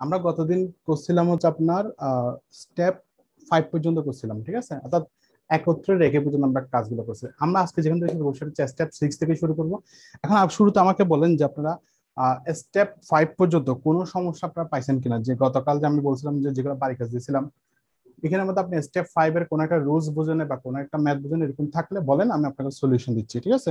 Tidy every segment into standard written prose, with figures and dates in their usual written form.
আমরা গতদিন করছিলাম হচ্ছে আপনার স্টেপ 5 পর্যন্ত করছিলাম, ঠিক আছে? অর্থাৎ একত্রে রেখে পর্যন্ত আমরা কাজগুলো করছি। আমরা আজকে যেখান থেকে শুরু করবো সেটা হচ্ছে স্টেপ 6 থেকে শুরু করব। এখন শুরুতে আমাকে বলেন যে আপনারা স্টেপ 5 পর্যন্ত কোনো সমস্যা আপনারা পাইছেন কিনা, যে গতকাল যে আমি বলছিলাম যে যেগুলো বাড়ি কাজ দিয়েছিলাম এখানের মধ্যে আপনি স্টেপ 5 এর কোনো একটা রুলস বুঝেন বা কোনো একটা ম্যাথ বুঝেন এরকম থাকলে বলেন, আমি আপনাকে সলিউশন দিচ্ছি, ঠিক আছে?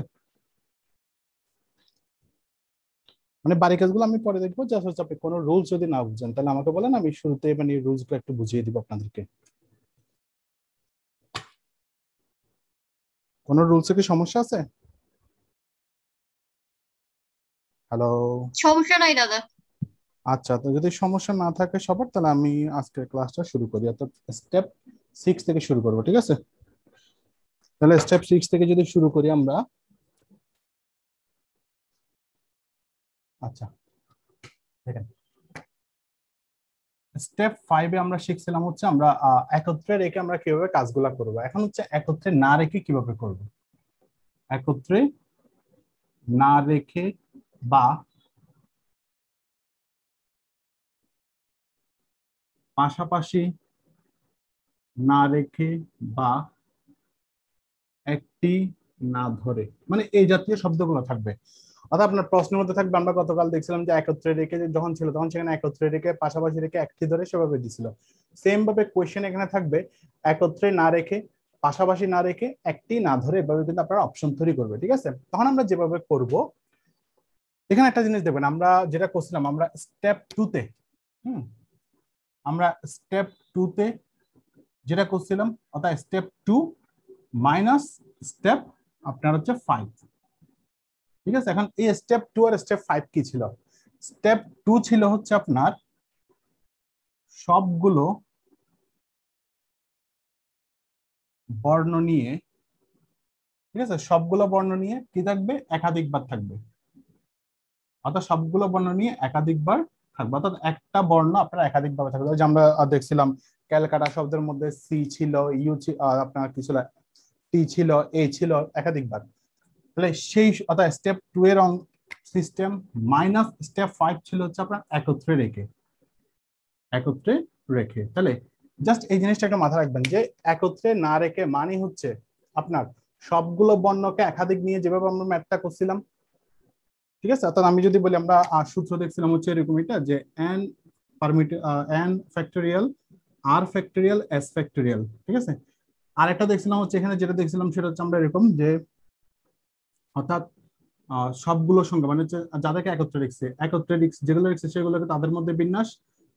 মানে বাড়ি কাজগুলো আমি পরে দেখবো, জাস্ট হচ্ছে আপনি কোনো রুলস যদি না বুঝেন তাহলে আমাকে বলেন, আমি শুরুতে মানে রুলস গুলো একটু বুঝিয়ে দিব আপনাদেরকে। কোনো রুলসে কি সমস্যা আছে? হ্যালো? সমস্যা নাই দাদা। আচ্ছা, তো যদি সমস্যা না থাকে সবার, তাহলে আমি আজকের ক্লাসটা শুরু করি। অর্থাৎ স্টেপ 6 থেকে শুরু করবো, ঠিক আছে? তাহলে স্টেপ 6 থেকে যদি শুরু করি আমরা। আচ্ছা, দেখেন, স্টেপ 5 এ আমরা শিখছিলাম হচ্ছে আমরা একত্রে রেখে আমরা কিভাবে কাজগুলা করব। এখন হচ্ছে একত্রে না রেখে কিভাবে করব। একত্রে না রেখে বা পাশাপাশি না রেখে বা একটি না ধরে, মানে এই জাতীয় শব্দগুলো থাকবে। অর্থাৎ আপনার প্রশ্নের মধ্যে থাকবে, আমরা গতকাল দেখছিলাম যে একত্রে রেখে যখন ছিল তখন সেখানে একত্রে রেখে পাশাপাশি রেখে একটি ধরে সেভাবে দিছিল। সেম ভাবে কোয়েশ্চেন এখানে থাকবে, একত্রে না রেখে পাশাপাশি না রেখে একটি না ধরে, এভাবে কিন্তু আপনারা অপশন তৈরি করবে, ঠিক আছে? তখন আমরা যেভাবে করব, এখানে একটা জিনিস দেখবেন, আমরা যেটা করছিলাম আমরা স্টেপ 2 তে, হুম, আমরা স্টেপ 2 তে যেটা করছিলাম, অর্থাৎ স্টেপ 2 মাইনাস স্টেপ আপনার হচ্ছে 5, ঠিক আছে? এখন এই স্টেপ 2 আর স্টেপ 5 কি ছিল? স্টেপ 2 ছিল হচ্ছে আপনার সবগুলো বর্ণ নিয়ে, ঠিক আছে, সবগুলো বর্ণ নিয়ে কি থাকবে, একাধিকবার থাকবে। অর্থাৎ সবগুলো বর্ণ নিয়ে একাধিকবার থাকবে, অর্থাৎ একটা বর্ণ আপনার একাধিকভাবে থাকবে। ওই যে আমরা দেখছিলাম ক্যালকাটা শব্দের মধ্যে সি ছিল, ইউ ছিল, আপনার কি ছিল, টি ছিল, এ ছিল, একাধিকবার। তাহলে সেই অর্থাৎ স্টেপ 2 এর সিস্টেম মাইনাস স্টেপ 5 ছিল হচ্ছে আপনার একত্রে রেখে, একত্রে রেখে। তাহলে জাস্ট এই জিনিসটা একটা মাথায় রাখবেন যে একত্রে না রেখে মানে হচ্ছে আপনার সবগুলো বর্ণকে একাধিক নিয়ে যেভাবে আমরা ম্যাথটা করছিলাম, ঠিক আছে? অর্থাৎ আমি যদি বলি, আমরা সূত্র দেখছিলাম হচ্ছে এরকম, এটা যে n n factorial r factorial s factorial, ঠিক আছে? আর একটা দেখছিলাম হচ্ছে এখানে, যেটা দেখছিলাম সেটা হচ্ছে আমরা এরকম যে অর্থাৎ সবগুলো সংখ্যা মানে হচ্ছে যাদেরকে একত্রে যেগুলো রেখেছে সেগুলোকে তাদের মধ্যে বিন্যাস,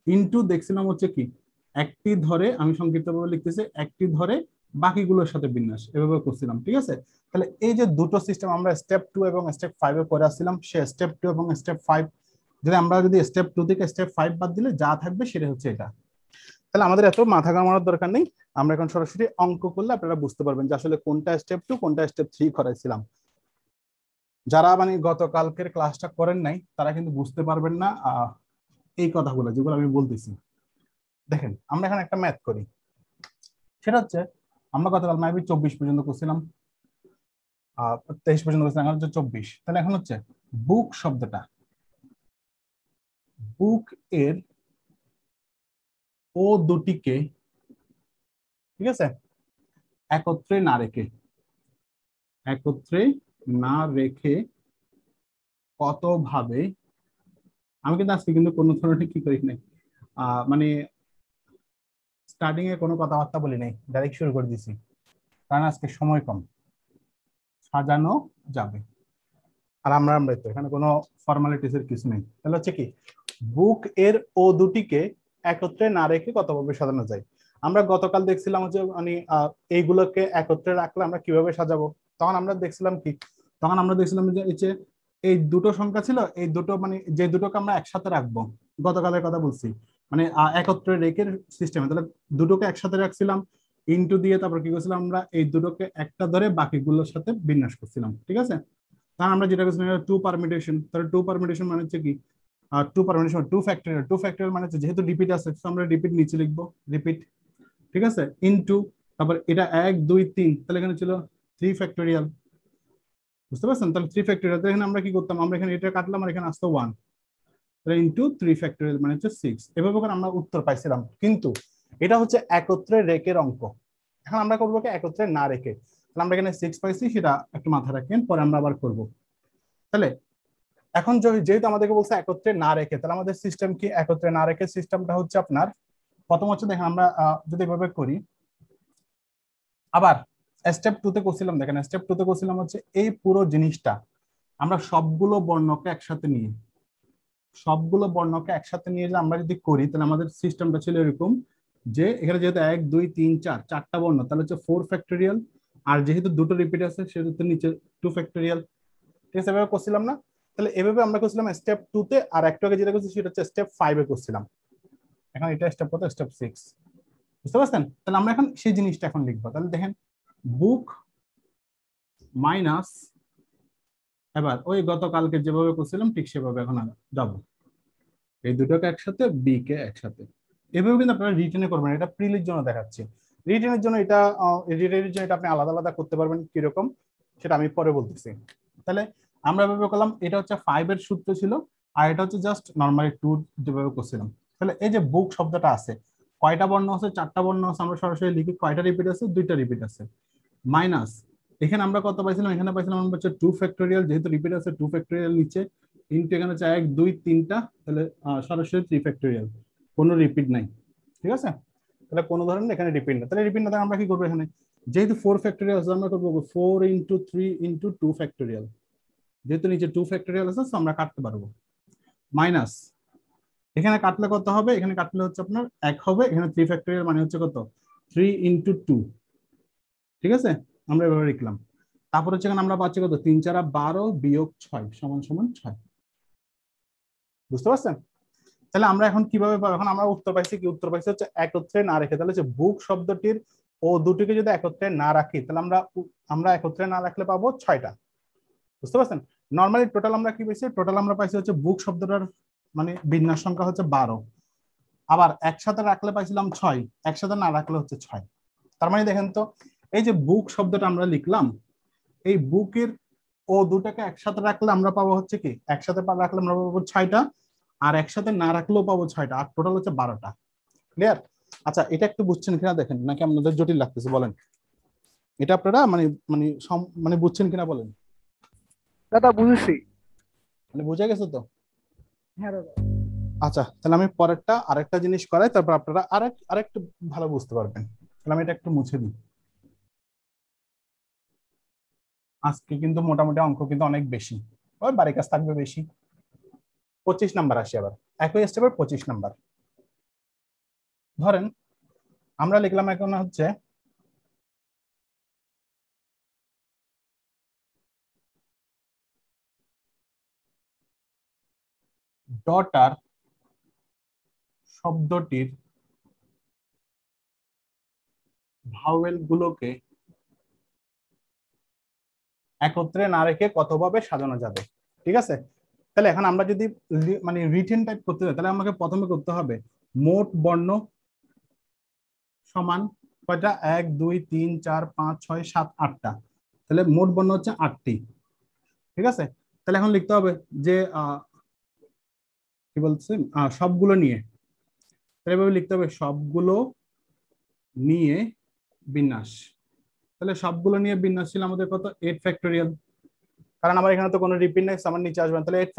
ইনটু দেখছিলাম হচ্ছে কি একটি ধরে, আমি সংক্ষিপ্তভাবে লিখতেছি, একটি ধরে বাকিগুলোর সাথে বিন্যাস, এভাবে করছিলাম, ঠিক আছে? তাহলে এই যে দুটো সিস্টেম আমরা স্টেপ 2 এবং স্টেপ 5 এ করে আসছিলাম, সে স্টেপ 2 এবং স্টেপ 5 যদি স্টেপ 2 থেকে স্টেপ 5 বাদ দিলে যা থাকবে সেটা হচ্ছে এটা। তাহলে আমাদের এত মাথা ঘামানোর দরকার নেই, আমরা এখন সরাসরি অঙ্ক করলে আপনারা বুঝতে পারবেন যে আসলে কোনটা স্টেপ 2 কোনটা স্টেপ 3 করাইছিলাম। যারা মানে গতকালকের ক্লাসটা করেন নাই তারা কিন্তু বুঝতে পারবেন না এই কথাগুলো যেগুলো আমি বলতেছি। দেখেন, আমরা এখন একটা ম্যাথ করি, সেটা হচ্ছে আমরা গতকাল মেবি 24 পর্যন্ত করছিলাম, 23 পর্যন্ত করছিলাম, এখন হচ্ছে 24। তাহলে এখন হচ্ছে বুক শব্দটা, বুক এর ও দুটিকে, ঠিক আছে, একত্রে না রেখে, একত্রে না রেখে কত ভাবে, আমি কিন্তু আজকে কিন্তু কোনো ধরনের কি করি নাই, মানে স্টার্টিং এ কোনো কথাবার্তা বলি নাই, ডাইরেক্ট শুরু করে দিছি, কারণ আজকে সময় কম, সাজানো যাবে। আর আমরা তো এখানে কোনো ফর্মালিটিস এর কিছু নেই। তাহলে হচ্ছে কি, বুক এর ও দুটিকে একত্রে না রেখে কতভাবে সাজানো যায়। আমরা গতকাল দেখছিলাম হচ্ছে মানে এইগুলোকে একত্রে রাখলে আমরা কিভাবে সাজাবো। তখন আমরা দেখছিলাম কি, তখন আমরা দেখছিলাম যে এই যে এই দুটো সংখ্যা ছিল, এই দুটো মানে যে দুটোকে আমরা একসাথে রাখবো, গতকালের কথা বলছি, মানে একত্রে রেখে সিস্টেমে, তাহলে দুটোকে একসাথে রাখছিলাম ইনটু দিয়ে, তারপর কি করছিলাম আমরা এই দুটোকে একটা ধরে বাকিগুলোর সাথে বিন্যাস করছিলাম, ঠিক আছে? তা আমরা যেটা করছিলাম টু পারমিটেশন, তাহলে টু পারমিটেশন মানে হচ্ছে কি, টু পারমিটেশন টু ফ্যাক্টরিয়াল মানে হচ্ছে যেহেতু রিপিট আছে তো আমরা রিপিট নিচে লিখবো, রিপিট, ঠিক আছে, ইনটু, তারপর এটা 1 2 3, তাহলে এখানে ছিল 3 ফ্যাক্টরিয়াল, বুঝতে পারছেন? তাহলে 3 ফ্যাক্টরিয়াল, এখানে আমরা কি করতাম, আমরা এখানে এটা কাটলাম আর এখানে আসতো 1, ইন্টু 3 ফ্যাক্টোরিয়াল মানে হচ্ছে 6। এভাবে করে আমরা উত্তর পাইছিলাম, কিন্তু এটা হচ্ছে একত্রে রেখের অঙ্ক। এখন আমরা করবো কি একত্রে না রেখে, তাহলে আমরা এখানে 6 পাইছি, সেটা একটু মাথায় রাখেন, পরে আমরা আবার করব। তাহলে এখন যেহেতু আমাদেরকে বলছে একত্রে না রেখে, তাহলে আমাদের সিস্টেম কি? একত্রে না রেখে সিস্টেমটা হচ্ছে আপনার প্রথম হচ্ছে দেখেন, আমরা যদি এভাবে করি, আবার স্টেপ 2 তে করছিলাম, দেখেন স্টেপ 2 তে করছিলাম হচ্ছে এই পুরো জিনিসটা আমরা সবগুলো বর্ণকে একসাথে নিয়ে যে আমরা যদি করি, তাহলে আমাদের সিস্টেমটা ছিল এরকম যে এখানে যেহেতু 1 2 3 4 চারটা বর্ণ, তাহলে হচ্ছে 4 ফ্যাক্টোরিয়াল, আর যেহেতু দুটো রিপিট আছে সেহেতু নিচে 2 ফ্যাক্টোরিয়াল। ঠিক আছে, এভাবে করছিলাম না? তাহলে এভাবে আমরা করছিলাম স্টেপ 2 তে, আর একটু আগে যেটা করছি সেটা হচ্ছে স্টেপ 5 এ করছিলাম। এখন এটা স্টেপ কত? স্টেপ 6। বুঝতে পারছেন? তাহলে আমরা এখন সেই জিনিসটা এখন লিখবো। তাহলে দেখেন বুক মাইনাস, এবার ওই গতকালকে যেভাবে করছিলাম ঠিক সেভাবে এখন যাবো, এই দুটোকে একসাথে, বি কে একসাথে। এভাবে কিন্তু আপনারা রিটেনে করবেন, এটা প্রিলির জন্য দেখাচ্ছি। রিটেনের জন্য এটা আপনি আলাদা আলাদা করতে পারবেন, কিরকম সেটা আমি পরে বলতেছি। তাহলে আমরা এভাবে করলাম, এটা হচ্ছে 5 এর সূত্র ছিল, আর এটা হচ্ছে জাস্ট নরমালি 2 যেভাবে করছিলাম। তাহলে এই যে বুক শব্দটা আছে, কয়টা বর্ণ আছে? 4টা বর্ণ আছে, আমরা সরাসরি লিখি। কয়টা রিপিট আছে? 2টা রিপিট আছে। মাইনাস, এখানে আমরা কত পাইছিলাম? এখানে পাইছিলাম আমরা হচ্ছে 2 ফ্যাক্টোরিয়াল, যেহেতু রিপিট আছে 2 ফ্যাক্টোরিয়াল নিচে, ইনটু এখানে হচ্ছে 1 2 3টা, তাহলে সরাসরি 3 ফ্যাক্টোরিয়াল, কোনো রিপিট নাই। ঠিক আছে, তাহলে কোনো ধরনের এখানে রিপিট না। তাহলে রিপিট না থাকলে আমরা কি করবো? এখানে যেহেতু 4 ফ্যাক্টোরিয়াল আছে, আমরা করবো 4 ইন্টু 3 ইন্টু 2 ফ্যাক্টোরিয়াল, যেহেতু নিচে 2 ফ্যাক্টোরিয়াল আছে আমরা কাটতে পারবো। মাইনাস, এখানে কাটলে কত হবে? এখানে কাটলে হচ্ছে আপনার 1 হবে, এখানে 3 ফ্যাক্টোরিয়াল মানে হচ্ছে কত? 3 ইন্টু 2। ঠিক আছে, আমরা এভাবে লিখলাম। তারপর হচ্ছে এখানে আমরা পাচ্ছি কত? 3 4 12 বিয়োগ 6 সমান সমান 6। বুঝতে পারছেন? তাহলে আমরা এখন কিভাবে পাবো? এখন আমরা উত্তর পাইছি কি? উত্তর পাইছি হচ্ছে একত্রে না রেখে। তাহলে হচ্ছে বুক শব্দটির ও দুটিকে যদি একত্রে না রাখি, তাহলে আমরা একত্রে না রাখলে পাবো 6টা। বুঝতে পারছেন? নর্মালি টোটাল আমরা কি পাইছি? টোটাল আমরা পাইছি হচ্ছে বুক শব্দটার মানে বিন্যাস সংখ্যা হচ্ছে 12, আবার একসাথে রাখলে পাইছিলাম 6, একসাথে না রাখলে হচ্ছে 6। তার মানে দেখেন তো, এই যে বুক শব্দটা আমরা লিখলাম, এই বুকের ও দুটাকে একসাথে রাখলে আমরা পাবো হচ্ছে কি? একসাথে রাখলে আমরা পাবো 6টা, আর একসাথে না রাখলেও পাবো 6টা, আর টোটাল হচ্ছে 12টা। ক্লিয়ার? আচ্ছা, এটা একটু বুঝছেন কিনা দেখেন, নাকি আপনাদের জটিল লাগতেছে বলেন? এটা আপনারা মানে মানে মানে বুঝছেন কিনা বলেন? দাদা বুঝেছি। মানে বুঝে গেছে তো? হ্যাঁ দাদা। আচ্ছা, তাহলে আমি পরেরটা আরেকটা জিনিস করাই, তারপর আপনারা আরেকটু ভালো বুঝতে পারবেন। তাহলে আমি এটা একটু মুছে দিই। আজকে কিন্তু মোটামুটি অঙ্ক কিন্তু অনেক বেশি, ওই বাড়ির কাজ থাকবে বেশি। 25 নাম্বার আসি আবার, একই স্টেপের 25 নাম্বার। ধরেন আমরা লিখলাম এখন হচ্ছে ডটার শব্দটির ভাওয়েল গুলোকে একত্রে না রেখে কতভাবে সাজানো যাবে। ঠিক আছে, তাহলে এখন আমরা যদি মানে রিটেন টাইপ করতে চাই, তাহলে আমাকে প্রথমে করতে হবে মোট বর্ণ সমান কয়টা? 1 2 3 4 5 6 7 8টা, তাহলে মোট বর্ণ হচ্ছে 8টি। ঠিক আছে, তাহলে এখন লিখতে হবে যে কি বলছি, সবগুলো নিয়ে, তাহলে এভাবে লিখতে হবে সবগুলো নিয়ে বিন্যাস। তাহলে সবগুলো নিয়ে বিন্যাস ছিল আমাদের কত? 8 ফ্যাক্টোরিয়াল, কারণ আমার এখানে তো কোনো রিপিট নেই, আমার নিচে আসবে না। তাহলে 8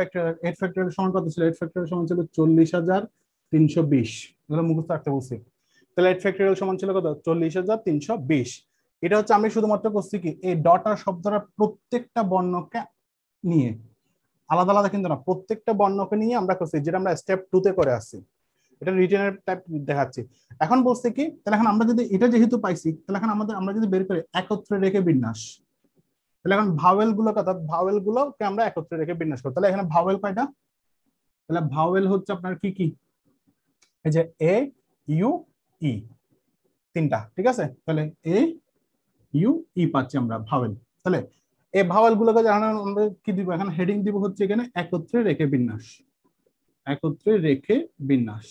ফ্যাক্টোরিয়াল সমান কত ছিল? 8 ফ্যাক্টোরিয়াল সমান ছিল 40,320, এগুলো মুখস্থ রাখতে বলছি। তাহলে 8 ফ্যাক্টোরিয়াল সমান ছিল কত? 40,320। এটা হচ্ছে আমি শুধুমাত্র করছি কি, এই ডটার শব্দটা প্রত্যেকটা বর্ণকে নিয়ে, আলাদা আলাদা কিন্তু না, প্রত্যেকটা বর্ণকে নিয়ে আমরা করছি, যেটা আমরা স্টেপ 2 তে করে আসছি। এটা রিটেনের টাইপ দেখাচ্ছি। এখন বলছি কি, তাহলে এখন আমরা যদি এটা যেহেতু পাইছি, তাহলে এখন আমরা যদি বের করি একত্রে রেখে বিন্যাস, তাহলে এখন ভাওয়েল গুলো, অর্থাৎ ভাওয়েল গুলোকে আমরা একত্রে রেখে বিন্যাস করি। তাহলে এখানে ভাওয়েল কয়টা? তাহলে ভাওয়েল হচ্ছে আপনার কি কি? এই যে এ ইউ ই, 3টা। ঠিক আছে, তাহলে এ ইউ ই পাচ্ছি আমরা ভাওয়েল। তাহলে এই ভাওয়েল গুলোকে জানানো আমরা কি দিব? এখানে হেডিং দিব হচ্ছে এখানে একত্রে রেখে বিন্যাস, একত্রে রেখে বিন্যাস।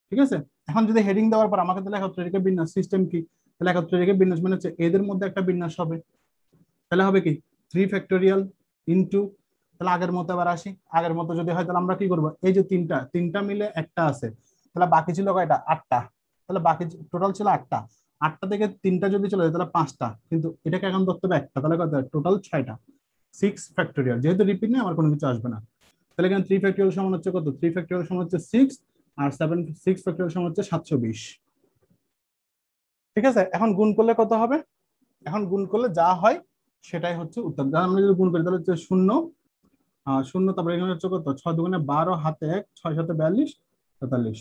ঠিক আছে, এখন যদি হেডিং দেওয়ার পর আমাকে তাহলে একত্রে রেখে বিন্যাস সিস্টেম কি? তাহলে একত্রে রেখে বিন্যাস মানে হচ্ছে এদের মধ্যে একটা বিন্যাস হবে, তাহলে হবে কি 3 ফ্যাক্টোরিয়াল ইনটু, তাহলে আগের মতো এবার আসি, আগের মতো যদি হয় তাহলে আমরা কি করবো, এই যে তিনটা মিলে একটা আছে, তাহলে বাকি ছিল কয়টা, 8টা। তাহলে বাকি টোটাল ছিল 8টা, 8টা থেকে 3টা যদি চলে যায় তাহলে 5টা, কিন্তু এটাকে এখন ধরতে হবে একটা, তাহলে কত, টোটাল 6টা। 6 ফ্যাক্টোরিয়াল, যেহেতু রিপিট নেই আমার কোনো কিছু আসবে না। তাহলে এখানে 3 ফ্যাক্টোরিয়াল সমান হচ্ছে কত, 3 ফ্যাক্টোরিয়াল সমান হচ্ছে 6, আর 6 ফ্যাক্টোরিয়াল সমান হচ্ছে 720। ঠিক আছে, এখন গুণ করলে কত হবে, এখন গুণ করলে যা হয় সেটাই হচ্ছে উত্তর। আমরা যদি গুণ করি তাহলে হচ্ছে 0, 0, তারপরে এখানে হচ্ছে কত, 6×2 = 12, হাতে 1, 6×7 = 42, 43,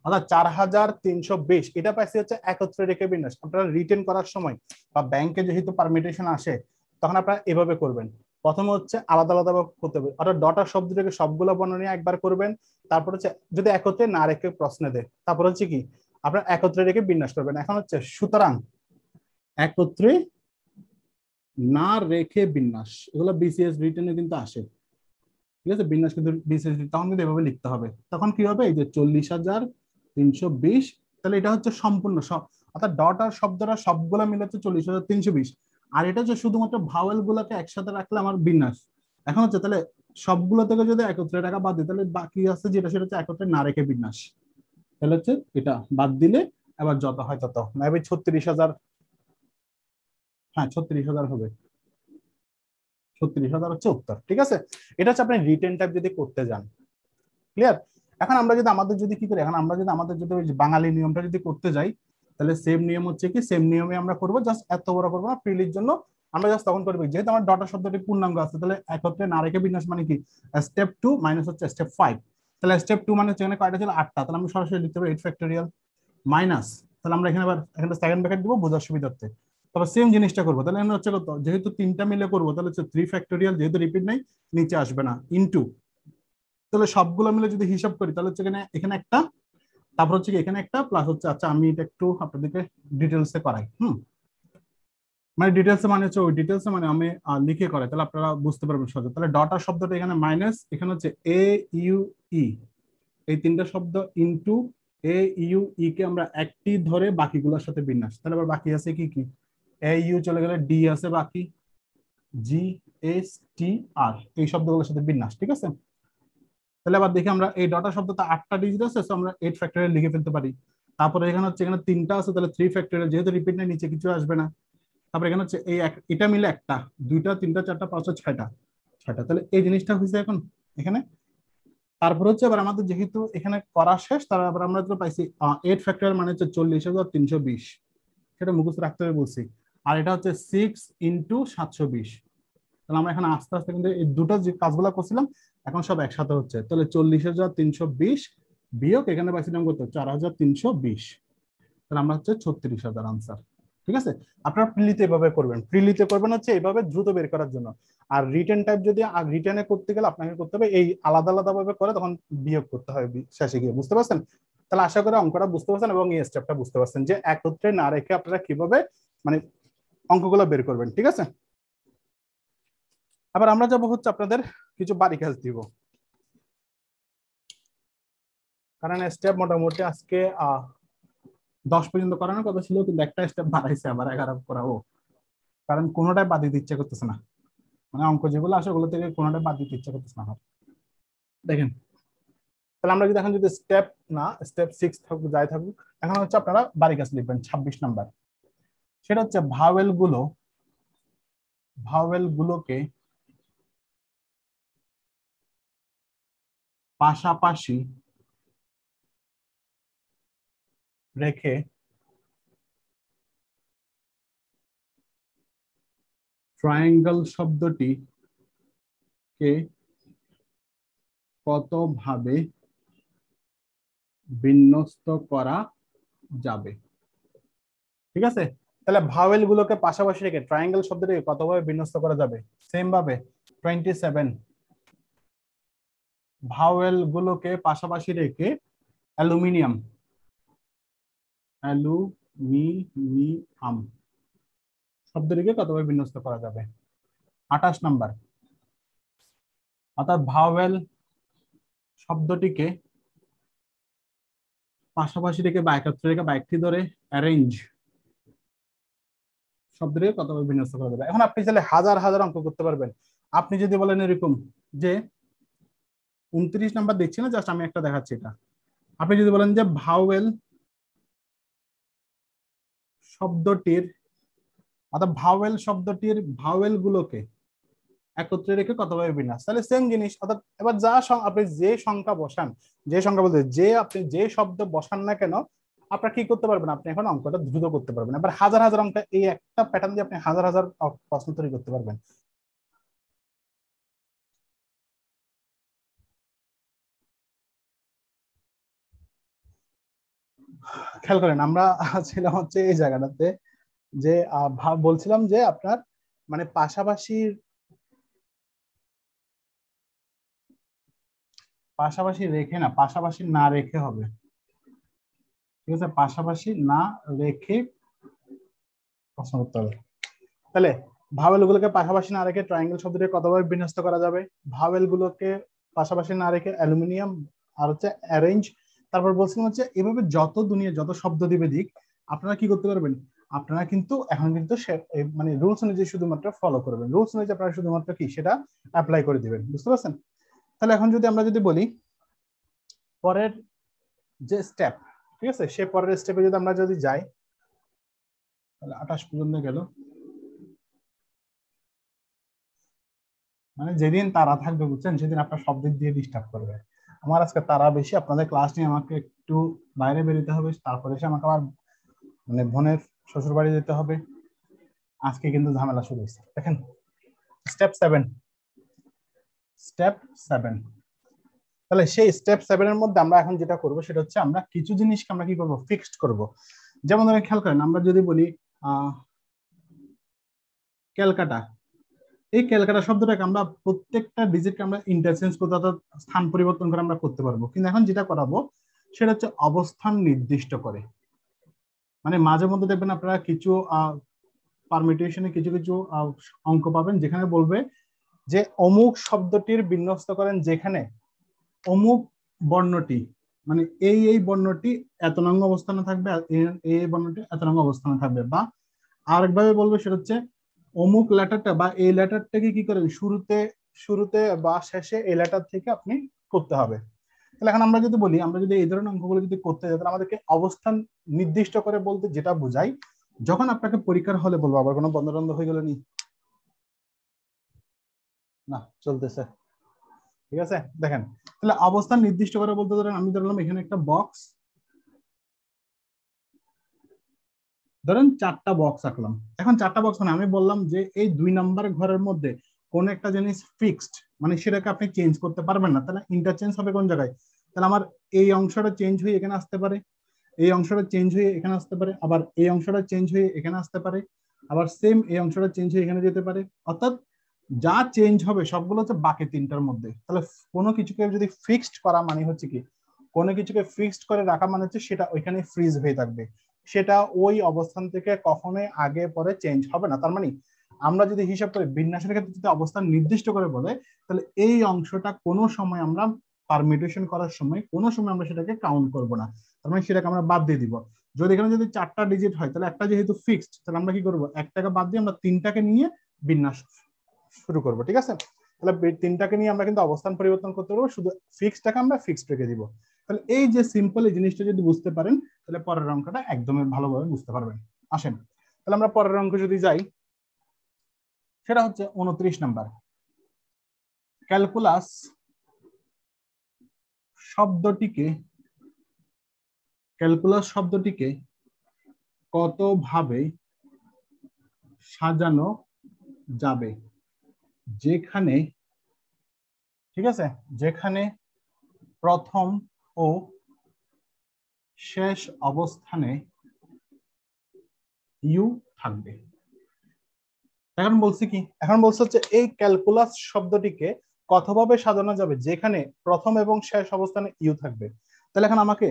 অর্থাৎ 4320। এটা পাইছি হচ্ছে একত্রে রেখে বিন্যাস। আপনারা রিটেন করার সময় বা ব্যাংকে যেহেতু পারমিটেশন আসে তখন আপনারা এভাবে করবেন, প্রথমে হচ্ছে আলাদা আলাদা করতে হবে, অর্থাৎ ডটার শব্দটাকে সবগুলো বর্ণ নিয়ে একবার করবেন, তারপর হচ্ছে যদি একত্রে না রেখে প্রশ্নে দেয় তারপর হচ্ছে কি আপনারা একত্রে রেখে বিন্যাস করবেন। এখন হচ্ছে সুতরাং একত্রে না রেখে বিন্যাস, এগুলো বিসিএস রিটেনে কিন্তু আসে। ঠিক আছে, বিন্যাস কিন্তু বিসিএস, তখন কিন্তু এভাবে লিখতে হবে। তখন কি হবে, এই যে 40,320, তাহলে এটা হচ্ছে সম্পূর্ণ সব, অর্থাৎ ডট আর শব্দটা সবগুলো মিলে হচ্ছে 40,320। আর এটা হচ্ছে শুধুমাত্র ভাওয়েল গুলাকে একসাথে রাখলে আমার বিন্যাস। এখন হচ্ছে তাহলে সবগুলো থেকে যদি একত্রে রাখা বাদ দিই তাহলে বাকি আছে যেটা, সেটা হচ্ছে একত্রে না রেখে বিন্যাস। তাহলে হচ্ছে এটা বাদ দিলে এবার যত হয় তত, মেবি 36,000, হ্যাঁ 36,000 হবে, 36,000 হচ্ছে উত্তর। ঠিক আছে, এটা হচ্ছে আপনি রিটেন টাইপ যদি করতে যান। ক্লিয়ার? এখন আমরা যদি আমাদের যদি কি করি, এখন আমরা যদি আমাদের যদি ওই বাঙালি নিয়মটা যদি করতে যাই তাহলে সেম নিয়ম হচ্ছে কি, সেম নিয়মে আমরা করবো, জাস্ট এত বড় করবো না, প্রিলির জন্য আমরা জাস্ট তখন করবো, যেহেতু আমার ডটা শব্দটি পূর্ণাঙ্গ আছে তাহলে একত্রে না রেখে বিন্যাস মানে কি, স্টেপ 2 মাইনাস হচ্ছে স্টেপ 5। তাহলে স্টেপ 2 মানে হচ্ছে এখানে কয়টা ছিল, 8টা, তাহলে আমি সরাসরি লিখতে পারি 8 ফ্যাক্টোরিয়াল মাইনাস, তাহলে আমরা এখানে আবার এখানে সেকেন্ড ব্র্যাকেট দিব বোঝার সুবিধার্থে। তারপর সেম জিনিসটা করবো, তাহলে এখানে হচ্ছে কত, যেহেতু 3টা মিলে করবো তাহলে হচ্ছে 3 ফ্যাক্টোরিয়াল, যেহেতু রিপিট নাই নিচে আসবে না, ইনটু, তাহলে সবগুলো মিলে যদি হিসাব করি তাহলে হচ্ছে এখানে এখানে একটা, তারপর হচ্ছে এখানে একটা, প্লাস হচ্ছে, আচ্ছা আমি এটা একটু আপনাদেরকে ডিটেলসে করাই। মানে ডিটেলসে মানে হচ্ছে ওই ডিটেলসে মানে আমি লিখে করাই, তাহলে আপনারা বুঝতে পারবেন সহজে। তাহলে ডটার শব্দটা এখানে মাইনাস, এখানে হচ্ছে এ ইউ ই, এই 3টা শব্দ ইনটু এ ইউ ই কে আমরা একটি ধরে বাকিগুলোর সাথে বিন্যাস। তাহলে আবার বাকি আছে কি কি, এ ইউ চলে গেলে ডি আছে বাকি, জি এস টি আর, এই শব্দগুলোর সাথে বিন্যাস। ঠিক আছে, তাহলে আবার দেখি আমরা এই ডটা শব্দটা 8টা ডিজিট আছে, সো আমরা 8 ফ্যাক্টরিয়াল লিখে ফেলতে পারি। তারপরে এখানে হচ্ছে এখানে 3টা আছে তাহলে 3 ফ্যাক্টরিয়াল, যেহেতু রিপিট নেই নিচে কিছু আসবে না। তারপরে এখানে হচ্ছে এই এটা মিলে একটা, 2টা 3টা 4টা 5টা 6টা, 6টা, তাহলে এই জিনিসটা হয়েছে এখন এখানে। তারপর হচ্ছে এবার আমাদের যেহেতু এখানে করা শেষ, তারপর আমরা তো পাইছি 8 ফ্যাক্টরিয়াল মানে হচ্ছে 40,320, সেটা মুখস্থ রাখতে হবে বলছি। আর এটা হচ্ছে 6 ইন্টু 720। তাহলে আমরা এখানে আস্তে আস্তে কিন্তু এই দুটো যে কাজগুলো করছিলাম এখন সব একসাথে হচ্ছে, তাহলে 40,320 বিয়োগ এখানে পাইছিলাম কত, 4,320, তাহলে আমরা হচ্ছে 36,000 আনসার। ঠিক আছে, আপনারা প্রিলিতে এভাবে করবেন, প্রিলিতে করবেন হচ্ছে এইভাবে দ্রুত বের করার জন্য। আর রিটেন টাইপ যদি রিটেনে করতে গেলে আপনাকে করতে হবে এই আলাদা আলাদা ভাবে করে, তখন বিয়োগ করতে হবে শেষে গিয়ে, বুঝতে পারছেন? তাহলে আশা করি অঙ্কটা বুঝতে পারছেন এবং এই স্টেপটা বুঝতে পারছেন যে একত্রে না রেখে আপনারা কিভাবে মানে অঙ্কগুলো বের করবেন। ঠিক আছে, আবার আমরা যাবো হচ্ছে আপনাদের কিছু বাড়ি কাজ দিব, কারণ স্টেপ মোটামুটি আজকে 10 পর্যন্ত করানোর কথা ছিল, কিন্তু একটা স্টেপ বাড়াইছে আবার 11 করাবো, কারণ কোনোটাই বাদ দিতে ইচ্ছা করতেছে না, মানে অঙ্ক যেগুলো আসে ওগুলো থেকে কোনোটাই বাদ দিতে ইচ্ছা করতেছে না আমার। দেখেন, তাহলে আমরা যদি এখন যদি স্টেপ না স্টেপ 6 থাকুক যাই থাকুক, এখন হচ্ছে আপনারা বাড়ি কাজ লিখবেন 26 নাম্বার। সেটা হচ্ছে ভাওয়েল গুলোকে পাশাপাশি রেখে ট্রায়াঙ্গেল শব্দটি কে কতভাবে বিন্যস্ত করা যাবে। ঠিক আছে, তাহলে ভাওয়েল গুলোকে পাশাপাশি রেখে ট্রায়াঙ্গেল শব্দটিকে কতভাবে বিন্যস্ত করা যাবে, সেম ভাবে 27 ভাওয়েল গুলোকে পাশাপাশি রেখে অ্যালুমিনিয়াম শব্দটিকে কতভাবে বিন্যস্ত করা যাবে। 28 নাম্বার, অর্থাৎ ভাওয়েল শব্দটিকে পাশাপাশি রেখে বা একত্রে রেখে বা একটি ধরে অ্যারেঞ্জ শব্দটিকে কতভাবে বিন্যস্ত করা যাবে। এখন আপনি চাইলে হাজার হাজার অঙ্ক করতে পারবেন, আপনি যদি বলেন এরকম যে 29 নাম্বার দেখছি না, জাস্ট আমি একটা দেখাচ্ছি এটা। আপনি যদি বলেন যে ভাওয়েল শব্দটির, অর্থাৎ ভাওয়েল শব্দটির ভাওয়েল গুলোকে একত্রে রেখে কতভাবে বিন্যাস, তাহলে সেম জিনিস। অর্থাৎ এবার আপনি যে সংখ্যা বসান, যে সংখ্যা বলতে যে আপনি যে শব্দ বসান না কেন, আপনার কি করতে পারবেন, আপনি এখন অঙ্কটা দ্রুত করতে পারবেন। এবার হাজার হাজার অঙ্ক, এই একটা প্যাটার্ন দিয়ে আপনি হাজার হাজার প্রশ্ন তৈরি করতে পারবেন। খেয়াল করেন, আমরা ছিলাম হচ্ছে এই জায়গাটাতে যে বলছিলাম যে আপনার মানে পাশাপাশি পাশাপাশি রেখে না, পাশাপাশি না রেখে হবে, ঠিক আছে, পাশাপাশি না রেখে প্রশ্ন করতে হবে। তাহলে ভাওয়েল গুলোকে পাশাপাশি না রেখে ট্রায়াঙ্গেল শব্দটি কতভাবে বিন্যস্ত করা যাবে? ভাওয়েল গুলোকে পাশাপাশি না রেখে অ্যালুমিনিয়াম আর হচ্ছে অ্যারেঞ্জ। তারপর বলছিলাম হচ্ছে এভাবে যত দুনিয়া যত শব্দ দিবে দিক, আপনারা কি করতে পারবেন, আপনারা কিন্তু এখন কিন্তু মানে রুলস অনুযায়ী শুধুমাত্র ফলো করবেন, রুলস অনুযায়ী আপনারা শুধুমাত্র কি সেটা অ্যাপ্লাই করে দিবেন, বুঝতে পারছেন? তাহলে এখন যদি আমরা যদি বলি পরের যে স্টেপ, ঠিক আছে, সে পরের স্টেপে যদি আমরা যদি যাই, তাহলে 28 পর্যন্ত গেল। মানে যেদিন তারা থাকবে বুঝছেন, সেদিন আপনার সব দিক দিয়ে ডিস্টার্ব করবে। আমার আজকে তারা বেশি, আপনাদের ক্লাস নিয়ে আমাকে একটু বাইরে বেরোতে হবে, তারপরে এসে আমাকে আবার মানে বোনের শ্বশুর বাড়ি যেতে হবে। আজকে কিন্তু ঝামেলা শুরু হয়েছে। দেখেন স্টেপ 7, স্টেপ 7। তাহলে সেই স্টেপ 7 এর মধ্যে আমরা এখন যেটা করব সেটা হচ্ছে আমরা কিছু জিনিসকে আমরা কি করব, ফিক্সড করব। যেমন ধরেন খেয়াল করেন, আমরা যদি বলি ক্যালকাটা, এই ক্যালকাটা শব্দটাকে আমরা প্রত্যেকটা ডিজিটকে আমরা ইন্টারচেঞ্জ করতে, অর্থাৎ স্থান পরিবর্তন করে আমরা করতে পারবো। কিন্তু এখন যেটা করাবো সেটা হচ্ছে অবস্থান নির্দিষ্ট করে। মানে মাঝে মধ্যে দেখবেন আপনারা কিছু পারমিটেশনে কিছু কিছু অঙ্ক পাবেন যেখানে বলবে যে অমুক শব্দটির বিন্যস্ত করেন যেখানে অমুক বর্ণটি, মানে এই বর্ণটি এত নং অবস্থানে থাকবে, এই বর্ণটি এত নং অবস্থানে থাকবে। বা আরেকভাবে বলবে সেটা হচ্ছে অমুক লেটারটা বা এই লেটারটাকে কি করেন শুরুতে শুরুতে বা শেষে এই লেটার থেকে আপনি করতে হবে। তাহলে এখন আমরা যদি বলি, আমরা যদি এই ধরনের অঙ্কগুলো যদি করতে যাই, তাহলে আমাদেরকে অবস্থান নির্দিষ্ট করে বলতে যেটা বোঝাই, যখন আপনাকে পরীক্ষার হলে বলবো, আবার কোনো বন্ধ বন্ধ হয়ে গেল নি, না চলতেছে, ঠিক আছে। দেখেন তাহলে অবস্থান নির্দিষ্ট করে বলতে ধরেন আমি ধরলাম এখানে একটা বক্স, ধরেন 4টা বক্স আঁকলাম। এখন 4টা বক্স মানে আমি বললাম যে এই 2 নাম্বার ঘরের মধ্যে কোন একটা জিনিস ফিক্সড, মানে সেটাকে আপনি চেঞ্জ করতে পারবেন না, তাহলে ইন্টারচেঞ্জ হবে কোন জায়গায়? তাহলে আমার এই অংশটা চেঞ্জ হয়ে এখানে আসতে পারে, এই অংশটা চেঞ্জ হয়ে এখানে আসতে পারে, আবার এই অংশটা চেঞ্জ হয়ে এখানে আসতে পারে, আবার সেম এই অংশটা চেঞ্জ হয়ে এখানে যেতে পারে। অর্থাৎ যা চেঞ্জ হবে সবগুলো হচ্ছে বাকি 3টার মধ্যে। তাহলে কোনো কিছুকে যদি ফিক্সড করা মানে হচ্ছে কি, কোনো কিছুকে ফিক্সড করে রাখা মানে হচ্ছে সেটা ওইখানে ফ্রিজ হয়ে থাকবে, সেটা ওই অবস্থান থেকে কখনোই আগে পরে চেঞ্জ হবে না। তার মানে আমরা যদি হিসাব করি বিন্যাসের ক্ষেত্রে যদি অবস্থান নির্দিষ্ট করে বলে, তাহলে এই অংশটা কোনো সময় আমরা পারমিটেশন করার সময় কোনো সময় আমরা সেটাকে কাউন্ট করব না, তার মানে সেটাকে আমরা বাদ দিয়ে দিব। যদি এখানে যদি 4টা ডিজিট হয়, তাহলে একটা যেহেতু ফিক্সড, তাহলে আমরা কি করব, একটাকে বাদ দিয়ে আমরা 3টাকে নিয়ে বিন্যাস শুরু করব, ঠিক আছে। তাহলে 3টাকে নিয়ে আমরা কিন্তু অবস্থান পরিবর্তন করতে পারবো, শুধু ফিক্সডটাকে আমরা ফিক্সড রেখে দিব। তাহলে এই যে সিম্পল এই জিনিসটা যদি বুঝতে পারেন, তাহলে পরের অঙ্কটা একদমই ভালোভাবে বুঝতে পারবেন। আসেন তাহলে আমরা পরের অঙ্ক যদি যাই, সেটা হচ্ছে 29 নাম্বার। ক্যালকুলাস শব্দটিকে কতভাবে সাজানো যাবে যেখানে, ঠিক আছে, যেখানে প্রথম ও শেষ অবস্থানে ইউ থাকবে। এখন বলছি কি, এখন বলছে হচ্ছে এই ক্যালকুলাস শব্দটিকে কতভাবে সাজানো যাবে যেখানে প্রথম এবং শেষ অবস্থানে ইউ থাকবে। তাহলে এখন আমাকে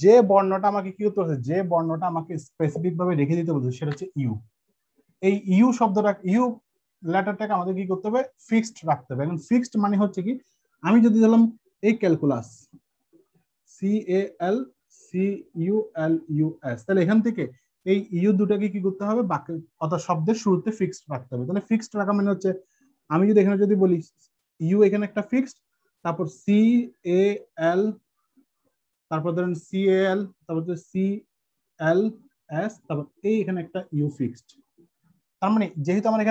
যে বর্ণটা আমাকে কি করতে হচ্ছে, যে বর্ণটা আমাকে স্পেসিফিক ভাবে রেখে দিতে বলছে সেটা হচ্ছে ইউ। এই ইউ শব্দটা, ইউ লেটারটাকে আমাদের কি করতে হবে, ফিক্সড রাখতে হবে। এখন ফিক্সড মানে হচ্ছে কি, আমি যদি ধরলাম এই ক্যালকুলাস CALCULUS, তাহলে এখান থেকে এই ইউ দুটাকে কি করতে হবে, বাকি অর্থাৎ শব্দের শুরুতে ফিক্সড রাখতে হবে। তাহলে ফিক্সড রাখা মানে হচ্ছে আমি যদি এখানে যদি বলি ইউ এখানে একটা ফিক্সড, তারপর সি এ এল, তারপর ধরেন সি এ এল, তারপর সি এল এস, তারপর এই এখানে একটা ইউ ফিক্সড। তার মানে যেহেতু আমার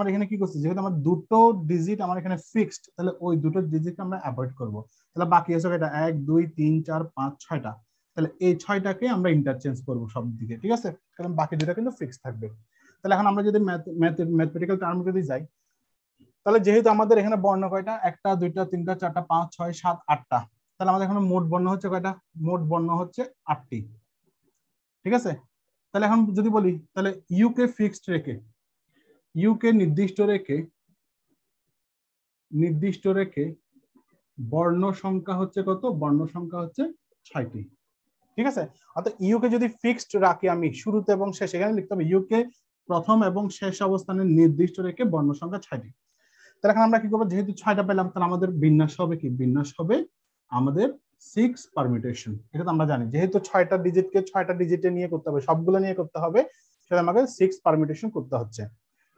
এখানে কি করছে, যেহেতু আমার দুটো ডিজিট আমার এখানে ফিক্সড, তাহলে ওই দুটো ডিজিট আমরা অ্যাভয়েড করব। তাহলে বাকি আছে এটা 1 2 3 4 5 6টা, তাহলে এই 6টাকে আমরা ইন্টারচেঞ্জ করব সব দিকে, ঠিক আছে, কারণ বাকি দুটো কিন্তু ফিক্স থাকবে। তাহলে এখন আমরা যদি ম্যাথমেটিক্যাল টার্মে যদি যাই, তাহলে যেহেতু আমাদের এখানে বর্ণ কয়টা, 1টা 2টা 3টা 4টা 5 6 7 8টা, তাহলে আমাদের এখানে মোট বর্ণ হচ্ছে কয়টা, মোট বর্ণ হচ্ছে 8টি, ঠিক আছে। তাহলে এখন যদি বলি, তাহলে ইউ কে ফিক্সড রেখে, ইউ কে নির্দিষ্ট রেখে বর্ণ সংখ্যা হচ্ছে কত, বর্ণ সংখ্যা হচ্ছে 6টি, ঠিক আছে। অর্থাৎ ইউ কে যদি ফিক্সড রাখি আমি শুরুতে এবং শেষে, এখানে লিখতে হবে ইউ কে প্রথম এবং শেষ অবস্থানে নির্দিষ্ট রেখে বর্ণ সংখ্যা 6টি। তাহলে এখন আমরা কি করবো, যেহেতু 6টা পেলাম, তাহলে আমাদের বিন্যাস হবে কি, বিন্যাস হবে আমাদের 6 পারমিউটেশন। এটা তো আমরা জানি, যেহেতু 6টা ডিজিটকে 6টা ডিজিটে নিয়ে করতে হবে, সবগুলো নিয়ে করতে হবে, সেটা আমাকে 6 পারমিউটেশন করতে হচ্ছে,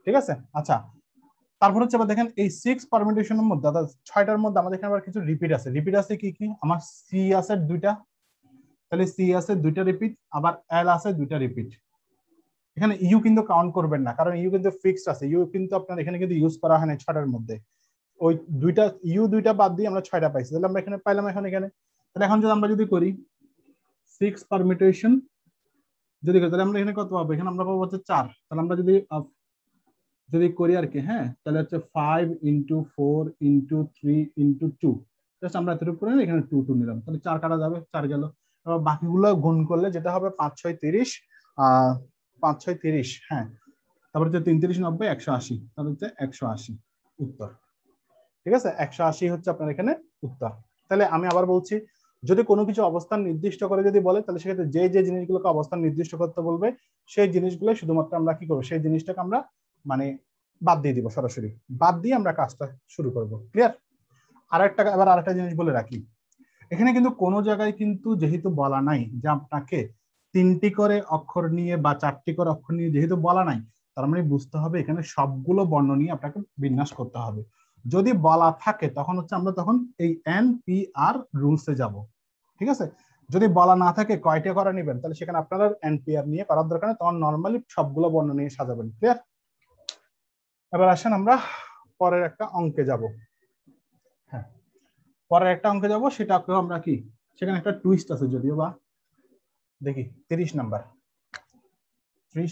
ঠিক আছে। আচ্ছা, তারপর হচ্ছে আবার দেখেন এই 6 পারমিউটেশনের মধ্যে, অর্থাৎ 6টার মধ্যে আমাদের এখানে আবার কিছু রিপিট আছে। রিপিট আছে কি কি, আমার সি আছে 2টা, তাহলে সি আছে 2টা রিপিট, আবার এল আছে 2টা রিপিট। এখানে ইউ কিন্তু কাউন্ট করবেন না, কারণ ইউ কিন্তু ফিক্সড আছে, ইউ কিন্তু আপনার এখানে কিন্তু ইউজ করা হয় না 6টার মধ্যে। ওই দুইটা বাদ দিয়ে আমরা 6টা পাইছি, তাহলে আমরা এখানে পাইলাম এখন এখানে। তাহলে এখন যদি আমরা যদি করি 6 পারমিউটেশন যদি করি, তাহলে আমরা এখানে কত পাবো, এখানে আমরা পাবো হচ্ছে 4। তাহলে আমরা যদি করি আর কি, হ্যাঁ, তাহলে হচ্ছে 5 × 4 × 3 × 2, জাস্ট আমরা এতটুকু করে এখানে 2 2 নিলাম, তাহলে 4 কাটা যাবে, 4 গেল। এবার বাকিগুলো গুণ করলে যেটা হবে 5 6 30, 5 6 30, হ্যাঁ, তারপর হচ্ছে 3 30 90 180, তাহলে হচ্ছে 180 উত্তর, ঠিক আছে। 180 হচ্ছে আপনার এখানে উত্তর। তাহলে আমি আবার বলছি, যদি কোনো কিছু অবস্থান নির্দিষ্ট করে যদি বলে, তাহলে সেক্ষেত্রে যে জিনিসগুলোকে অবস্থান নির্দিষ্ট করতে বলবে, সেই জিনিসগুলো শুধুমাত্র আমরা কি করবো, সেই জিনিসটাকে আমরা মানে বাদ দিয়ে দিব, সরাসরি বাদ দিয়ে আমরা কাজটা শুরু করব। ক্লিয়ার? আরেকটা জিনিস বলে রাখি, এখানে কিন্তু কোনো জায়গায় কিন্তু যেহেতু বলা নাই যে আপনাকে 3টি করে অক্ষর নিয়ে বা 4টি করে অক্ষর নিয়ে যেহেতু বলা নাই, তার মানে বুঝতে হবে এখানে সবগুলো বর্ণ নিয়ে আপনাকে বিন্যাস করতে হবে। যদি বলা থাকে তখন হচ্ছে আমরা তখন এই NPR রুলসে যাব, ঠিক আছে। যদি বলা না থাকে কয়টা করা নেবেন, তাহলে সেখানে আপনারা NPR নিয়ে করার দরকার নেই, তখন নর্মালি সবগুলো বর্ণ নিয়ে সাজাবেন। ক্লিয়ার? এবার আসেন আমরা পরের একটা অঙ্কে যাব। হ্যাঁ, পরের একটা অঙ্কে যাব, সেটা আমরা কি, সেখানে একটা টুইস্ট আছে যদিও, বা দেখি 30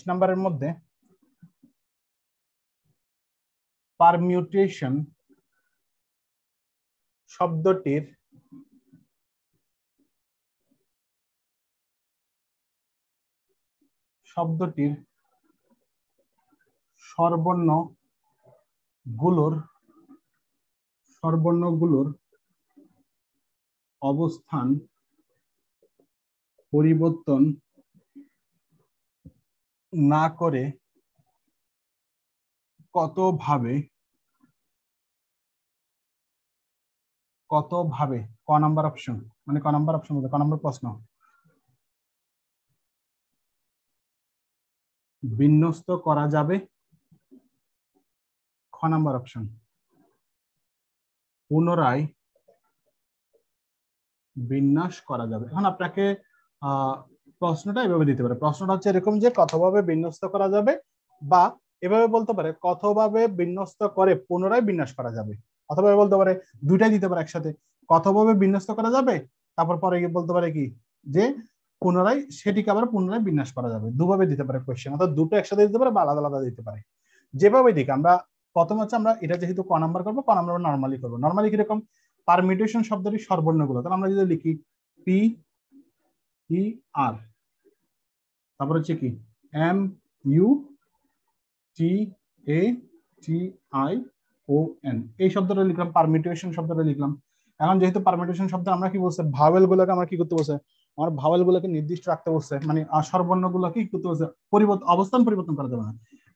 নাম্বারের মধ্যে পারমিউটেশন শব্দটির স্বরবর্ণগুলোর অবস্থান পরিবর্তন না করে কতভাবে ক নাম্বার অপশন, মানে ক নাম্বার অপশন বলতে ক নাম্বার প্রশ্ন, বিন্যস্ত করা যাবে, খ নাম্বার অপশন পুনরায় বিন্যাস করা যাবে। এখন আপনাকে প্রশ্নটা এভাবে দিতে পারে, প্রশ্নটা হচ্ছে এরকম যে কতভাবে বিন্যস্ত করা যাবে, বা এভাবে বলতে পারে কতভাবে বিন্যস্ত করে পুনরায় বিন্যাস করা যাবে, অথবা বলতে পারে দুইটাই দিতে পারে একসাথে, কতভাবে বিন্যস্ত করা যাবে, তারপর পরে বলতে পারে কি যে পুনরায় সেটিকে আবার পুনরায় বিন্যাস করা যাবে। দুভাবে দিতে পারে কোয়েশ্চেন, অর্থাৎ দুটো একসাথে দিতে পারে বা আলাদা আলাদা দিতে পারে, যেভাবে দিক। আমরা প্রথম হচ্ছে আমরা এটা যেহেতু ক নাম্বার করবো, ক নাম্বার নর্মালি করবো। নর্মালি কিরকম, পারমিউটেশন শব্দটি স্বরবর্ণগুলো, তাহলে আমরা যদি লিখি PER, তারপর হচ্ছে কি MUTATION, এই শব্দটা লিখলাম, পারমিউটেশন শব্দটা লিখলাম। এখন যেহেতু পারমিউটেশন শব্দ আমরা কি বলছে, ভাওয়েল গুলোকে আমরা কি করতে বলছে, আমার ভাওয়েল গুলোকে নির্দিষ্ট রাখতে বলছে, মানে স্বরবর্ণ গুলোকে কি করতে বলছে, অবস্থান পরিবর্তন করা যাবে না।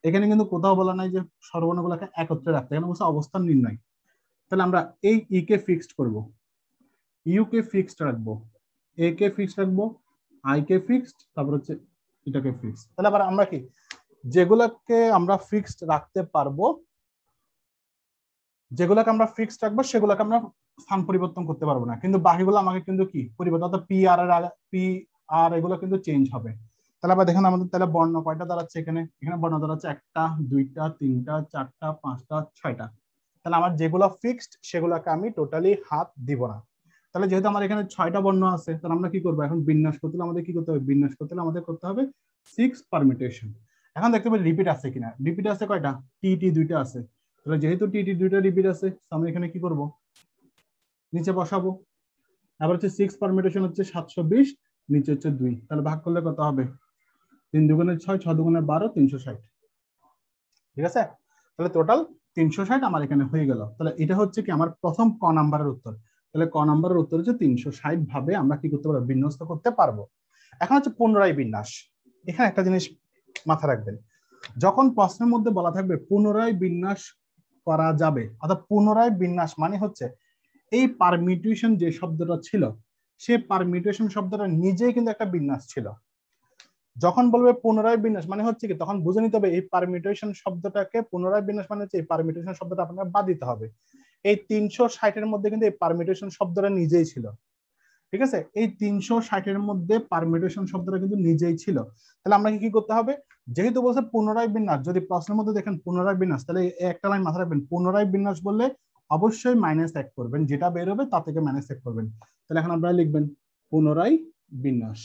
এখানে কিন্তু কোথাও বলা নাই যে স্বরবর্ণ গুলোকে একত্রে রাখতে, এখানে বলছে অবস্থান নির্ণয়। তাহলে আমরা এই ই কে ফিক্সড করবো, ইউ কে ফিক্সড রাখবো, এ কে ফিক্সড রাখবো, আই কে ফিক্সড, তারপর হচ্ছে এটাকে ফিক্সড। তাহলে আবার আমরা কি যেগুলোকে আমরা ফিক্সড রাখতে পারবো যেগুলোকে আমরা ফিক্সড রাখবো সেগুলোকে আমরা স্থান পরিবর্তন করতে পারবো না, কিন্তু বাকিগুলো আমাকে কিন্তু কি পরিবর্তন, অর্থাৎ পি আর এগুলো কিন্তু চেঞ্জ হবে। তাহলে আবার দেখেন আমাদের তাহলে বর্ণ কয়টা দাঁড়াচ্ছে, এখানে এখানে বর্ণ দাঁড়াচ্ছে 1টা 2টা 3টা 4টা 5টা 6টা। তাহলে আমার যেগুলো ফিক্সড সেগুলোকে আমি টোটালি হাত দিব না। তাহলে যেহেতু আমার এখানে 6টা বর্ণ আছে, তাহলে আমরা কি করবো এখন বিন্যাস করতে হলে আমাদের কি করতে হবে, বিন্যাস করতে হলে আমাদের করতে হবে 6 পারমিটেশন। এখন দেখতে পাবো রিপিট আছে কিনা, রিপিট আছে কয়টা, টি 2টা আছে। তাহলে যেহেতু টি 2টা রিপিট আছে, আমি এখানে কি করব, নিচে বসাবো। আবার হচ্ছে 6 পারমিটেশন হচ্ছে 720, নিচে হচ্ছে 2, তাহলে ভাগ করলে কত হবে, 3 দুগুণে 6, 6 দুগুণে 12, 360। ঠিক আছে, তাহলে টোটাল 360 আমার এখানে হয়ে গেল। তাহলে এটা হচ্ছে কি আমার প্রথম ক নাম্বারের উত্তর। তাহলে ক নাম্বারের উত্তর হচ্ছে 360 ভাবে আমরা কি করতে পারবো, বিন্যস্ত করতে পারবো। এখন হচ্ছে পুনরায় বিন্যাস। এখানে একটা জিনিস মাথা রাখবেন, যখন প্রশ্নের মধ্যে বলা থাকবে পুনরায় বিন্যাস করা যাবে, অর্থাৎ পুনরায় বিন্যাস মানে হচ্ছে এই পারমিউটেশন যে শব্দটা ছিল, সেই পারমিউটেশন শব্দটা নিজেই কিন্তু একটা বিন্যাস ছিল। যখন বলবে পুনরায় বিন্যাস মানে হচ্ছে কি, তখন বুঝে নিতে হবে এই পারমিউটেশন শব্দটাকে, পুনরায় বিন্যাস মানে হচ্ছে এই পারমিউটেশন শব্দটা আপনাকে বাদ দিতে হবে। এই 360 এর মধ্যে কিন্তু এই পারমিউটেশন শব্দটা নিজেই ছিল। ঠিক আছে, এই 360 এর মধ্যে পারমিউটেশন শব্দটা কিন্তু নিজেই ছিল। তাহলে আমরা কি করতে হবে, যেহেতু বলছে পুনরায় বিন্যাস, যদি প্রশ্নের মধ্যে দেখেন পুনরায় বিন্যাস, তাহলে একটা লাইন মাথায় রাখবেন, পুনরায় বিন্যাস বললে অবশ্যই -1 করবেন, যেটা বের হবে তা থেকে -1 করবেন। তাহলে এখন আপনারা লিখবেন পুনরায় বিন্যাস।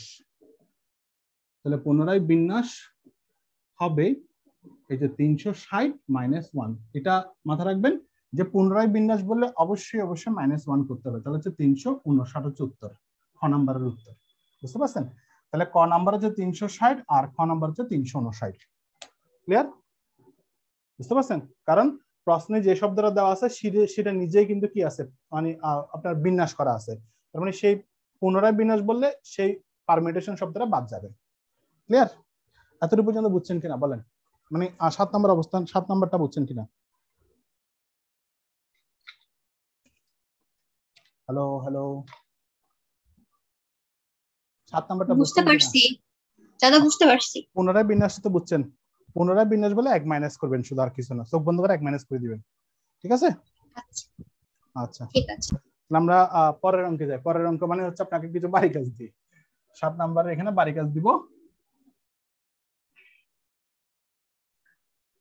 তাহলে পুনরায় বিন্যাস হবে এই যে 360 -1, এটা মাথা রাখবেন যে পুনরায় বিন্যাস বললে অবশ্যই অবশ্যই -1 করতে হবে। তাহলে হচ্ছে 359 হচ্ছে উত্তর, খ নাম্বারের উত্তর। বুঝতে পারছেন? তাহলে ক নাম্বার হচ্ছে 360 আর খ নাম্বার হচ্ছে 359। ক্লিয়ার? বুঝতে পারছেন? কারণ প্রশ্নে যে শব্দটা দেওয়া আছে সেটা নিজেই কিন্তু কি আছে, মানে আপনার বিন্যাস করা আছে। তার মানে সেই পুনরায় বিন্যাস বললে সেই পারমিটেশন শব্দটা বাদ যাবে। ক্লিয়ার? এতটুকু পর্যন্ত বুঝছেন কিনা বলেন, মানে 7 নম্বর অবস্থান, 7 নম্বরটা বুঝছেন কিনা? হ্যালো হ্যালো, 7 নম্বরটা বুঝতে পারছি দাদা, বুঝতে পারছি। পুনরায় বিন্যাস তো বুঝছেন, পুনরায় বিন্যাস বলে 1 মাইনাস করবেন, শুধু আর কিছু না, চোখ বন্ধ করে 1 মাইনাস করে দিবেন। ঠিক আছে? আচ্ছা ঠিক আছে, আমরা পরের অঙ্কে যাই। পরের অঙ্ক মানে হচ্ছে আপনাকে কিছু বাড়ি কাজ দিই। 7 নম্বরের এখানে বাড়ি কাজ দিব।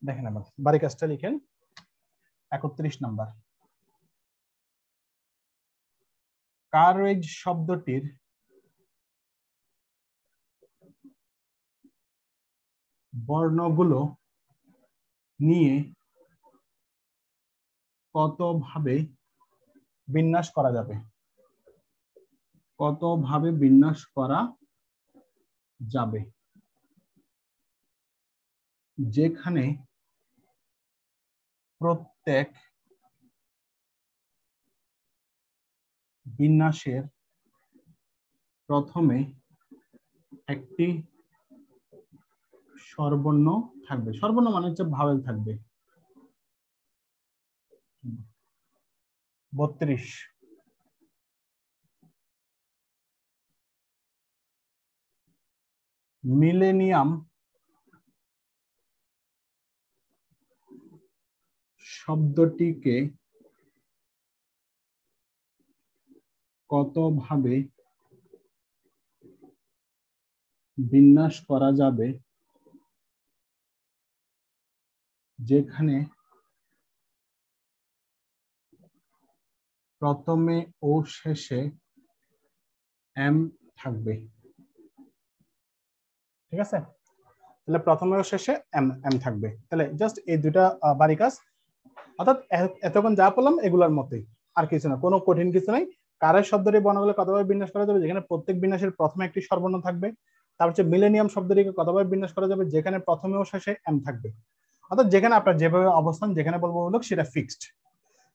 দেখেন আবার বাড়ি কাজটা লিখেন 31 নম্বর। কারেজ শব্দটির বর্ণগুলো নিয়ে কতভাবে বিন্যাস করা যাবে, কতভাবে বিন্যাস করা যাবে, যেখানে প্রত্যেক বিন্যাসের প্রথমে একটি স্বরবর্ণ থাকবে। স্বরবর্ণ মানে হচ্ছে ভাওয়েল থাকবে। 32 মিলেনিয়াম শব্দটিকে কতভাবে বিন্যাস করা যাবে, যেখানে প্রথমে ও শেষে এম থাকবে। ঠিক আছে, তাহলে প্রথমে ও শেষে এম এম থাকবে। তাহলে জাস্ট এই দুটা বাড়ি কাজ, অর্থাৎ এতক্ষণ যা বললাম এগুলোর মতোই, আর কিছু না, কোনো কঠিন কিছু নাই। কারের শব্দটি বর্ণগুলো কতভাবে বিন্যাস করা যাবে, যেখানে প্রত্যেক বিন্যাসের প্রথমে একটি স্বরবর্ণ থাকবে। তারপর হচ্ছে মিলেনিয়াম শব্দটিকে কতভাবে বিন্যাস করা যাবে, যেখানে প্রথমে ও শেষে এম থাকবে। অর্থাৎ যেখানে আপনার যেভাবে অবস্থান, যেখানে বলবো লোক সেটা ফিক্সড।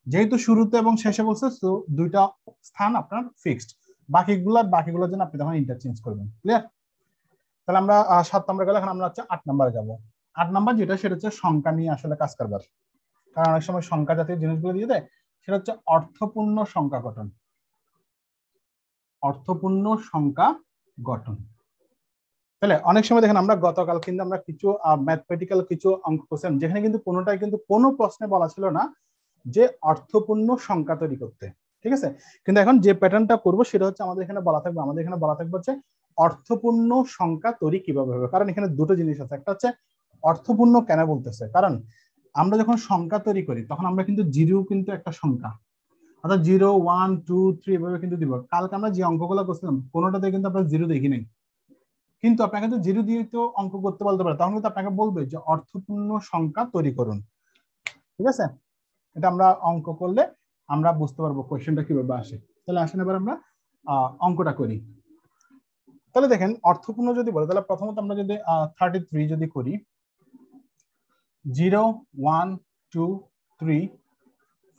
যেহেতু শুরুতে এবং শেষে বলছে, তো দুইটা স্থান আপনার ফিক্সড, বাকিগুলোর জন্য আপনি তখন ইন্টারচেঞ্জ করবেন। ক্লিয়ার? তাহলে আমরা 7 নম্বর গেলে, এখন আমরা হচ্ছে 8 নম্বরে যাবো। 8 নম্বর যেটা, সেটা হচ্ছে সংখ্যা নিয়ে আসলে কাজ করবার। কারণ অনেক সময় সংখ্যা জাতীয় জিনিসগুলো দিয়ে দেয়, সেটা হচ্ছে অর্থপূর্ণ সংখ্যা গঠন। অর্থপূর্ণ সংখ্যা গঠন। তাহলে অনেক সময় দেখেন, আমরা গতকাল কিন্তু আমরা কিছু ম্যাথমেটিক্যাল কিছু অঙ্ক করছিলাম, যেখানে কিন্তু কোনোটাই কিন্তু কোনো প্রশ্নে বলা ছিল না যে অর্থপূর্ণ সংখ্যা তৈরি করতে, ঠিক আছে। কিন্তু এখন যে প্যাটার্নটা করব সেটা হচ্ছে আমাদের এখানে বলা থাকবে হচ্ছে অর্থপূর্ণ সংখ্যা তৈরি কিভাবে হবে। কারণ এখানে দুটো জিনিস আছে, একটা হচ্ছে অর্থপূর্ণ কেন বলতেছে, কারণ আমরা যখন সংখ্যা তৈরি করি তখন আমরা কিন্তু জিরো কিন্তু একটা সংখ্যা, অর্থাৎ 0 1 2 3 এভাবে কিন্তু দিব। কালকে আমরা যে অঙ্কগুলো করছিলাম কোনোটাতে কিন্তু আমরা জিরো দেখি নাই, কিন্তু আপনাকে তো জিরো দিয়ে তো অঙ্ক করতে বলতে পারে, তখন কিন্তু আপনাকে বলবে যে অর্থপূর্ণ সংখ্যা তৈরি করুন, ঠিক আছে। এটা আমরা অঙ্ক করলে আমরা বুঝতে পারবো কোশ্চেনটা কিভাবে আসে। তাহলে আসেন এবার আমরা অঙ্কটা করি। তাহলে দেখেন অর্থপূর্ণ যদি বলে তাহলে প্রথমত আমরা যদি 33 যদি করি 0 1 2 3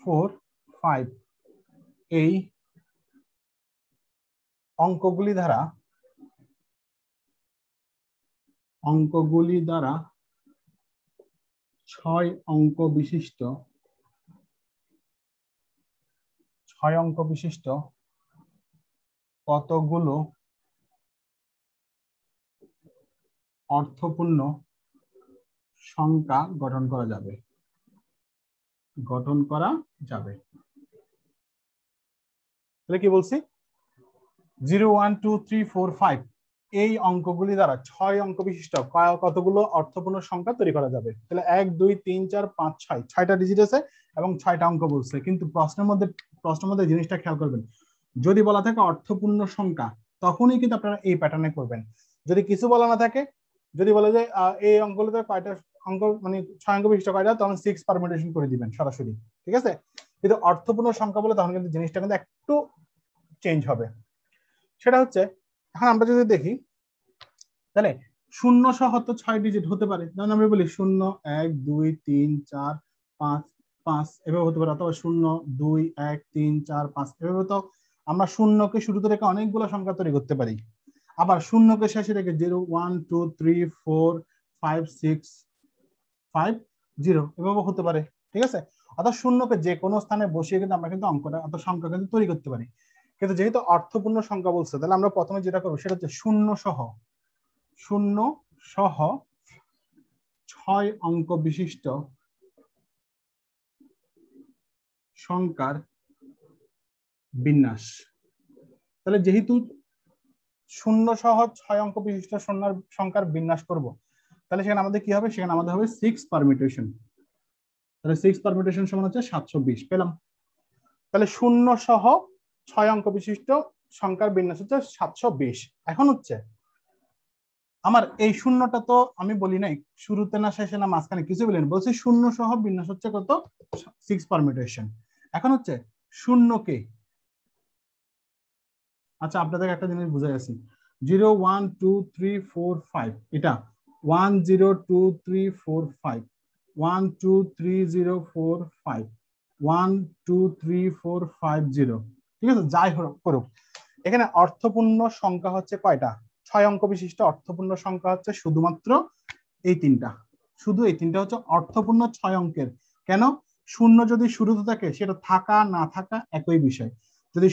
4 5 এই অঙ্কগুলি দ্বারা 6 অঙ্ক বিশিষ্ট কতগুলো অর্থপূর্ণ সংখ্যা গঠন করা যাবে। তাহলে কি বলছি, 0 1 2 3 4 5 এই অঙ্কগুলি দ্বারা 6 অঙ্ক বিশিষ্ট কতগুলো অর্থপূর্ণ সংখ্যা তৈরি করা যাবে। তাহলে 1 2 3 4 5 6 6টা ডিজিট আছে এবং 6টা অঙ্ক বলছে। কিন্তু প্রশ্নের মধ্যে জিনিসটা খেয়াল করবেন, যদি বলা থাকে অর্থপূর্ণ সংখ্যা তখনই কিন্তু আপনারা এই প্যাটার্নে করবেন। যদি কিছু বলা না থাকে, যদি বলে যে এই অঙ্কগুলোতে কয়টা অঙ্ক মানে 6 অঙ্ক বিশিষ্ট কয়টা, তখন 6 পারমিউটেশন করে দিবেন সরাসরি, ঠিক আছে। কিন্তু অর্থপূর্ণ সংখ্যা বলে তখন কিন্তু জিনিসটা কিন্তু একটু চেঞ্জ হবে। সেটা হচ্ছে এখন আমরা যদি দেখি তাহলে 0 সহ তো 6 ডিজিট হতে পারে, যেমন আমরা বলি 0 1 2 3 4 5 5 এভাবে হতে পারে, অথবা 0 2 1 3 4 5 এভাবে। তো আমরা শূন্যকে শুরুতে রেখে অনেকগুলো সংখ্যা তৈরি করতে পারি, আবার শূন্যকে শেষে রেখে 0 1 2 3 4 5 6 5 0 এভাবে হতে পারে, ঠিক আছে। অর্থাৎ শূন্যকে যে কোনো স্থানে বসিয়ে কিন্তু আমরা কিন্তু অঙ্কটা অর্থাৎ সংখ্যা কিন্তু তৈরি করতে পারি। কিন্তু যেহেতু অর্থপূর্ণ সংখ্যা বলছে, তাহলে আমরা প্রথমে যেটা করবো সেটা হচ্ছে শূন্য সহ 6 অঙ্ক বিশিষ্ট সংখ্যার বিন্যাস। তাহলে যেহেতু 0 সহ 6 অঙ্ক বিশিষ্ট সংখ্যার বিন্যাস করব, তাহলে সেখানে আমাদের কি হবে, সেখানে আমাদের হবে 6 পারমিউটেশন। তাহলে 6 পারমিউটেশন সমান হচ্ছে 720 পেলাম। তাহলে 0 সহ 6 অঙ্ক বিশিষ্ট সংখ্যার বিন্যাস হচ্ছে 720। এখন হচ্ছে আমার এই শূন্যটা তো আমি বলি নাই শুরুতে না শেষে না মাঝখানে, কিছু বলিনি, বলছি 0 সহ বিন্যাস হচ্ছে কত, 6 পারমিউটেশন। এখন হচ্ছে শূন্যকে, আচ্ছা আপনাদের একটা জিনিস বুঝাই আছি, 0 1 2 3 4 5 এটা 1 0 2 3 4 5 1 2 3 0 4 5 1 2 3 4 5 0, ঠিক আছে। যাই করুক এখানে অর্থপূর্ণ সংখ্যা হচ্ছে কয়টা, 6 অঙ্ক বিশিষ্ট অর্থপূর্ণ সংখ্যা হচ্ছে শুধুমাত্র এই তিনটা, শুধু এই তিনটা হচ্ছে অর্থপূর্ণ 6 অঙ্কের। কেন, শূন্য যদি শুরুতে থাকে সেটা থাকা না থাকা একই বিষয়। যদি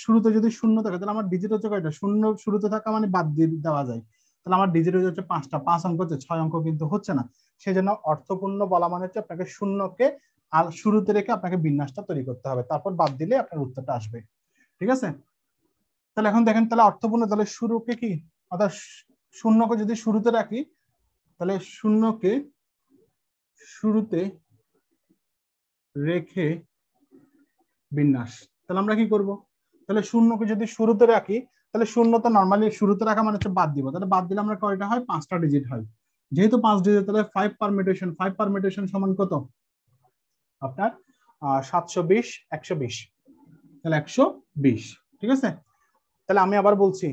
শুরুতে যদি শূন্য থাকে তাহলে আমার ডিজিট হচ্ছে কয়টা, শূন্য শুরুতে থাকা মানে বাদ দিয়ে দেওয়া যায়, তাহলে আমার ডিজিট হচ্ছে 5টা, 5 অঙ্ক হচ্ছে, 6 অঙ্ক কিন্তু হচ্ছে না। সেই জন্য অর্থপূর্ণ বলা মানে হচ্ছে আপনাকে শূন্যকে আর শুরুতে রেখে আপনাকে বিন্যাসটা তৈরি করতে হবে, তারপর বাদ দিলে আপনার উত্তরটা আসবে, ঠিক আছে। তাহলে এখন দেখেন তাহলে অর্থপূর্ণ, তাহলে শুরুকে কি অর্থাৎ শূন্যকে যদি শুরুতে রাখি, তাহলে শূন্যকে শুরুতে রেখে বিন্যাস, তাহলে আমরা কি করব, তাহলে শূন্যকে যদি শুরুতে রাখি তাহলে শূন্য তো নরমালি শুরুতে রাখা মানে হচ্ছে বাদ দিব, তাহলে বাদ দিলে আমরা কয়টা হয়, 5টা ডিজিট হয়। যেহেতু 5 ডিজিট তাহলে 5 পারমিউটেশন সমান কত আপনার 720 120, তাহলে 120, ঠিক আছে। তাহলে আমি আবার বলছি,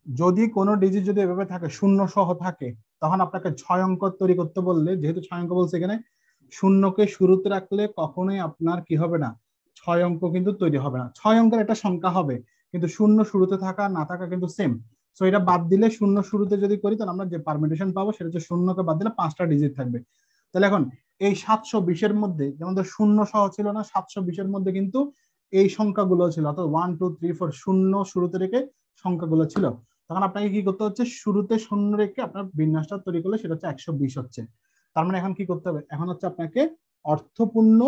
যদি কোনো ডিজিট যদি এভাবে থাকে 0 সহ থাকে, তখন আপনাকে 6 অঙ্ক তৈরি করতে বললে, যেহেতু 6 অঙ্ক বলছে এখানে, শূন্যকে শুরুতে রাখলে কখনোই আপনার কি হবে না, 6 অঙ্ক কিন্তু তৈরি হবে না। 6 অঙ্কের একটা সংখ্যা হবে, কিন্তু শূন্য শুরুতে থাকা না থাকা কিন্তু সেম। সো এটা বাদ দিলে, শূন্য শুরুতে যদি করি তাহলে আমরা যে পারমিউটেশন পাবো সেটা হচ্ছে শূন্যকে বাদ দিলে 5টা ডিজিট থাকবে। তাহলে এখন এই 720-এর মধ্যে যেমন শূন্য সহ ছিল না, 720-এর মধ্যে কিন্তু এই সংখ্যাগুলো ছিল, অর্থাৎ 1 2 3 4 শূন্য শুরুতে রেখে সংখ্যাগুলো ছিল। তখন আপনাকে কি করতে হচ্ছে, শুরুতে শূন্য রেখে আপনার বিন্যাসটা তৈরি করলে সেটা হচ্ছে 120 হচ্ছে। তার মানে এখন কি করতে হবে, এখন হচ্ছে আপনাকে অর্থপূর্ণ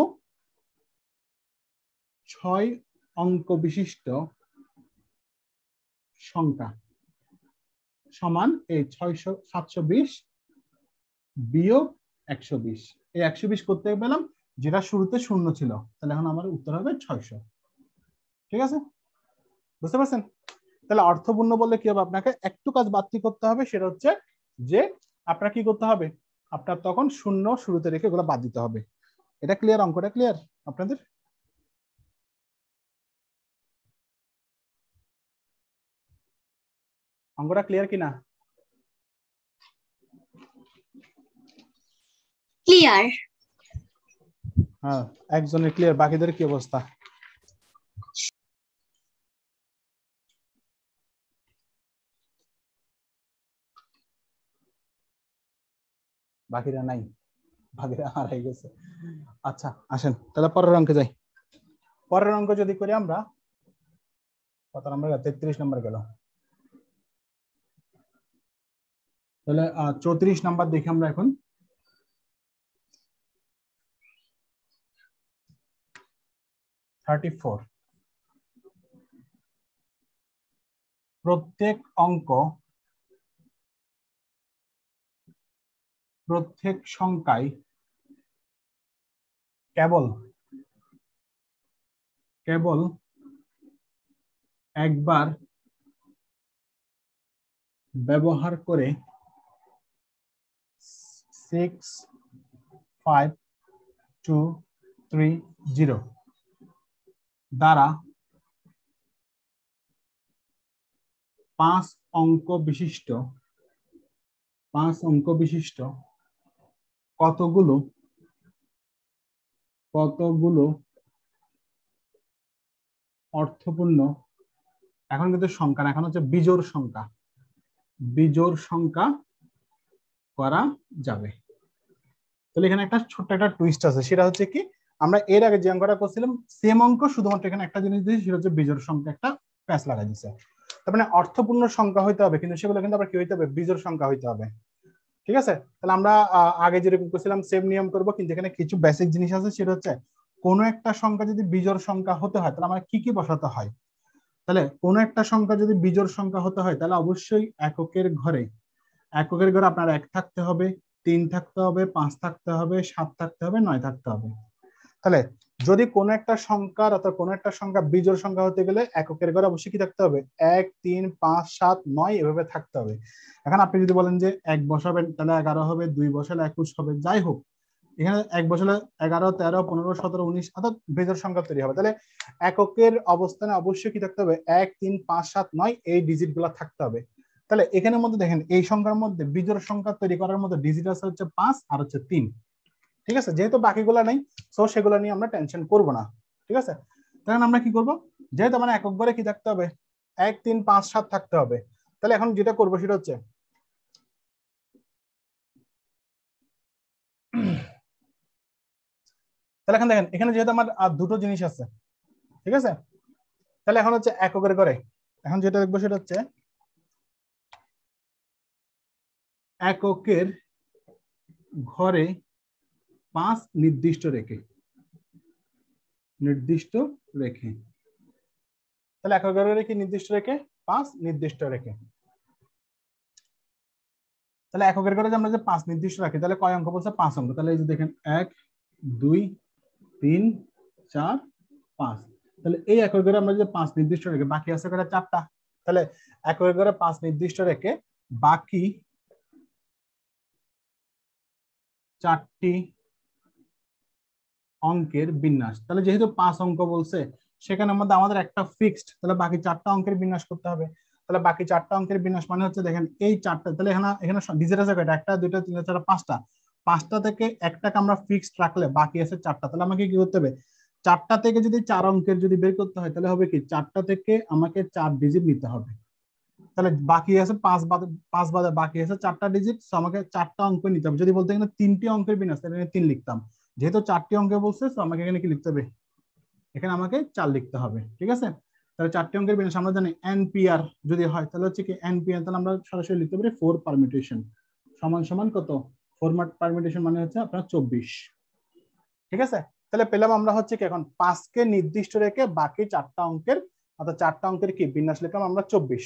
6 অঙ্ক বিশিষ্ট সংখ্যা সমান এই 720 বিয়োগ 120। এই 120 করতে পেলাম যেটা শুরুতে শূন্য ছিল, তাহলে এখন আমার উত্তর হবে 600। ঠিক আছে, বুঝতে পারছেন? তাহলে অর্থপূর্ণ বললে কি হবে, আপনাকে একটু কাজ বাড়তি করতে হবে, সেটা হচ্ছে যে আপনার কি করতে হবে, আপনার তখন শূন্য শুরুতে রেখে এগুলো বাদ দিতে হবে। এটা ক্লিয়ার? অঙ্কটা ক্লিয়ার আপনাদের? অঙ্কটা ক্লিয়ার কিনা? ক্লিয়ার। হ্যাঁ, একজনের ক্লিয়ার, বাকিদের কি অবস্থা? বাকিরা নাই, বাকিরা হারাই গেছে। আচ্ছা আসেন তাহলে পরের অঙ্কে যাই। পরের অঙ্ক যদি করি আমরা, কত নম্বর? 33 নম্বর গেল। তাহলে 34 নাম্বার দেখি আমরা এখন। প্রত্যেক অঙ্ক, প্রত্যেক সংখ্যায় কেবল একবার ব্যবহার করে 65230 দ্বারা 5 অঙ্ক বিশিষ্ট কতগুলো অর্থপূর্ণ, এখন কিন্তু সংখ্যা না, এখন হচ্ছে বিজোড় সংখ্যা করা যাবে। তাহলে এখানে একটা ছোট্ট একটা টুইস্ট আছে, সেটা হচ্ছে কি, আমরা এর আগে যে অঙ্কটা করছিলাম সেম অঙ্ক, শুধুমাত্র এখানে একটা জিনিস দিয়েছি, সেটা হচ্ছে বিজোড় সংখ্যা একটা প্যাচ লাগাই দিচ্ছে। তার মানে অর্থপূর্ণ সংখ্যা হইতে হবে, কিন্তু সেগুলো কিন্তু আবার কি হইতে হবে, বিজোড় সংখ্যা হইতে হবে। ঠিক আছে, তাহলে আমরা আগে যেরকম করছিলাম সেম নিয়ম করব, কিন্তু এখানে কিছু বেসিক জিনিস আছে, সেটা হচ্ছে কোনো একটা সংখ্যা যদি বিজোড় সংখ্যা হতে হয় তাহলে আমার কি কি বসাতে হয়। তাহলে কোনো একটা সংখ্যা যদি বিজোড় সংখ্যা হতে হয় তাহলে অবশ্যই এককের ঘরে আপনার 1 থাকতে হবে, 3 থাকতে হবে, 5 থাকতে হবে, 7 থাকতে হবে, 9 থাকতে হবে। তাহলে যদি কোনো একটা সংখ্যার অথবা কোনো একটা সংখ্যা বিজোড় সংখ্যা হতে গেলে এককের ঘরে অবশ্যই কি থাকতে হবে, 1, 3, 5, 7, 9 এভাবে থাকতে হবে। এখন আপনি যদি বলেন যে 1 বসাবেন তাহলে 11 হবে, 2 বসালে 21 হবে, যাই হোক, এখানে 1 বসালে 11, 13, 15, 17, 19 অর্থাৎ বিজোড় সংখ্যা তৈরি হবে। তাহলে এককের অবস্থানে অবশ্যই কি থাকতে হবে, 1, 3, 5, 7, 9 এই ডিজিট গুলা থাকতে হবে। তাহলে এখানের মধ্যে দেখেন এই সংখ্যার মধ্যে বিজোড় সংখ্যা তৈরি করার মধ্যে ডিজিট আছে হচ্ছে 5 আর হচ্ছে 3। ঠিক আছে, যেহেতু বাকিগুলা নেই সো সেগুলো নিয়ে আমরা টেনশন করব না। ঠিক আছে, তখন আমরা কি করব, যেহেতু মানে একক ঘরে কি থাকতে হবে, 1, 3, 5, 7 থাকতে হবে। তাহলে এখন যেটা করব সেটা হচ্ছে তাহলে এখন দেখেন এখানে যেহেতু আমার দুটো জিনিস আছে, ঠিক আছে, তাহলে এখন হচ্ছে এককের ঘরে এখন যেটা দেখবো সেটা হচ্ছে এককের ঘরে 5 নির্দিষ্ট রেখে তাহলে এককের ঘরে কি নির্দিষ্ট রেখে 5 নির্দিষ্ট রেখে। তাহলে এককের ঘরে আমরা যে 5 নির্দিষ্ট রাখি তাহলে কয় অঙ্ক বলছে, 5 অঙ্ক। তাহলে এই যে দেখেন 1, 2, 3, 4, 5। তাহলে এই এককের ঘরে আমরা যে 5 নির্দিষ্ট রেখে বাকি আছে কয়টা, 4টা। তাহলে এককের ঘরে 5 নির্দিষ্ট রেখে বাকি 4টি অঙ্কের বিন্যাস। তাহলে যেহেতু 5 অঙ্ক বলছে সেখানে আমাদের একটা ফিক্সড, তাহলে বাকি 4টা অঙ্কের বিন্যাস করতে হবে। তাহলে বাকি 4টা অঙ্কের বিন্যাস মানে হচ্ছে দেখেন এই 4টা, তাহলে এখানে ডিজিট আছে কয়টা, 1, 2, 3, 4, 5টা। 5টা থেকে একটাকে আমরা ফিক্সড রাখলে বাকি আছে 4টা। তাহলে আমাকে কি করতে হবে, 4টা থেকে যদি 4 অঙ্কের যদি বের করতে হয় তাহলে হবে কি 4টা থেকে আমাকে 4 ডিজিট নিতে হবে। তাহলে বাকি আছে 5 বাদে বাকি আছে 4টা ডিজিট, আমাকে 4টা অঙ্ক নিতে হবে। যদি বলতে গেলে 3টি অঙ্কের বিন্যাস তাহলে 3 লিখতাম, যেহেতু 4টি অঙ্ক বলছে তো আমাকে এখানে কি লিখতে হবে, এখানে আমাকে 4 লিখতে হবে। ঠিক আছে, তাহলে 4টি অঙ্কের বিন্যাস আমরা জানি এনপিআর যদি হয় তাহলে হচ্ছে কি এনপিআর, তাহলে আমরা সরাসরি লিখতে পারি 4 পারমিউটেশন সমান কত, 4 পারমিউটেশন মানে হচ্ছে আপনার 24। ঠিক আছে, তাহলে পেলাম আমরা হচ্ছে কি এখন 5কে নির্দিষ্ট রেখে বাকি 4টা অঙ্কের অর্থাৎ 4টা অঙ্কের কি বিন্যাস লিখলাম আমরা 24।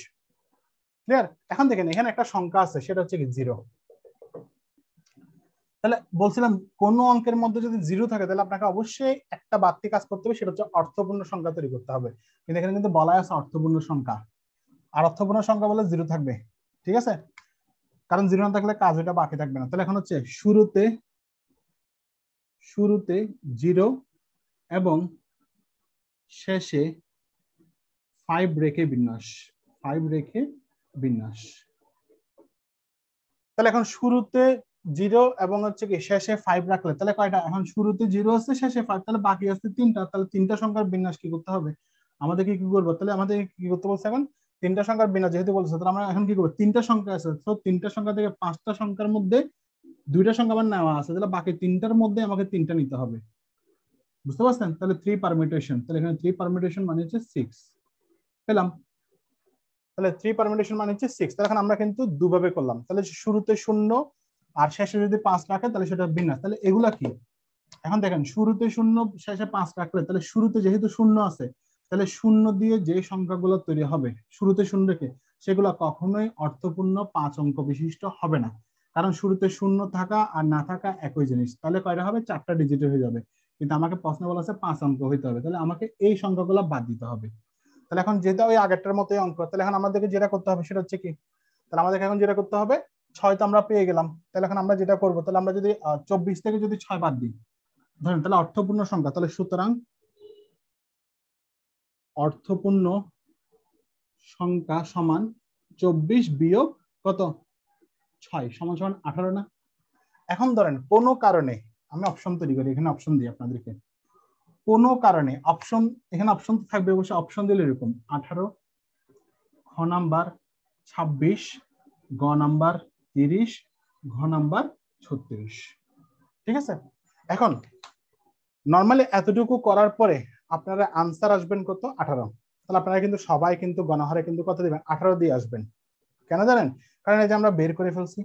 ক্লিয়ার? এখন দেখেন এখানে একটা সংখ্যা আছে, সেটা হচ্ছে কি 0। তাহলে বলছিলাম কোন অঙ্কের মধ্যে যদি 0 থাকে তাহলে আপনাকে অবশ্যই একটা বাড়তি কাজ করতে হবে, সেটা হচ্ছে অর্থপূর্ণ সংখ্যা তৈরি করতে হবে। কিন্তু এখানে কিন্তু বলা আছে অর্থপূর্ণ সংখ্যা, আর অর্থপূর্ণ সংখ্যা বলে 0 থাকবে। ঠিক আছে, কারণ 0 না থাকলে কাজ ওটা বাকি থাকবে না। তাহলে এখন হচ্ছে শুরুতে 0 এবং শেষে 5 রেখে বিন্যাস, 5 রেখে বিন্যাস। তাহলে এখন শুরুতে 0 এবং হচ্ছে কি শেষে 5 রাখলে তাহলে কয়টা? এখন শুরুতে 0 আছে, শেষে 5, তাহলে বাকি আছে 3টা। তাহলে 3টা সংখ্যার বিন্যাস কি করতে হবে আমাদের? কি করবো? তাহলে আমাদের কি করতে বলছে এখন? 3টা সংখ্যার বিন্যাস যেহেতু বলছে, তাহলে আমরা এখন কি করবো? 3টা সংখ্যা আছে, তো 3টা সংখ্যা থেকে 5টা সংখ্যার মধ্যে 2টা সংখ্যা আমার নেওয়া আছে, তাহলে বাকি 3টার মধ্যে আমাকে 3টা নিতে হবে। বুঝতে পারছেন? তাহলে 3 পারমিটেশন, তাহলে এখানে 3 পারমিটেশন মানে হচ্ছে 6 পেলাম। তাহলে 3 পারমিটেশন মানে হচ্ছে 6। তাহলে এখন আমরা কিন্তু দুভাবে করলাম। তাহলে শুরুতে 0 আর শেষে যদি 5 রাখে তাহলে সেটা বিন্যাস। তাহলে এগুলা কি? এখন দেখেন শুরুতে 0 শেষে 5 রাখলে তাহলে শুরুতে যেহেতু 0 আছে, তাহলে 0 দিয়ে যে সংখ্যাগুলো তৈরি হবে শুরুতে 0 রেখে, সেগুলো কখনোই অর্থপূর্ণ 5 অঙ্ক বিশিষ্ট হবে না। কারণ শুরুতে 0 থাকা আর না থাকা একই জিনিস। তাহলে কয়টা হবে? 4টা ডিজিটে হয়ে যাবে। কিন্তু আমাকে প্রশ্ন বলা আছে 5 অঙ্ক হইতে হবে, তাহলে আমাকে এই সংখ্যাগুলো বাদ দিতে হবে। তাহলে এখন যেটা ওই আগেরটার মতোই অঙ্ক, তাহলে এখন আমাদেরকে যেটা করতে হবে সেটা হচ্ছে কি? তাহলে আমাদেরকে এখন যেটা করতে হবে, 6 তো আমরা পেয়ে গেলাম। তাহলে এখন আমরা যেটা করবো, তাহলে আমরা যদি 24 থেকে যদি 6 বাদ দিই ধরেন, তাহলে অর্থপূর্ণ সংখ্যা, তাহলে সুতরাং অর্থপূর্ণ সংখ্যা সমান 24 বিয়োগ কত? 6 সমান সমান 18 না? এখন ধরেন কোনো কারণে আমি অপশন তৈরি করি, এখানে অপশন দিই আপনাদেরকে। কোনো কারণে অপশন, এখানে অপশন থাকবে অবশ্যই, অপশন দিলে এরকম 18, খ নাম্বার 26, গ নাম্বার 30, ঘ নাম্বার 36। ঠিক আছে, এখন নরমালি এতটুকু করার পরে আপনারা আনসার আসবেন কত? 18। তাহলে আপনারা কিন্তু সবাই কিন্তু গণহারে কিন্তু কত দিবেন? 18 দিয়ে আসবেন। কেন জানেন? কারণ এই যে আমরা বের করে ফেলছি,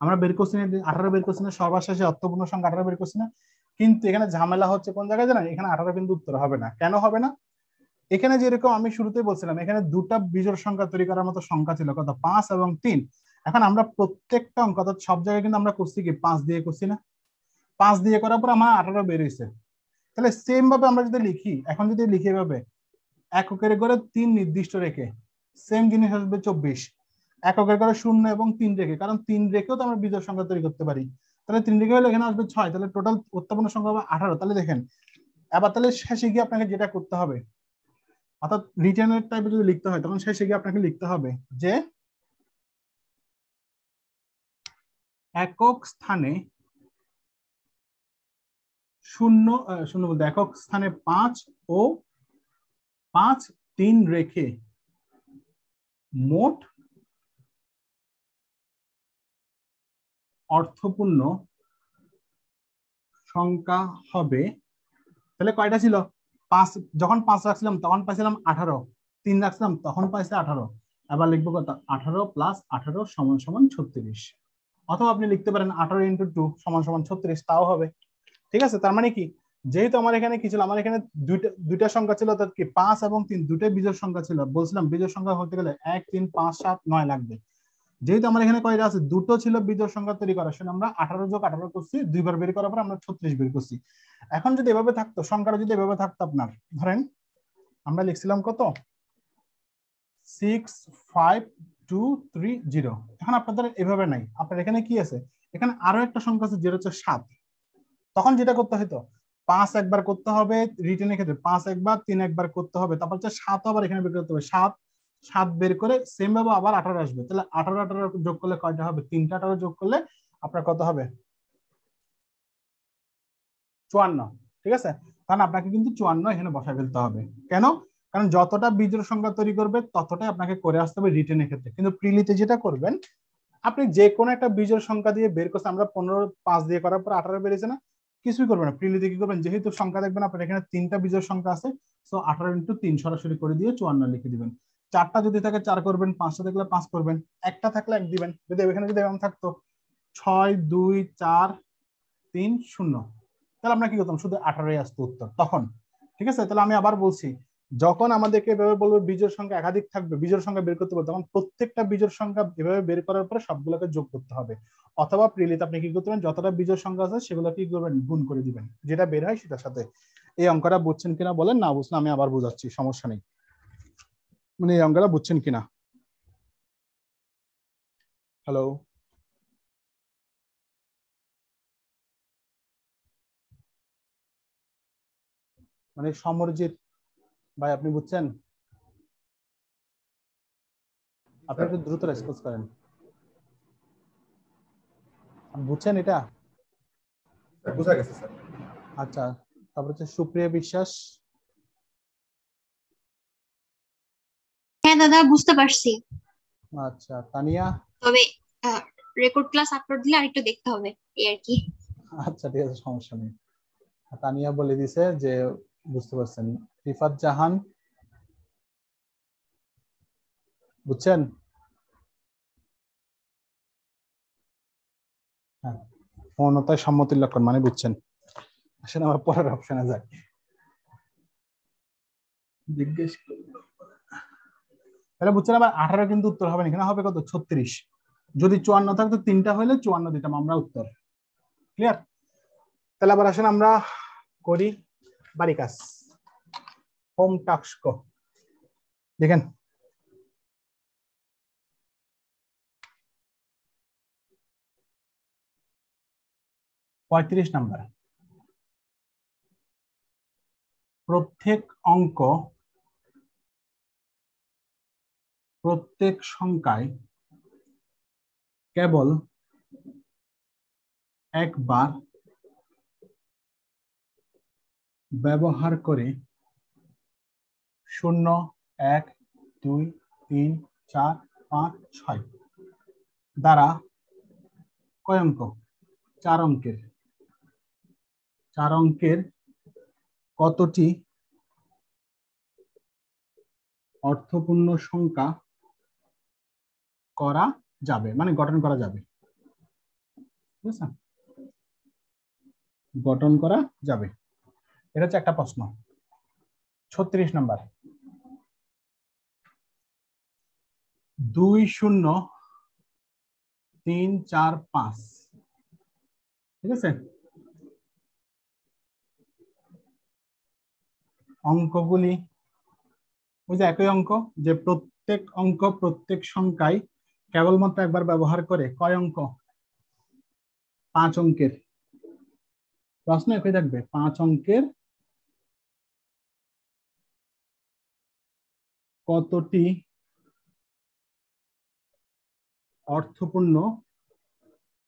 আমরা বের করছি না 18 বের করছি না, সর্বশেষে অর্থপূর্ণ সংখ্যা 18 বের করছি না। কিন্তু এখানে ঝামেলা হচ্ছে কোন জায়গায় জানেন? এখানে 18 কিন্তু উত্তর হবে না। কেন হবে না? এখানে যেরকম আমি শুরুতেই বলছিলাম, এখানে দুটা বিজোড় সংখ্যা তৈরি করার মতো সংখ্যা ছিল, কত? 5 এবং 3। এখন আমরা প্রত্যেকটা অঙ্ক অর্থাৎ সব জায়গায় কিন্তু আমরা করছি কি 5 দিয়ে করছি না? 5 দিয়ে করার পর আমার 18 বের হয়েছে। তাহলে সেম ভাবে আমরা যদি লিখি, এখন যদি লিখি এভাবে এককের ঘরে 3 নির্দিষ্ট রেখে, সেম জিনিস আসবে 24। এককের ঘরে 0 এবং 3 রেখে, কারণ 3 রেখেও তো আমরা বিজোড় সংখ্যা তৈরি করতে পারি। তাহলে 3 রেখে হলে এখানে আসবে 6, তাহলে টোটাল উৎপন্ন সংখ্যা হবে 18। তাহলে দেখেন এবার তাহলে শেষে গিয়ে আপনাকে যেটা করতে হবে, অর্থাৎ রিটার্নের টাইপে যদি লিখতে হয়, তখন শেষে গিয়ে আপনাকে লিখতে হবে যে একক স্থানে 0 বলতে একক স্থানে 5 ও 5, 3 রেখে মোট অর্থপূর্ণ সংখ্যা হবে। তাহলে কয়টা ছিল? 5। যখন 5 রাখছিলাম তখন পাইছিলাম 18, 3 রাখছিলাম তখন পাইছে 18। এবার লিখবো কত? 18 প্লাস 18 সমান সমান 36। অথবা আপনি লিখতে পারেন 18 ইন্টু 2 সমান সমান 36, তাও হবে। ঠিক আছে, তার মানে কি, যেহেতু আমার এখানে কি ছিল, আমার এখানে দুইটা সংখ্যা ছিল, অর্থাৎ কি 5 এবং 3 দুটাই বিজোড় সংখ্যা ছিল। বলছিলাম বিজোড় সংখ্যা হতে গেলে 1, 3, 5, 7, 9 লাগবে। যেহেতু আমার এখানে কয়টা আছে? দুটো ছিল বিজোড় সংখ্যা তৈরি করার জন্য, আমরা 18 যোগ 18 করছি, দুইবার বের করার পর আমরা 36 বের করছি। এখন যদি এভাবে থাকতো, সংখ্যাটা যদি এভাবে থাকতো, আপনার ধরেন আমরা লিখছিলাম কত? 6, 5, 2, 3, 0। এখন আপনাদের এভাবে নাই, আপনার এখানে কি আছে? এখানে আরো একটা সংখ্যা আছে যেটা হচ্ছে 7। তখন যেটা করতে হতো, 5 একবার করতে হবে রিটেনের ক্ষেত্রে, 5 একবার, 3 একবার করতে হবে, তারপর হচ্ছে 7 আবার এখানে বের করতে হবে। 7 বের করে সেম ভাবে আবার 18 আসবে। তাহলে 18 যোগ করলে কয়টা হবে? 3টা 18 যোগ করলে আপনার কত হবে? 54। ঠিক আছে, কারণ আপনাকে কিন্তু 54 এখানে বসায় ফেলতে হবে। কেন? কারণ যতটা বিজোড় সংখ্যা তৈরি করবে ততটাই আপনাকে করে আসতে হবে রিটেনের ক্ষেত্রে। কিন্তু প্রিলিতে যেটা করবেন, আপনি যে কোনো একটা বিজোড় সংখ্যা দিয়ে বের করছেন, আমরা 15 5 দিয়ে করার পর 18 বেরিয়েছে না, কিছুই করবেন না। প্রিলিতে কি করবেন? যেহেতু সংখ্যা দেখবেন আপনার এখানে 3টা বিজোড় সংখ্যা আছে, সো 18 ইন্টু 3 সরাসরি করে দিয়ে 54 লিখে দিবেন। 4টা যদি থাকে 4 করবেন, 5টা থাকলে 5 করবেন, একটা থাকলে 1 দিবেন। যদি এখানে যদি এরকম থাকতো 6, 2, 4, 3, 0, তাহলে আমরা কি করতাম, শুধু 18 আসতো উত্তর তখন। ঠিক আছে, তাহলে আমি আবার বলছি, যখন আমাদেরকে এভাবে বলবো বিজোড় সংখ্যা একাধিক থাকবে, বিজোড় সংখ্যা বের করতে বলবো, তখন প্রত্যেকটা বিজোড় সংখ্যা এভাবে বের করার পরে সবগুলোকে যোগ করতে হবে, অথবা প্রিলিতে আপনি কি করতে পারেন, যতটা বিজোড় সংখ্যা আছে সেগুলো কি করবেন, গুণ করে দিবেন, যেটা বের হয় সেটার সাথে। এই অঙ্কটা বুঝছেন কিনা বলেন, না বুঝলে আমি আবার বোঝাচ্ছি, সমস্যা নেই। মানে এই অঙ্কটা বুঝছেন কিনা? হ্যালো, মানে সমরজিৎ ভাই আপনি বুঝছেন? আপনি একটু দ্রুত রেসপন্স করেন। বুঝছেন এটা? বুঝা গেছে স্যার। আচ্ছা, তারপর হচ্ছে সুপ্রিয়া বিশ্বাস। হ্যাঁ দাদা বুঝতে পারছি, আচ্ছা, তানিয়া। তবে রেকর্ড ক্লাস আপলোড দিলে আরেকটু দেখতে হবে এই আর কি। আচ্ছা ঠিক আছে, সমস্যা নেই। তানিয়া বলে দিছে যে বুঝতে পারছেন। রিফাত জাহান বুঝছেন? হ্যাঁ, পূর্ণতায় সম্মতির লক্ষণ মানে বুঝছেন। আসলে আমার পরের অপশনে যাই, জিজ্ঞেস তাহলে বুঝছেন। আবার 18 কিন্তু উত্তর হবে না, এখানে হবে কত, 36। যদি 54 থাকতো 3টা হইলে 54 দিতাম আমরা উত্তর। ক্লিয়ার? তাহলে আবার আসেন আমরা করি বাড়ি কাজ, হোম টাস্ক। দেখেন পঁয়ত্রিশ নাম্বার, প্রত্যেক অঙ্ক প্রত্যেক সংখ্যায় কেবল একবার ব্যবহার করে 0, 1, 2, 3, 4, 5, 6 দ্বারা কয় অঙ্ক, 4 অঙ্কের, 4 অঙ্কের কতটি অর্থপূর্ণ সংখ্যা করা যাবে, মানে গঠন করা যাবে। ঠিক আছে, গঠন করা যাবে, এটা হচ্ছে একটা প্রশ্ন। 36 নাম্বার, 2, 0, 3, 4, 5। ঠিক আছে, অঙ্কগুলি ওই যে একই অঙ্ক, যে প্রত্যেক অঙ্ক প্রত্যেক সংখ্যায় কেবলমাত্র একবার ব্যবহার করে কয় অঙ্ক, 5 অঙ্কের। প্রশ্ন একই থাকবে, 5 অঙ্কের কতটি অর্থপূর্ণ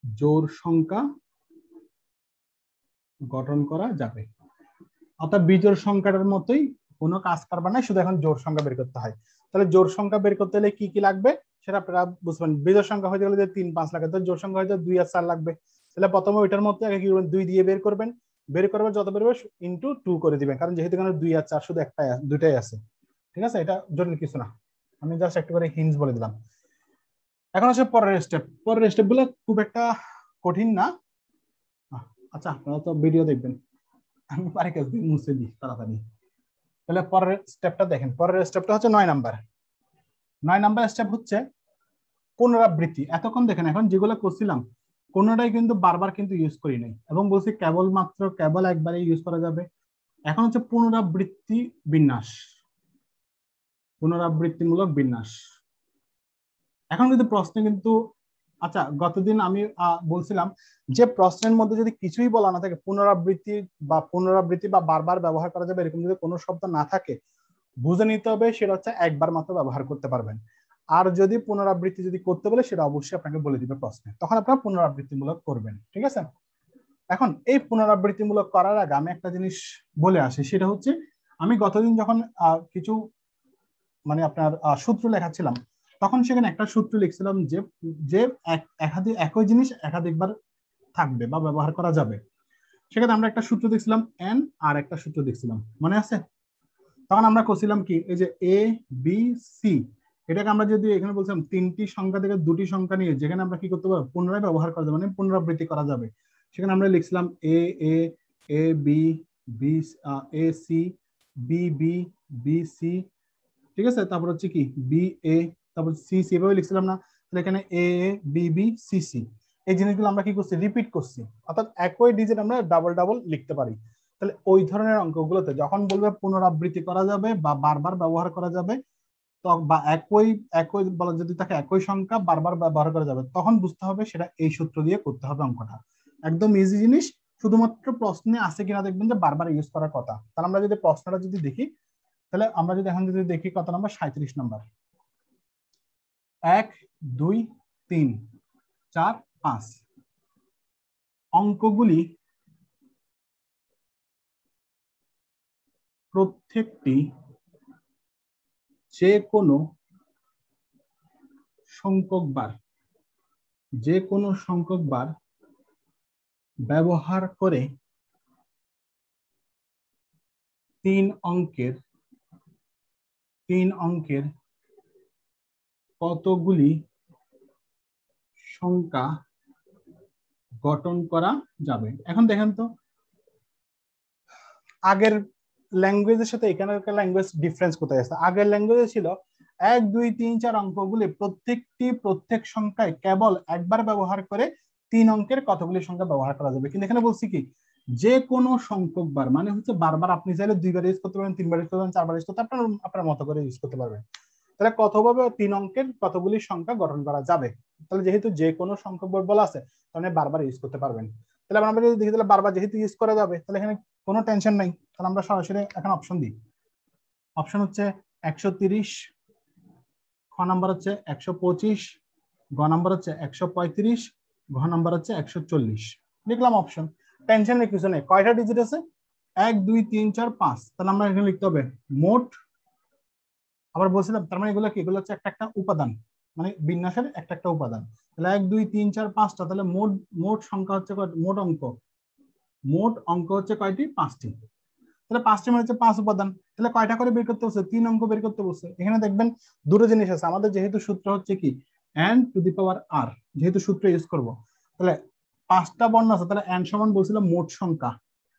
জোড় সংখ্যা গঠন করা যাবে। অর্থাৎ বিজোড় সংখ্যাটার মতোই কোনো কাজ করবে না, শুধু এখন জোড় সংখ্যা বের করতে হয়। তাহলে জোড় সংখ্যা বের করতে হলে কি কি লাগবে সেটা আপনারা বুঝবেন। বিজোড় সংখ্যা হইতে গেলে যে 3, 5 লাগে, তো জোড় সংখ্যা হয়তো 2 আর 4 লাগবে। তাহলে প্রথমে ওইটার মধ্যে আগে কি করবেন, 2 দিয়ে বের করবেন, বের করবেন যত বেরোবে ইনটু 2 করে দিবেন, কারণ যেহেতু এখানে 2 আর 4 শুধু দুইটাই আছে। ঠিক আছে, এটা জটিল কিছু না, আমি জাস্ট একটু করে হিন্টস বলে দিলাম। এখন হচ্ছে পরের স্টেপ। পরের স্টেপ গুলো খুব একটা কঠিন না। আচ্ছা, আপনারা তো ভিডিও দেখবেন, আমি পারি কাজ দিয়ে মুছে দিই তাড়াতাড়ি। তাহলে পরের স্টেপটা দেখেন, পরের স্টেপটা হচ্ছে 9 নাম্বার। 9 নাম্বার স্টেপ হচ্ছে পুনরাবৃত্তি। এতক্ষণ দেখেন, এখন যেগুলো করছিলাম কোনোটাই কিন্তু বারবার কিন্তু ইউজ করি নাই, এবং বলছি কেবল একবারে ইউজ করা যাবে। এখন হচ্ছে পুনরাবৃত্তি বিন্যাস, পুনরাবৃত্তিমূলক বিন্যাস। এখন কিন্তু প্রশ্ন কিন্তু, আচ্ছা গতদিন আমি বলছিলাম যে প্রশ্নের মধ্যে যদি কিছুই বলা না থাকে, পুনরাবৃত্তি বা বারবার ব্যবহার করা যাবে এরকম যদি কোনো শব্দ না থাকে, বুঝে নিতে হবে সেটা হচ্ছে একবার মাত্র ব্যবহার করতে পারবেন। আর যদি পুনরাবৃত্তি যদি করতে বলে সেটা অবশ্যই আপনাকে বলে দিবে প্রশ্নে, তখন আপনারা পুনরাবৃত্তিমূলক করবেন। ঠিক আছে, এখন এই পুনরাবৃত্তিমূলক করার আগে আমি একটা জিনিস বলে আসি, সেটা হচ্ছে আমি গতদিন যখন কিছু মানে আপনার সূত্র লেখাচ্ছিলাম, তখন সেখানে একটা সূত্র লিখছিলাম যে যে একই জিনিস একাধিকবার থাকবে বা ব্যবহার করা যাবে। সেখানে আমরা একটা সূত্র দেখছিলাম এন, আর একটা সূত্র দেখছিলাম, মনে আছে? তখন আমরা করছিলাম কি, এই যে এ বি সি, এটাকে আমরা যদি এখানে বলছিলাম 3টি সংখ্যা থেকে 2টি সংখ্যা নিয়ে যেখানে আমরা কি করতে পারবো, পুনরায় ব্যবহার করা যাবে, মানে পুনরাবৃত্তি করা যাবে। সেখানে আমরা লিখছিলাম A A A B B A C B B B C, ঠিক আছে, তারপর হচ্ছে কি বি এ, তারপর সি সি, এভাবে লিখছিলাম না? তাহলে এখানে এ বি বি সি সি, এই জিনিসগুলো আমরা কি করছি, রিপিট করছি, অর্থাৎ একই ডিজিট আমরা ডাবল ডাবল লিখতে পারি। তাহলে ওই ধরনের অঙ্কগুলোতে যখন বলবে পুনরাবৃত্তি করা যাবে বা বারবার ব্যবহার করা যাবে, বা একই একই বলা যদি থাকে একই সংখ্যা বারবার ব্যবহার করা যাবে, তখন বুঝতে হবে সেটা এই সূত্র দিয়ে করতে হবে অঙ্কটা। একদম ইজি জিনিস, শুধুমাত্র প্রশ্নে আছে কিনা দেখবেন যে বারবার ইউজ করার কথা। তাহলে আমরা যদি প্রশ্নটা যদি দেখি, তাহলে আমরা যদি এখন যদি দেখি কত নাম্বার, 37 নাম্বার, 1 2 3 4 5 অঙ্কগুলি প্রত্যেকটি যে কোনো সংখ্যক বার ব্যবহার করে 3 অঙ্কের কতগুলি সংখ্যা গঠন করা যাবে। এখন দেখেন তো আগের ল্যাঙ্গুয়েজের সাথে এখানকার ল্যাঙ্গুয়েজ ডিফারেন্স কোথায় আছে। আগের ল্যাঙ্গুয়েজে ছিল 1 2 3 4 অঙ্কগুলি প্রত্যেক সংখ্যায় কেবল একবার ব্যবহার করে 3 অঙ্কের কতগুলি সংখ্যা ব্যবহার করা যাবে, কিন্তু এখানে বলছি কি যে কোনো সংখ্যক বার, মানে হচ্ছে বারবার আপনি চাইলে 2 বার ইউজ করতে পারবেন, 3 বার ইউজ করতে পারবেন, 4 বার ইউজ করতে, আপনার মতো করে ইউজ করতে পারবেন। তাহলে কতভাবে 3 অঙ্কের কতগুলি সংখ্যা গঠন করা যাবে। তাহলে যেহেতু যে কোনো সংখ্যক বার বলা আছে, তাহলে বারবার ইউজ করতে পারবেন। তাহলে আমরা যদি দেখি তাহলে বারবার যেহেতু ইউজ করা যাবে, তাহলে এখানে কোনো টেনশন নাই। তাহলে আমরা সরাসরি এখন অপশন দিই। অপশন হচ্ছে 130, খ নাম্বার হচ্ছে 125, গ নাম্বার হচ্ছে 135, ঘ নাম্বার হচ্ছে 140। লিখলাম অপশন, টেনশনের কিছু নেই। কয়টা ডিজিট আছে, 1 2 3 4 5। তাহলে আমরা এখানে লিখতে হবে মোট, আবার বলছিলাম তার মানে এগুলো কি, এগুলো হচ্ছে একটা উপাদান, মানে বিন্যাসের একটা উপাদান। তাহলে 1 2 3 4 5টা, তাহলে মোট সংখ্যা হচ্ছে মোট অঙ্ক হচ্ছে কয়টি, 5টি। তাহলে 5টি মানে হচ্ছে 5 উপাদান। তাহলে কয়টা করে বের করতে বলছে, 3 অঙ্ক বের করতে বলছে। এখানে দেখবেন দুটো জিনিস আছে, আমাদের যেহেতু সূত্র হচ্ছে কি n to the power r, যেহেতু সূত্র ইউজ করব, তাহলে 5টা বর্ণ আছে, তাহলে n সমান বলছিলাম মোট সংখ্যা,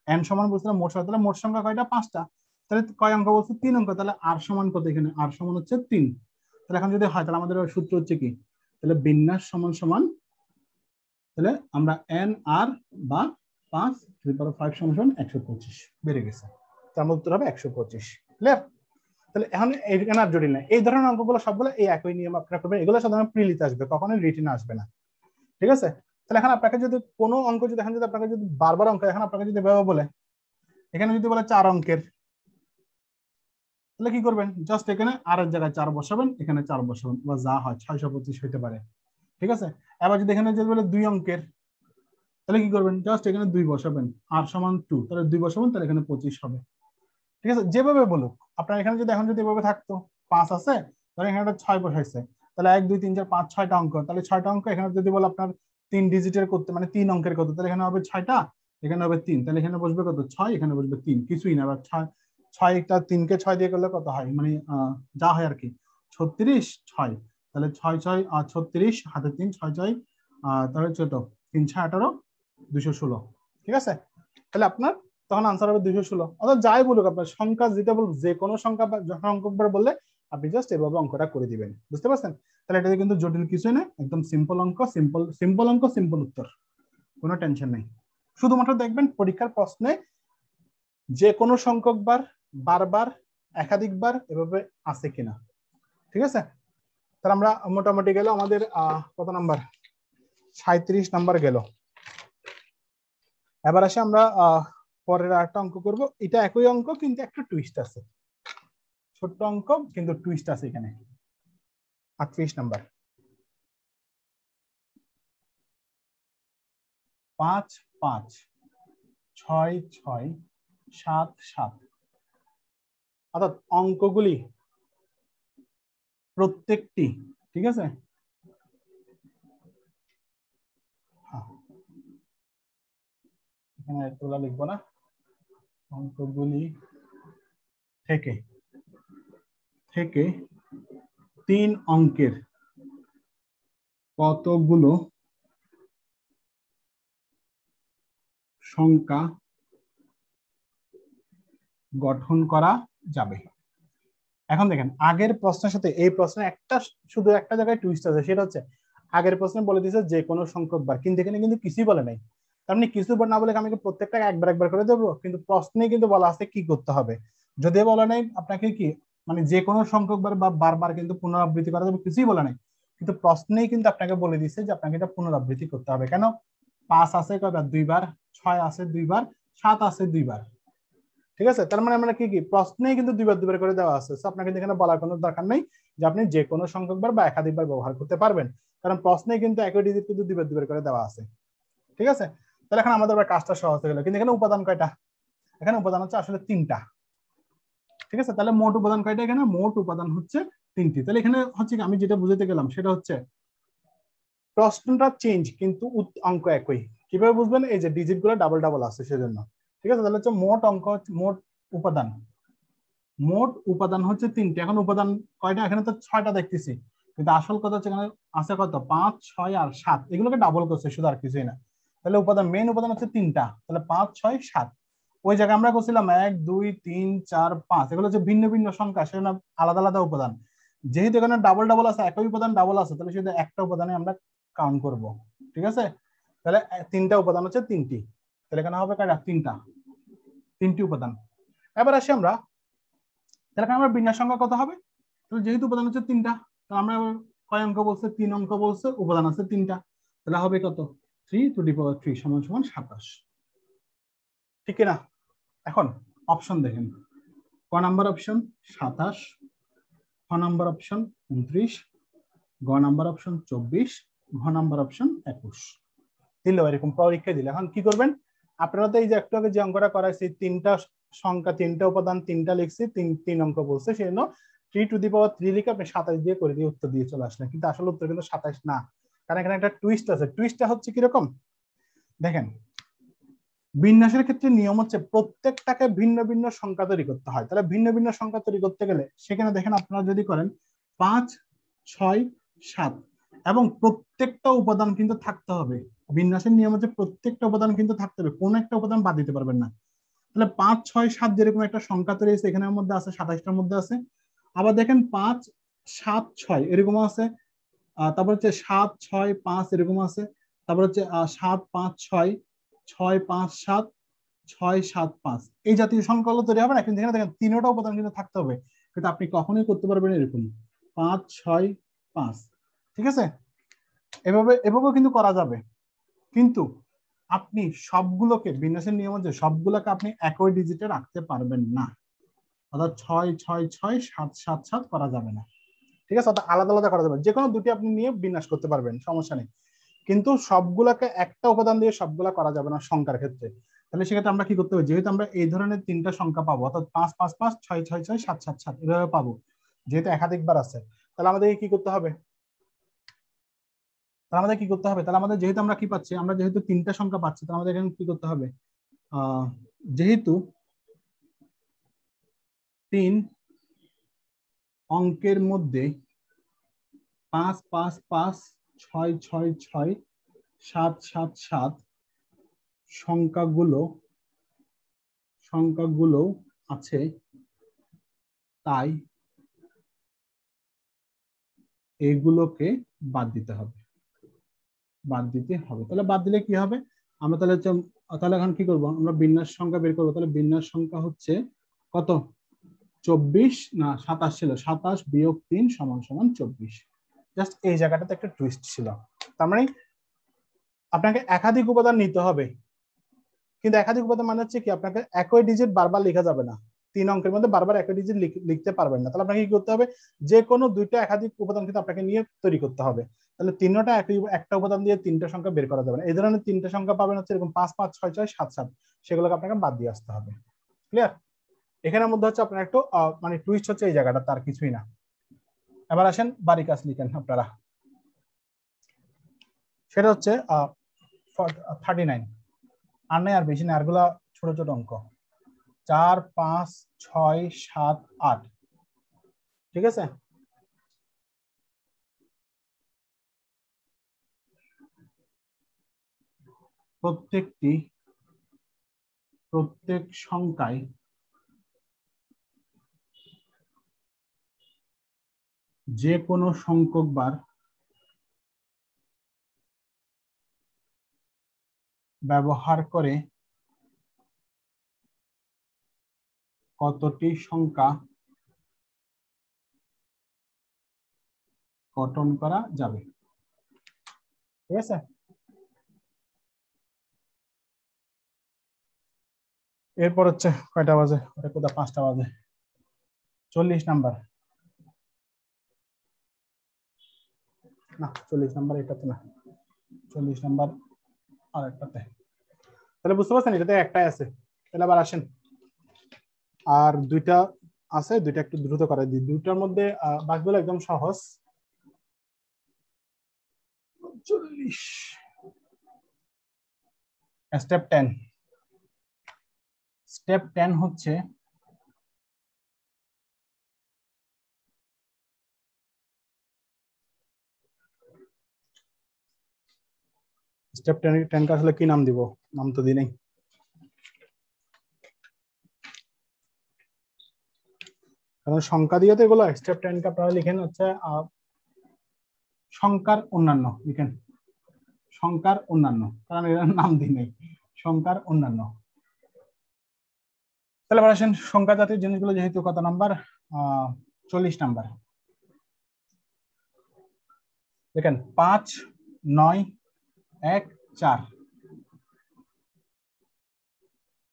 তাহলে মোট সংখ্যা কয়টা, 5টা। তাহলে কয় অঙ্ক বলছে, 3 অঙ্ক। তাহলে r সমান কত, এখানে r সমান হচ্ছে 3। তাহলে এখন যদি হয়, তাহলে আমাদের সূত্র হচ্ছে কি, তাহলে বিন্যাস সমান, তাহলে আমরা n r বা 5 টু দি পাওয়ার 5 সমান 125 বেড়ে গেছে। তার মধ্যে উত্তর হবে 125। ক্লিয়ার? তাহলে এখন এখানে আর জটিল না, এই ধরনের অঙ্কগুলো সবগুলো এই একই নিয়ম আপনারা করবেন। এগুলো সাধারণত প্রিলিতে আসবে, কখনোই রিটেনে আসবে না। ঠিক আছে? তাহলে এখন আপনাকে যদি কোনো অঙ্ক যদি এখন যদি আপনাকে যদি বারবার অঙ্ক, এখন আপনাকে যদি এভাবে বলে, এখানে যদি বলে 4 অঙ্কের, তাহলে কি করবেন, জাস্ট এখানে আর এর জায়গায় 4 বসাবেন, এখানে 4 বসাবেন, বা যা হয় 625 হইতে পারে। ঠিক আছে? এবার যদি এখানে যদি বলে 2 অঙ্কের, তাহলে কি করবেন, জাস্ট এখানে 2 বসাবেন, r সমান 2, তাহলে 2 বসাবেন, তাহলে এখানে 25 হবে। ঠিক আছে? যেভাবে বলুক আপনার, এখানে যদি এখন যদি এভাবে থাকতো 5 আছে, তাহলে এখানে 6 বসাইছে, তাহলে 1 2 3 4 5 6টা অঙ্ক, তাহলে 6টা অঙ্ক। এখানে যদি বলে আপনার 3 ডিজিটের করতে, মানে 3 অঙ্কের করতে, তাহলে এখানে হবে 6টা, এখানে হবে 3, তাহলে এখানে বসবে কত, 6, এখানে বসবে 3, কিছুই না। আবার 6টা 3 কে 6 দিয়ে করলে কত হয়, মানে যা হয় আর কি, 36 6, তাহলে 6 6 36, হাতে 3, 6 6 তাহলে কত, 3 6 18, 216। ঠিক আছে? তাহলে আপনার তখন আনসার হবে 216। অর্থাৎ যাই বলুক আপনার সংখ্যা যেটা বলুক, যে কোনো সংখ্যা বা সংখ্যক বললে আপনি জাস্ট এভাবে অঙ্কটা করে দিবেন। বুঝতে পারছেন? তাহলে এটাতে কিন্তু জটিল কিছুই না, একদম সিম্পল অঙ্ক, সিম্পল উত্তর, কোনো টেনশন নেই। শুধুমাত্র দেখবেন পরীক্ষার প্রশ্নে যে কোনো সংখ্যক বারবার একাধিকবার এভাবে আছে কিনা। ঠিক আছে? তাহলে আমরা মোটামুটি গেল আমাদের কত নাম্বার, 37 নাম্বার গেল। এবার আসে আমরা পরের আরেকটা অঙ্ক করব। এটা একই অঙ্ক কিন্তু একটা টুইস্ট আছে, ছোট্ট অঙ্ক কিন্তু টুইস্ট আছে এখানে। 38 নাম্বার, 5 5 6 6 7 7, অর্থাৎ অঙ্কগুলি প্রত্যেকটি, ঠিক আছে, এখানে তোলা লিখবো না, অঙ্কগুলি থেকে 3 অঙ্কের কতগুলো সংখ্যা গঠন করা যাবে। এখন দেখেন আগের প্রশ্নের সাথে এই প্রশ্নে শুধু একটা জায়গায় টুইস্ট আছে, সেটা হচ্ছে আগের প্রশ্নে বলে দিয়েছে যে কোনো সংখ্যক বার, কিন্তু এখানে কিন্তু কিছুই বলে নাই। তার মানে কিছু বার না বলে আমি প্রত্যেকটা একবার একবার করে দেবো, কিন্তু প্রশ্নে কিন্তু বলা আছে কি করতে হবে। যদি বলা নাই আপনাকে কি মানে যে কোনো সংখ্যক বার বা বারবার কিন্তু পুনরাবৃত্তি করা যাবে, কিছুই বলা নাই, কিন্তু প্রশ্নেই কিন্তু আপনাকে বলে দিচ্ছে যে আপনাকে এটা পুনরাবৃত্তি করতে হবে। কেন? 5 আছে কয়বার? 2 বার, 6 আছে 2 বার, 7 আছে 2 বার। ঠিক আছে, তার মানে আমরা কি প্রশ্নেই কিন্তু 2 বার 2 বার করে দেওয়া আছে, আপনাকে এখানে বলার কোনো দরকার নেই যে আপনি যে কোনো সংখ্যক বার বা একাধিকবার ব্যবহার করতে পারবেন, কারণ প্রশ্নে কিন্তু একই ডিজিট কিন্তু 2 বার 2 বার করে দেওয়া আছে। ঠিক আছে, তাহলে এখন আমাদের কাজটা সহজ হয়ে গেল। কিন্তু এখানে উপাদান কয়টা? এখানে উপাদান হচ্ছে আসলে 3টা। ঠিক আছে, তাহলে মোট উপাদান কয়টা? এখানে মোট উপাদান হচ্ছে 3টি। তাহলে এখানে হচ্ছে আমি যেটা বুঝাতে গেলাম সেটা হচ্ছে প্রশ্নটা চেঞ্জ কিন্তু অঙ্ক একই। কিভাবে বুঝবেন? এই যে ডিজিট গুলো ডাবল ডাবল আছে সেজন্য। ঠিক আছে, তাহলে হচ্ছে মোট অঙ্ক মোট উপাদান হচ্ছে 3টি। এখন উপাদান কয়টা? এখানে তো 6টা দেখতেছি, কিন্তু আসল কথা হচ্ছে এখানে আছে কত? 5, 6 আর 7, এগুলোকে ডাবল করছে শুধু, আর কিছুই না। তাহলে মেইন উপাদান হচ্ছে 3টা, তাহলে 5, 6, 7। ওই জায়গায় আমরা করছিলাম 1, 2, 3, 4, 5, এগুলো হচ্ছে ভিন্ন ভিন্ন সংখ্যা, সেজন্য আলাদা আলাদা উপাদান। যেহেতু এখানে ডাবল ডাবল আছে, একই উপাদান ডাবল আছে, তাহলে শুধু একটা উপাদানে আমরা কাউন্ট করব। ঠিক আছে, তাহলে 3টা উপাদান হচ্ছে 3টি, তাহলে এখানে হবে কয়টা? 3টি উপাদান। এবার আসি আমরা, তাহলে আমার বিন্যাস সংখ্যা কত হবে? তাহলে যেহেতু উপাদান হচ্ছে 3টা, তাহলে আমরা কয় অঙ্ক বলছে? 3 অঙ্ক বলছে, উপাদান আছে 3টা, তাহলে হবে কত? 3^3 = 27। ঠিক না? এখন অপশন দেখেন, ক নাম্বার অপশন 27, খ নাম্বার অপশন 29, গ নাম্বার অপশন 24, ঘ নাম্বার অপশন 21 দিল। এরকম পরীক্ষা দিলে এখন কি করবেন আপনারা? তো এই যে একটু আগে যে অঙ্কটা করাইছি, 3টা সংখ্যা, 3টা উপাদান, 3টা লিখছি, 3 অঙ্ক বলছে, সেজন্য 3^3 লিখে আপনি 27 দিয়ে করে দিয়ে উত্তর দিয়ে চলে আসলেন, কিন্তু আসলে উত্তর কিন্তু 27 না, কারণ এখানে একটা টুইস্ট আছে। টুইস্টটা হচ্ছে কিরকম দেখেন, বিন্যাসের ক্ষেত্রে নিয়ম হচ্ছে প্রত্যেকটাকে ভিন্ন ভিন্ন সংখ্যা তৈরি করতে হয়। তাহলে ভিন্ন ভিন্ন সংখ্যা তৈরি করতে গেলে সেখানে দেখেন আপনারা যদি করেন 5, 6, 7 এবং প্রত্যেকটা উপাদান কিন্তু থাকতে হবে। বিন্যাসের নিয়ম হচ্ছে প্রত্যেকটা উপাদান কিন্তু থাকতে হবে, কোন একটা উপাদান বাদ দিতে পারবেন না। তাহলে 5, 6, 7 যেরকম একটা সংখ্যা তৈরি হয়েছে এখানের মধ্যে আছে, 27টার মধ্যে আছে। আবার দেখেন 5, 7, 6 এরকম আছে, তারপর হচ্ছে 7, 6, 5 এরকম আছে, তারপর হচ্ছে 7, 5, 6, 6, 5, 7, 6, 7, 5 এই জাতীয় সংখ্যাগুলো তৈরি হবে না, কিন্তু এখানে দেখেন 3টা উপাদান কিন্তু থাকতে হবে, কিন্তু আপনি কখনোই করতে পারবেন এরকম 5, 6, 5। ঠিক আছে, এভাবেও কিন্তু করা যাবে, কিন্তু আপনি সবগুলোকে বিন্যাসের নিয়ম হচ্ছে সবগুলোকে আপনি একই ডিজিটে রাখতে পারবেন না, অর্থাৎ 6, 6, 6, 7, 7, 7 করা যাবে না। ঠিক আছে, অর্থাৎ আলাদা আলাদা করা যাবে, যে কোনো দুটি আপনি নিয়ে বিন্যাস করতে পারবেন, সমস্যা নেই, কিন্তু সবগুলাকে একটা উপাদান দিয়ে সবগুলা করা যাবে না সংখ্যার ক্ষেত্রে। তাহলে সেক্ষেত্রে আমরা কি করতে হবে? যেহেতু আমরা এই ধরনের 3টা সংখ্যা পাবো, অর্থাৎ 5, 5, 5, 6, 6, 6, 7, 7, 7 এভাবে পাবো, যেহেতু একাধিকবার আছে, তাহলে আমাদের কি করতে হবে? তাহলে আমাদের যেহেতু আমরা কি পাচ্ছি, আমরা যেহেতু 3টা সংখ্যা পাচ্ছি, তাহলে আমাদের এখানে কি করতে হবে? যেহেতু 3 অঙ্কের মধ্যে 5, 5, 5, 6, 6, 6, 7, 7, 7 সংখ্যাগুলো আছে, তাই এগুলোকে বাদ দিতে হবে। তাহলে বাদ দিলে কি হবে? আমরা তাহলে এখন কি করব? আমরা বিন্যাস সংখ্যা বের করবো। তাহলে বিন্যাস সংখ্যা হচ্ছে কত? 24 না 27 ছিল, 27 বিয়োগ 3 সমান সমান 24। জাস্ট এই জায়গাটাতে একটা টুইস্ট ছিল। তার মানে আপনাকে একাধিক উপাদান নিতে হবে, কিন্তু একাধিক উপাদান মানে হচ্ছে কি আপনাকে একই ডিজিট বারবার লেখা যাবে না, 3 অঙ্কের মধ্যে বারবার একই ডিজিট লিখতে পারবেন না। তাহলে আপনাকে কি করতে হবে? যে কোনো দুইটা একাধিক উপাদান কিন্তু আপনাকে নিয়ে তৈরি করতে হবে। তাহলে 3টা একটা উপাদান দিয়ে 3টা সংখ্যা বের করা যাবে না। এই ধরনের 3টা সংখ্যা পাবেন হচ্ছে এরকম 5, 5, 6, 6, 7, 7, সেগুলোকে আপনাকে বাদ দিয়ে আসতে হবে। ক্লিয়ার? এখানের মধ্যে হচ্ছে আপনার একটু মানে টুইস্ট হচ্ছে এই জায়গাটা, তার কিছুই না। এবার আসেন বাড়ি কাজ লিখেন আপনারা, সেটা হচ্ছে 39। আর নেই, আর বেশি নেই, আরগুলা ছোট ছোট অঙ্ক, 4, 5, 6, 7, 8। ঠিক আছে, প্রত্যেক সংখ্যায় যে কোনো সংখ্যক বার ব্যবহার করে কতটি সংখ্যা গঠন করা যাবে। ঠিক আছে, এরপর হচ্ছে কয়টা বাজে, ওটা কোথায় 5টা বাজে, 40 নাম্বার না, 40 নাম্বার এটাতে না, 40 নাম্বার আর একটাতে। তাহলে বুঝতে পারছেন এটাতে একটাই আছে। তাহলে আবার আসেন, আর দুইটা আছে, দুইটা একটু দ্রুত করে দিই। দুইটার মধ্যে বাকিগুলো একদম সহজ। 40 স্টেপ 10, স্টেপ 10 হচ্ছে স্টেপ 10 কা আসলে কি নাম দিব, নাম তো দিই নাই। কারণ সংখ্যা দিয়ে তো এগুলো স্টেপ 10 কা আপনারা লিখেন হচ্ছে সংখ্যার অন্যান্য, লিখেন সংখ্যার অন্যান্য, কারণ এর নাম দিই নাই, সংখ্যার অন্যান্য। তাহলে এবার আসেন সংখ্যা জাতীয় জিনিসগুলো, যেহেতু কত নাম্বার, 40 নাম্বার। দেখেন 5, 9, 1, 4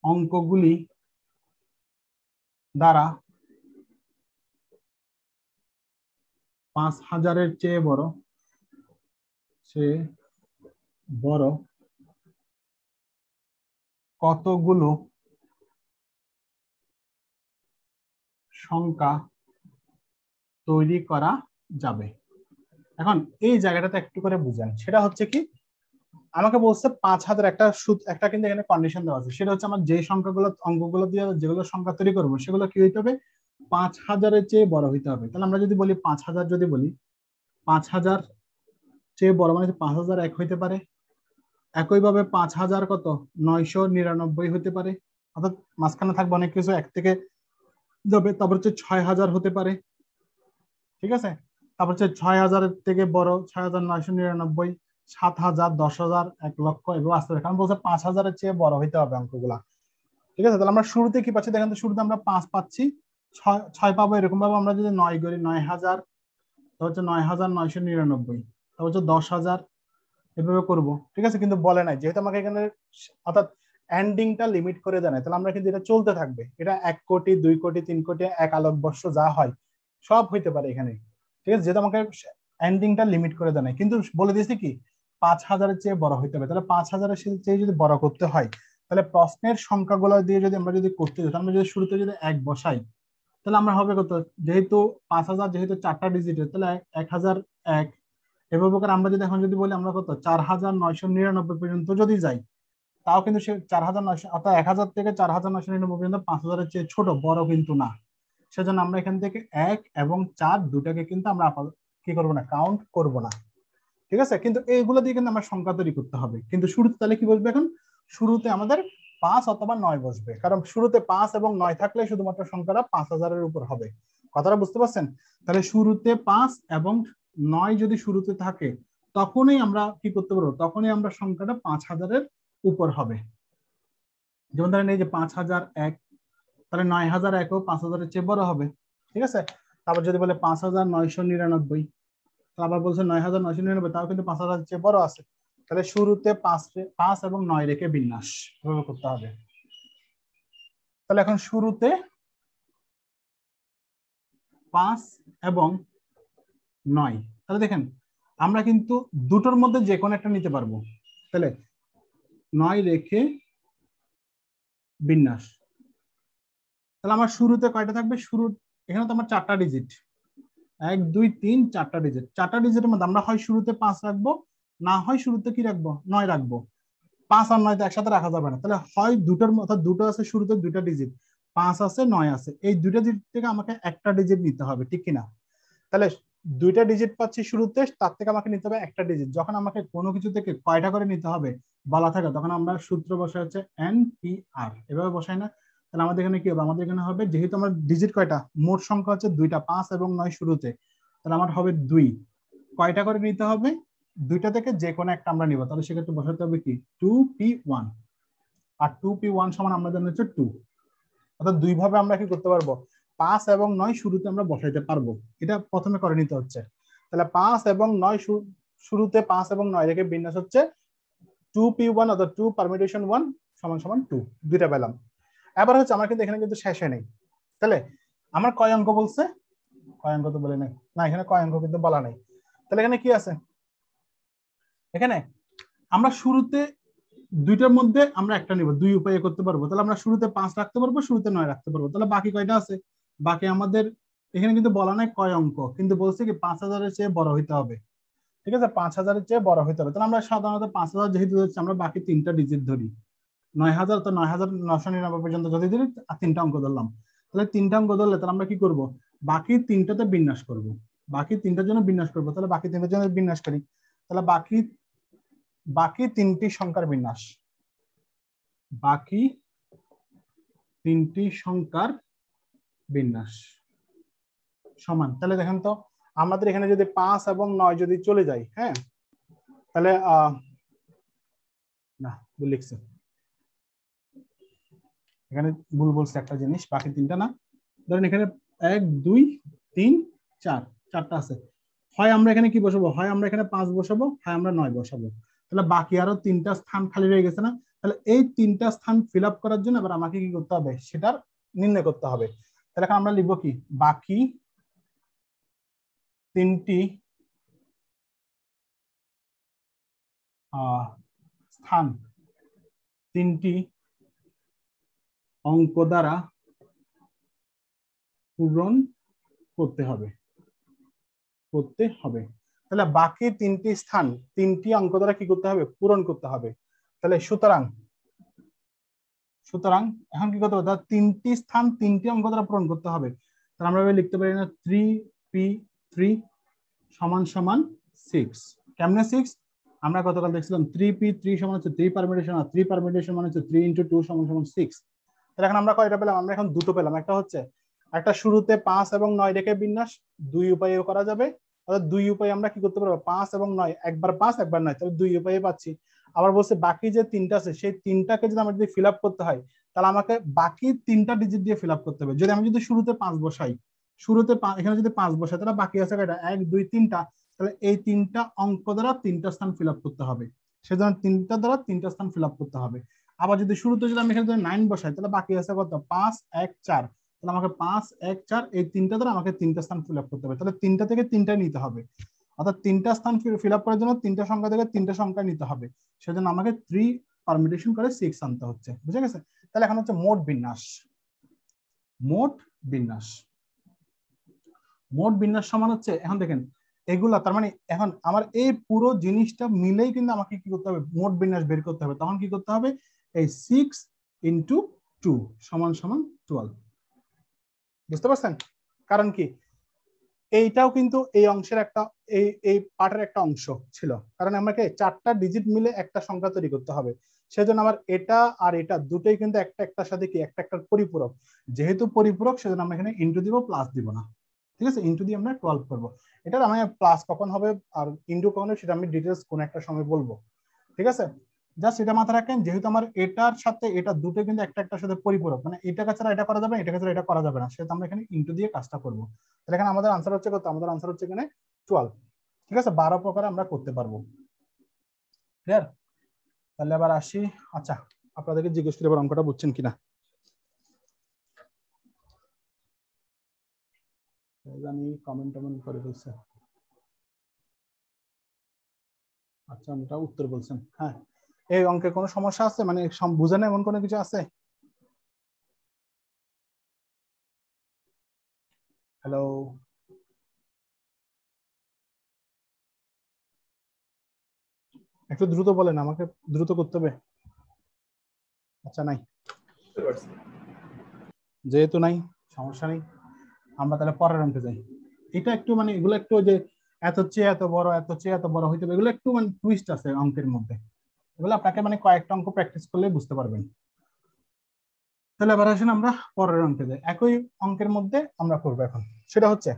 অঙ্কগুলি দ্বারা 5000-এর চেয়ে বড় কতগুলো সংখ্যা তৈরি করা যাবে। এখন এই জায়গাটাতে একটু করে বুঝেন, সেটা হচ্ছে কি, আমাকে বলছে 5000, একটা কিন্তু এখানে কন্ডিশন দেওয়া আছে, সেটা হচ্ছে আমার যে সংখ্যাগুলো অঙ্কগুলো দিয়ে যেগুলো সংখ্যা তৈরি করবো সেগুলো কি হইতে হবে, 5000-এর চেয়ে বড় হইতে হবে। তাহলে আমরা যদি বলি 5000, যদি বলি 5000 চেয়ে বড়, মানে 5001 হইতে পারে। একইভাবে 5000 কত 999 হতে পারে, অর্থাৎ মাঝখানে থাকবে অনেক কিছু, 1 থেকে যাবে। তারপর হচ্ছে 6000 হতে পারে, ঠিক আছে। তারপর হচ্ছে 6000-এর থেকে বড় 6999, 7000, 10,000, 1 লক্ষ, এগুলো আসতে হবে। কারণ বলছে 5000-এর চেয়ে বড় হইতে হবে অঙ্কগুলা, ঠিক আছে। তাহলে আমরা শুরুতে কি পাচ্ছি দেখেন তো, শুরুতে আমরা 5 পাচ্ছি, 6 পাবো। এরকম ভাবে আমরা যদি 9 করি, 9000, তারপর হচ্ছে 9999, তারপর হচ্ছে 10,000, এভাবে করবো, ঠিক আছে। কিন্তু বলে নাই, যেহেতু আমাকে এখানে অর্থাৎ এন্ডিংটা লিমিট করে দেয়, তাহলে আমরা কিন্তু এটা চলতে থাকবে, এটা 1 কোটি, 2 কোটি, 3 কোটি, 1 আলোকবর্ষ যা হয় সব হইতে পারে এখানে, ঠিক আছে। যেহেতু আমাকে এন্ডিংটা লিমিট করে দেয়, কিন্তু বলে দিয়েছে কি 5000-এর চেয়ে বড় হইতে হবে। তাহলে 5000-এর চেয়ে যদি বড় করতে হয়, তাহলে প্রশ্নের সংখ্যাগুলো দিয়ে যদি আমরা যদি করতে যাই, আমরা যদি শুরুতে যদি 1 বসাই, তাহলে আমরা হবে কত, যেহেতু 5000 যেহেতু 4টা ডিজিটের, তাহলে 1001। এভাবে করে আমরা যদি এখন যদি বলি আমরা কত 4999 পর্যন্ত যদি যাই, তাও কিন্তু সে 4900, অর্থাৎ 1000 থেকে 4999 পর্যন্ত 5000-এর চেয়ে ছোট, বড় কিন্তু না। সেজন্য আমরা এখান থেকে 1 এবং 4 দুটাকে কিন্তু আমরা কি করবো না, কাউন্ট করব না, ঠিক আছে। কিন্তু এইগুলো দিয়ে কিন্তু আমরা সংখ্যা তৈরি করতে হবে। কিন্তু শুরুতে তাহলে কি বসবে, এখন শুরুতে আমাদের 5 অথবা 9 বসবে, কারণ শুরুতে 5 এবং 9 থাকলে শুধুমাত্র সংখ্যাটা 5000-এর উপর হবে। কথাটা বুঝতে পারছেন? তাহলে শুরুতে 5 এবং 9 যদি শুরুতে থাকে, তখনই আমরা কি করতে পারবো, তখনই আমরা সংখ্যাটা 5000-এর উপর হবে। যেমন ধরেন এই যে 5001, তাহলে 9001 ও 5000-এর চেয়ে বড় হবে, ঠিক আছে। তারপর যদি বলে 5999, আবার বলছে 9999, তাও কিন্তু 5000-এর চেয়ে বড় আছে। তাহলে শুরুতে 5 এবং 9 রেখে বিন্যাস করতে হবে। তাহলে এখন শুরুতে 5 এবং 9, তাহলে দেখেন আমরা কিন্তু দুটোর মধ্যে যে কোনো একটা নিতে পারবো। তাহলে 9 রেখে বিন্যাস, তাহলে আমার শুরুতে কয়টা থাকবে, শুরু এখানে তো আমার 4টা ডিজিট, 1 2 3 4টা ডিজিট, 4টা ডিজিটের মধ্যে আমরা হয় শুরুতে 5 রাখবো, না হয় শুরুতে কি রাখবো, 9 রাখবো। 5 আর 9 তো একসাথে রাখা যাবে না, তাহলে হয় দুটোর মধ্যে দুটো আছে, শুরুতে 2টা ডিজিট, 5 আছে 9 আছে, এই 2টা ডিজিট থেকে আমাকে একটা ডিজিট নিতে হবে, ঠিক কিনা। তাহলে 2টা ডিজিট পাচ্ছি শুরুতে, তার থেকে আমাকে নিতে হবে একটা ডিজিট। যখন আমাকে কোনো কিছু থেকে কয়টা করে নিতে হবে বলা থাকে, তখন আমরা সূত্র বসাই হচ্ছে NPR, এভাবে বসাই না। তাহলে আমাদের এখানে কি হবে, আমাদের এখানে হবে, যেহেতু আমার ডিজিট কয়টা, মোট সংখ্যা হচ্ছে 2টা, 5 এবং 9 শুরুতে, তাহলে আমার হবে 2। কয়টা করে নিতে হবে? দুইটা থেকে যে কোনো একটা আমরা নিব। তাহলে সেক্ষেত্রে বসাতে হবে কি 2p1, আর 2p1 সমান আমরা জানি হচ্ছে 2। অর্থাৎ দুই ভাবে আমরা কি করতে পারবো, 5 এবং 9 শুরুতে আমরা বসাইতে পারবো। এটা প্রথমে করে নিতে হচ্ছে। তাহলে 5 এবং 9 শুরুতে 5 এবং 9 রেখে বিন্যাস হচ্ছে 2p1 অর্থাৎ 2 পারমিউটেশন 1 সমান সমান 2। দুইটা পেলাম। এবার হচ্ছে আমার কিন্তু এখানে কিন্তু শেষে নেই। তাহলে আমার কয় অঙ্ক বলছে? কয় অঙ্ক তো বলে নাই না, এখানে কয় অঙ্ক কিন্তু বলা নাই। তাহলে এখানে কি আছে? এখানে আমরা শুরুতে দুইটার মধ্যে আমরা একটা নিব, দুই উপায়ে করতে পারবো। তাহলে আমরা শুরুতে 5 রাখতে পারবো, শুরুতে 9 রাখতে পারবো। তাহলে বাকি কয়টা আছে? বাকি আমাদের এখানে কিন্তু বলা নাই কয় অঙ্ক, কিন্তু বলছে কি 5000-এর চেয়ে বড় হইতে হবে। ঠিক আছে, 5000-এর চেয়ে বড় হইতে হবে। তাহলে আমরা সাধারণত 5000 যেহেতু ধরছি, আমরা বাকি তিনটা ডিজিট ধরি। 9000 তো 9999 পর্যন্ত যদি ধরি, আর তিনটা অঙ্ক ধরলাম। তাহলে তিনটা অঙ্ক ধরলে তাহলে আমরা কি করব? বাকি তিনটাতে বিন্যাস করব। বাকি তিনটার জন্য বিন্যাস করব। তাহলে বাকি তিনটার জন্য বিন্যাস করি। তাহলে বাকি তিনটি সংখ্যার বিন্যাস, বাকি তিনটি সংখ্যার বিন্যাস সমান। তাহলে দেখেন তো, আমাদের এখানে যদি 5 এবং 9 যদি চলে যায়, হ্যাঁ, তাহলে না ভুল লিখছে, এখানে ভুল বলছে একটা জিনিস, বাকি তিনটা না। ধরেন এখানে 1 2 3 4, চারটা আছে। হয় আমরা এখানে কি বসাবো? হয় আমরা এখানে 5 বসাবো, হয় আমরা 9 বসাবো। তাহলে বাকি আরো তিনটা স্থান খালি রয়ে গেছে না? তাহলে এই তিনটা স্থান ফিল আপ করার জন্য এবার আমাকে কি করতে হবে? সেটার নির্ণয় করতে হবে। তাহলে এখন আমরা লিখবো কি, বাকি তিনটি স্থান তিনটি অঙ্ক দ্বারা পূরণ করতে হবে। তাহলে বাকি তিনটি স্থান তিনটি অঙ্ক দ্বারা কি করতে হবে? পূরণ করতে হবে। তাহলে সুতরাং এখন কি করতে হবে? তিনটি স্থান তিনটি অঙ্ক দ্বারা পূরণ করতে হবে। তাহলে আমরা লিখতে পারি না 3p3 সমান সমান 6। কেমনে 6? আমরা গতকাল দেখছিলাম 3p3 সমান হচ্ছে 3 পারমিউটেশন, আর 3 পারমিউটেশন মানে হচ্ছে 3 × 2 সমান সমান 6। তাহলে এখন আমরা কয়টা পেলাম? আমরা এখন দুটো পেলাম। একটা হচ্ছে একটা শুরুতে 5 এবং 9 রেখে বিন্যাস, দুই উপায়ে করা যাবে। অর্থাৎ দুই উপায়ে আমরা কি করতে পারবো? 5 এবং 9, একবার 5 একবার 9, তাহলে দুই উপায়ে পাচ্ছি। আবার বলছে বাকি যে তিনটা আছে সেই তিনটাকে যদি আমার যদি ফিল আপ করতে হয়, তাহলে আমাকে বাকি তিনটা ডিজিট দিয়ে ফিল আপ করতে হবে। যদি আমি যদি শুরুতে 5 বসাই, এখানে যদি 5 বসাই, তাহলে বাকি আছে কয়টা? 1 2 3টা। তাহলে এই তিনটা অঙ্ক দ্বারা তিনটা স্থান ফিল আপ করতে হবে। সেজন্য তিনটা দ্বারা তিনটা স্থান ফিল আপ করতে হবে। আবার যদি শুরুতে যদি আমি এখানে 9 বসাই, তাহলে বাকি আছে কত? 5 1 4। তাহলে আমাকে 5 1 4 এই তিনটা দ্বারা আমাকে তিনটা স্থান ফিল আপ করতে হবে। তাহলে তিনটা থেকে তিনটা নিতে হবে। অর্থাৎ তিনটা স্থান ফিল আপ করার জন্য তিনটা সংখ্যা থেকে তিনটা সংখ্যা নিতে হবে। সেজন্য আমাকে 3 পারমিউটেশন করে 6 আনতে হচ্ছে। বুঝে গেছে? তাহলে এখন হচ্ছে মোট বিন্যাস। মোট বিন্যাস সমান হচ্ছে, এখন দেখেন এগুলা, তার মানে এখন আমার এই পুরো জিনিসটা মিলেই কিন্তু আমাকে কি করতে হবে? মোট বিন্যাস বের করতে হবে। তখন কি করতে হবে? এই 6 × 2 সমান সমান 12। বুঝতে পারছেন? কারণ কি, এইটাও কিন্তু এই অংশের একটা এই পার্টের একটা অংশ ছিল। কারণ আমাকে 4টা ডিজিট মিলে একটা সংখ্যা তৈরি করতে হবে। সেজন্য আমার এটা আর এটা দুটোই কিন্তু একটা একটার সাথে কি একটা একটার পরিপূরক। যেহেতু পরিপূরক, সেজন্য আমরা এখানে ইনটু দিব, প্লাস দিব না। ঠিক আছে, ইনটু দিয়ে আমরা 12 করব। এটার আমি প্লাস কখন হবে আর ইনটু কখন হবে সেটা আমি ডিটেইলস কোন একটা সময় বলবো। ঠিক আছে, জাস্ট এটা মাথায় রাখেন, যেহেতু আমার এটার সাথে এটা দুটো কিন্তু একটা একটার সাথে পরিপূরক, মানে এটা ছাড়া এটা করা যাবে না, এটা ছাড়া এটা করা যাবে না, সেটা আমরা এখানে ইনটু দিয়ে কাজটা করব। তাহলে এখানে আমাদের আনসার হচ্ছে কত? আমাদের আনসার হচ্ছে এখানে 12। ঠিক আছে, 12 প্রকারে আমরা করতে পারবো। ক্লিয়ার? তাহলে আবার আসি। আচ্ছা, আপনাদেরকে জিজ্ঞেস করি এবার অঙ্কটা বুঝছেন কিনা। আমি কমেন্ট করে বলছি। আচ্ছা, এটা উত্তর বলছেন। হ্যাঁ, এই অঙ্কে কোনো সমস্যা আছে? মানে বুঝেন এমন কোনো কিছু আছে? হ্যালো, একটু দ্রুত বলেন, আমাকে দ্রুত করতে হবে। আচ্ছা, নাই, যেহেতু নাই সমস্যা নেই, আমরা তাহলে পরের অঙ্কে যাই। এটা একটু মানে এগুলো একটু যে এত চেয়ে এত বড়, এত চেয়ে এত বড় হইতে হবে, এগুলো একটু মানে টুইস্ট আছে অঙ্কের মধ্যে। এগুলো আপনাকে মানে কয়েকটা অঙ্ক প্র্যাকটিস করলে বুঝতে পারবেন। তাহলে এবার আসেন আমরা পরের অঙ্কে যাই। একই অঙ্কের মধ্যে আমরা করবো এখন। সেটা হচ্ছে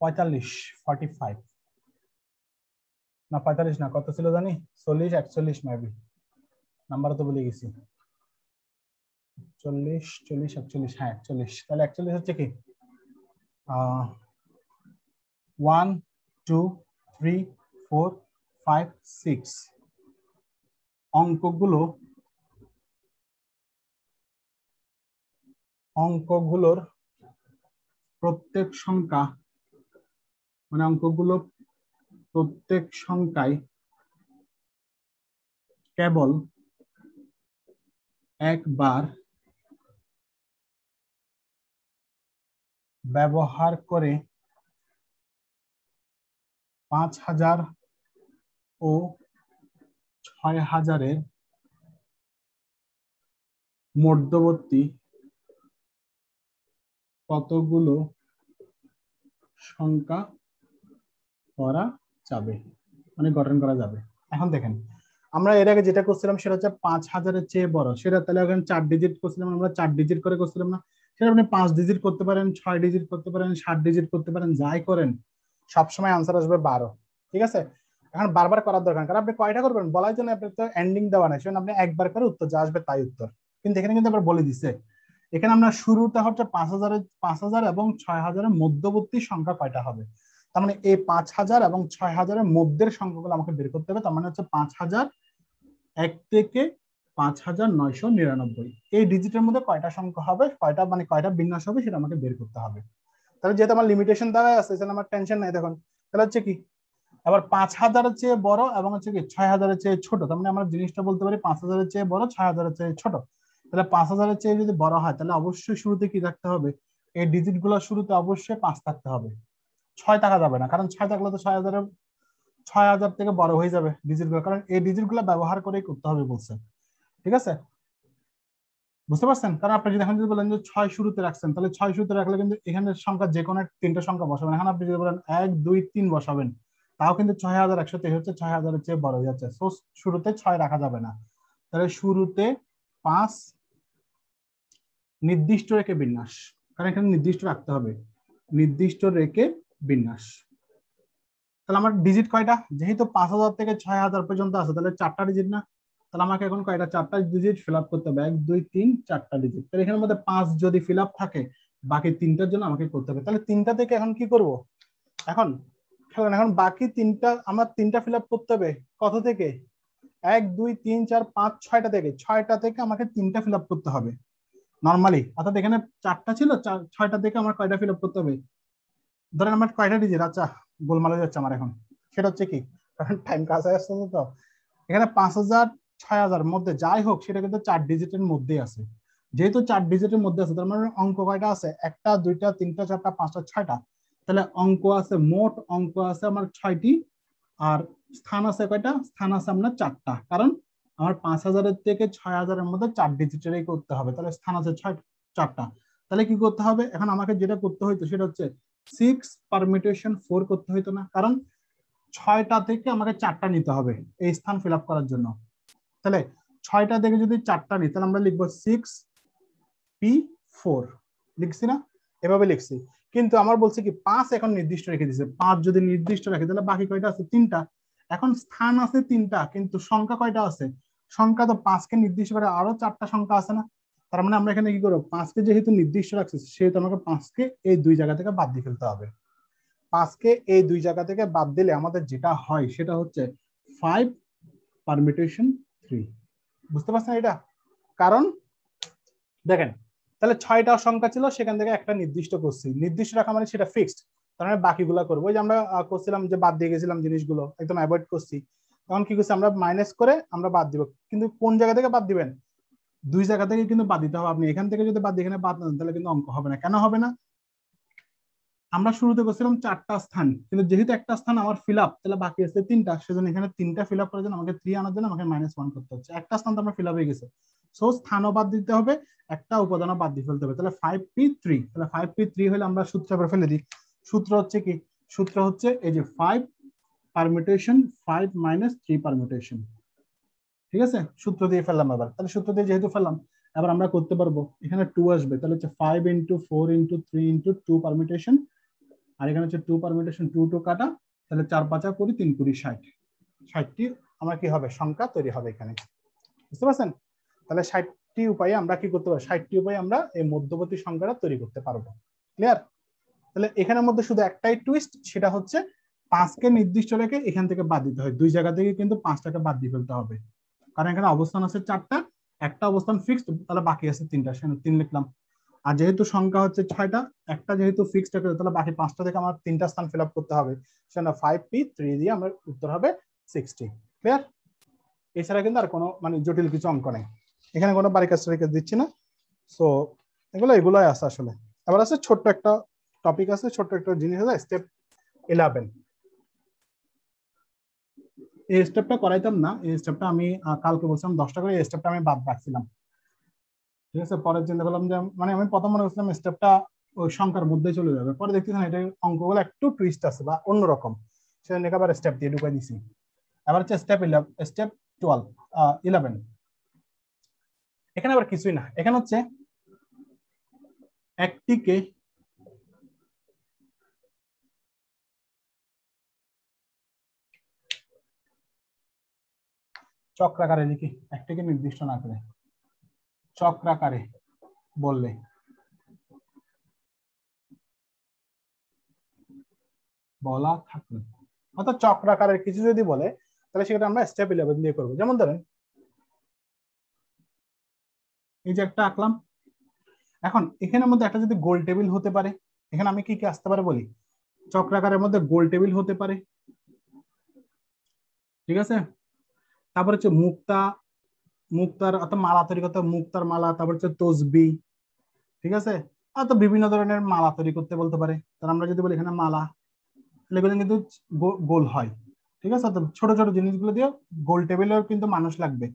45 45 না 45 না, কত ছিল জানি, 40 41 মেবি, নাম্বার তো ভুলে গেছি। 40 40 41, হ্যাঁ 41। তাহলে 41 হচ্ছে কি 1 2 3 4 5 6। অঙ্কগুলোর প্রত্যেক সংখ্যা মানে অঙ্কগুলো প্রত্যেক সংখ্যায় কেবল একবার ব্যবহার করে 5000 ও 6000 মধ্যবর্তী কতগুলো সংখ্যা করা যাবে, মানে গঠন করা যাবে। এখন দেখেন, আমরা এর আগে যেটা করছিলাম সেটা হচ্ছে 5000-এর চেয়ে বড়, সেটা তাহলে এখন 4 ডিজিট করছিলাম, আমরা 4 ডিজিট করে করছিলাম না, সেটা আপনি 5 ডিজিট করতে পারেন, 6 ডিজিট করতে পারেন, 7 ডিজিট করতে পারেন, যাই করেন সবসময় আনসার আসবে 12। ঠিক আছে, এখন বারবার করার দরকার, কারণ আপনি কয়টা করবেন বলার জন্য আপনার তো এন্ডিং দেওয়া নাই, সেজন্য আপনি একবার করে উত্তর যা আসবে তাই উত্তর। কিন্তু এখানে কিন্তু আবার বলে দিছে, এখানে আমরা শুরুটা হচ্ছে 5000 এবং 6000 এর মধ্যবর্তী সংখ্যা কয়টা হবে। তার মানে এই 5000 এবং 6000 এর মধ্যের সংখ্যাগুলো আমাকে বের করতে হবে। তার মানে হচ্ছে 5001 থেকে 5999, এই ডিজিটের মধ্যে কয়টা সংখ্যা হবে, কয়টা মানে কয়টা বিন্যাস হবে সেটা আমাকে বের করতে হবে। তাহলে যেহেতু আমার লিমিটেশন দেওয়া আছে তাহলে আমার টেনশন নাই। দেখুন তাহলে হচ্ছে কি, আবার 5000 এর চেয়ে বড় এবং হচ্ছে কি 6000 এর চেয়ে ছোট, তার মানে আমরা জিনিসটা বলতে পারি 5000 এর চেয়ে বড় 6000 এর চেয়ে ছোট। তাহলে 5000 এর চেয়ে যদি বড় হয় তাহলে অবশ্যই শুরুতে কি থাকতে হবে, এই ডিজিট গুলোর শুরুতে অবশ্যই 5 থাকতে হবে, 6 থাকা যাবে না, কারণ 6 থাকলে তো 6000 থেকে বড় হয়ে যাবে ডিজিট গুলো, কারণ এই ডিজিট গুলো ব্যবহার করেই করতে হবে বলছে। ঠিক আছে, বুঝতে পারছেন? কারণ আপনি যদি এখন যদি বলেন যে 6 শুরুতে রাখছেন, তাহলে 6 শুরুতে রাখলে কিন্তু এখানে সংখ্যা যে কোনো তিনটা সংখ্যা বসাবেন। এখন আপনি যদি বলেন 1 2 3 বসাবেন, তাও কিন্তু 6123 হচ্ছে 6000 এর চেয়ে বড় হয়ে যাচ্ছে, সো শুরুতে 6 রাখা যাবে না। তাহলে শুরুতে 5 নির্দিষ্ট রেখে বিন্যাস, কারণ এখানে নির্দিষ্ট রাখতে হবে, নির্দিষ্ট রেখে বিন্যাস। তাহলে আমার ডিজিট কয়টা, যেহেতু 5000 থেকে 6000 পর্যন্ত আছে তাহলে 4টা ডিজিট না, তাহলে আমাকে এখন কয়টা 4টা ডিজিট ফিল আপ করতে হবে, 1 2 3 4টা ডিজিট। তাহলে এখানের মধ্যে 5 যদি ফিল আপ থাকে বাকি 3টার জন্য আমাকে করতে হবে। তাহলে 3টা থেকে এখন কি করব, এখন খেলেন, এখন বাকি 3টা আমার 3টা ফিল আপ করতে হবে কত থেকে, 1 2 3 4 5 6টা থেকে, 6টা থেকে আমাকে 3টা ফিল আপ করতে হবে নরমালি। অর্থাৎ এখানে 4টা ছিল, 6টা থেকে আমার কয়টা ফিল আপ করতে হবে, ধরেন আমার কয়টা ডিজিট, আচ্ছা গোলমাল হয়ে যাচ্ছে আমার এখন, সেটা হচ্ছে কি, কারণ টাইম কাছে আসছে তো, এখানে 5000 6000 মধ্যে যাই হোক সেটা কিন্তু 4 ডিজিটের মধ্যেই আছে, যেহেতু 4 ডিজিটের মধ্যে আছে তার মানে অঙ্ক কয়টা আছে, 1টা 2টা 3টা 4টা 5টা 6টা, তাহলে অঙ্ক আছে, মোট অঙ্ক আছে আমার 6টি, আর স্থান আছে কয়টা, স্থান আছে আপনার 4টা, কারণ আমার 5000 থেকে 6000 এর মধ্যে 4 ডিজিটেরই করতে হবে, তাহলে স্থান আছে 4টা। তাহলে কি করতে হবে, এখন আমাকে যেটা করতে হইতো সেটা হচ্ছে 6 পারমিউটেশন 4 করতে হইতো না, কারণ 6টা থেকে আমাকে 4টা নিতে হবে এই স্থান ফিল আপ করার জন্য। তাহলে 6টা থেকে যদি 4টা নিই তাহলে আমরা লিখবো 6p4, লিখছি না, এভাবে লিখছি। কিন্তু আমার বলছে কি 5 এখন নির্দিষ্ট রেখে দিয়েছে, 5 যদি নির্দিষ্ট রাখে তাহলে বাকি কয়টা আছে, 3টা। এখন স্থান আছে 3টা কিন্তু সংখ্যা কয়টা আছে, সংখ্যা তো 5কে নির্দিষ্ট করে আরো 4টা সংখ্যা আছে না, তার মানে আমরা এখানে কি করবো, 5কে যেহেতু নির্দিষ্ট রাখছি সেহেতু আমাকে 5কে এই 2 জায়গা থেকে বাদ দিয়ে ফেলতে হবে। 5কে এই 2 জায়গা থেকে বাদ দিলে আমাদের যেটা হয় সেটা হচ্ছে 5 পারমিউটেশন 3। বুঝতে পারছেন এটা? কারণ দেখেন তাহলে 6টা সংখ্যা ছিল, সেখান থেকে একটা নির্দিষ্ট করছি, নির্দিষ্ট রাখা মানে সেটা ফিক্সড, তার মানে বাকিগুলো করবো। ওই যে আমরা করছিলাম যে বাদ দিয়ে গেছিলাম জিনিসগুলো একদম অ্যাভয়েড করছি, তখন কি করছি আমরা মাইনাস করে আমরা বাদ দিব, কিন্তু কোন জায়গা থেকে বাদ দিবেন, 2 জায়গা থেকে কিন্তু বাদ দিতে হবে। আপনি এখান থেকে যদি বাদ দিয়ে এখানে বাদ দেন তাহলে কিন্তু অঙ্ক হবে না। কেন হবে না, আমরা শুরুতে করছিলাম 4টা স্থান, কিন্তু যেহেতু একটা স্থান আমার ফিল আপ, তাহলে বাকি আছে 3টা, সেজন্য এখানে 3টা ফিল আপ করার জন্য আমাকে 3 আনার জন্য আমাকে -1 করতে হচ্ছে, একটা স্থান তো আমার ফিল আপ হয়ে গেছে, সো স্থানও বাদ দিতে হবে, একটা উপাদানও বাদ দিয়ে ফেলতে হবে। তাহলে 5p3, তাহলে 5p3 হলে আমরা সূত্র করে ফেলে দিই। সূত্র হচ্ছে কি, সূত্র হচ্ছে এই যে 5 পারমিউটেশন 5 - 3 পারমিউটেশন। ঠিক আছে, সূত্র দিয়ে ফেললাম আবার, তাহলে সূত্র দিয়ে যেহেতু ফেললাম এবার আমরা করতে পারবো, এখানে 2 আসবে, তাহলে হচ্ছে 5 × 4 × 3 × 2 পারমিউটেশন আর এখানে হচ্ছে 2 পারমিউটেশন 2 2 কাটা, তাহলে 4 5 20 3 20 60, 60টি আমার কি হবে সংখ্যা তৈরি হবে এখানে, বুঝতে পারছেন? তাহলে 60টি উপায়ে আমরা কি করতে পারবো, 60টি উপায়ে আমরা এই মধ্যবর্তী সংখ্যাটা তৈরি করতে পারবো। ক্লিয়ার? তাহলে এখানের মধ্যে শুধু একটাই টুইস্ট, সেটা হচ্ছে 5কে নির্দিষ্ট রেখে এখান থেকে বাদ দিতে হয়, দুই জায়গা থেকে কিন্তু 5টাকে বাদ দিয়ে ফেলতে হবে, কারণ এখানে অবস্থান আছে 4টা, একটা অবস্থান ফিক্সড, তাহলে বাকি আছে 3টা, সেখানে 3 লিখলাম। আর যেহেতু সংখ্যা হচ্ছে 6টা, একটা যেহেতু ফিক্সড আছে, তাহলে বাকি 5টা থেকে আমার 3টা স্থান ফিল আপ করতে হবে, সেটা 5p3 দিয়ে আমার উত্তর হবে 60। ক্লিয়ার? এছাড়া কিন্তু আর কোনো মানে জটিল কিছু অঙ্ক নেই, এখানে কোনো বাড়ি কাজ দিচ্ছি না। সো এগুলোই আছে আসলে। এবার আছে ছোট্ট একটা টপিক আছে, ছোট্ট একটা জিনিস আছে, স্টেপ 11। এই স্টেপটা করাইতাম না, এই স্টেপটা আমি কালকে বলছিলাম 10টা করে, এই স্টেপটা আমি বাদ রাখছিলাম, ঠিক আছে? পরে চিন্তা করলাম যে মানে আমি প্রথম মনে করছিলাম স্টেপটা ওই সংখ্যার মধ্যে চলে যাবে, পরে দেখতেছেন এটা অঙ্কগুলো একটু টুইস্ট আছে বা অন্যরকম, সেজন্য আবার স্টেপ দিয়ে ঢুকাই দিছি। এবার হচ্ছে স্টেপ 11। এখানে আবার কিছুই না, এখানে হচ্ছে একটিকে চক্রাকারে লিখি, একটিকে নির্দিষ্ট না করে চক্রাকারে বললে বলা থাকলে, অর্থাৎ চক্রাকারের কিছু যদি বলে তাহলে সেটা আমরা স্টেপ 11 দিয়ে করবো। যেমন ধরেন এই যে একটা আঁকলাম, এখন এখানের মধ্যে একটা যদি গোল টেবিল হতে পারে, এখানে আমি কি কি আসতে পারে বলি, চক্রাকারের মধ্যে গোল টেবিল হতে পারে, ঠিক আছে? তারপর হচ্ছে মুক্তার অর্থাৎ মালা তৈরি করতে, মুক্তার মালা, তারপর হচ্ছে তসবি, ঠিক আছে? আর তো বিভিন্ন ধরনের মালা তৈরি করতে বলতে পারে, তাহলে আমরা যদি বলি এখানে মালা, তাহলে এগুলো কিন্তু গোল হয়, ঠিক আছে? অর্থাৎ ছোট ছোট জিনিসগুলো দিয়ে গোল টেবিলেও কিন্তু মানুষ লাগবে,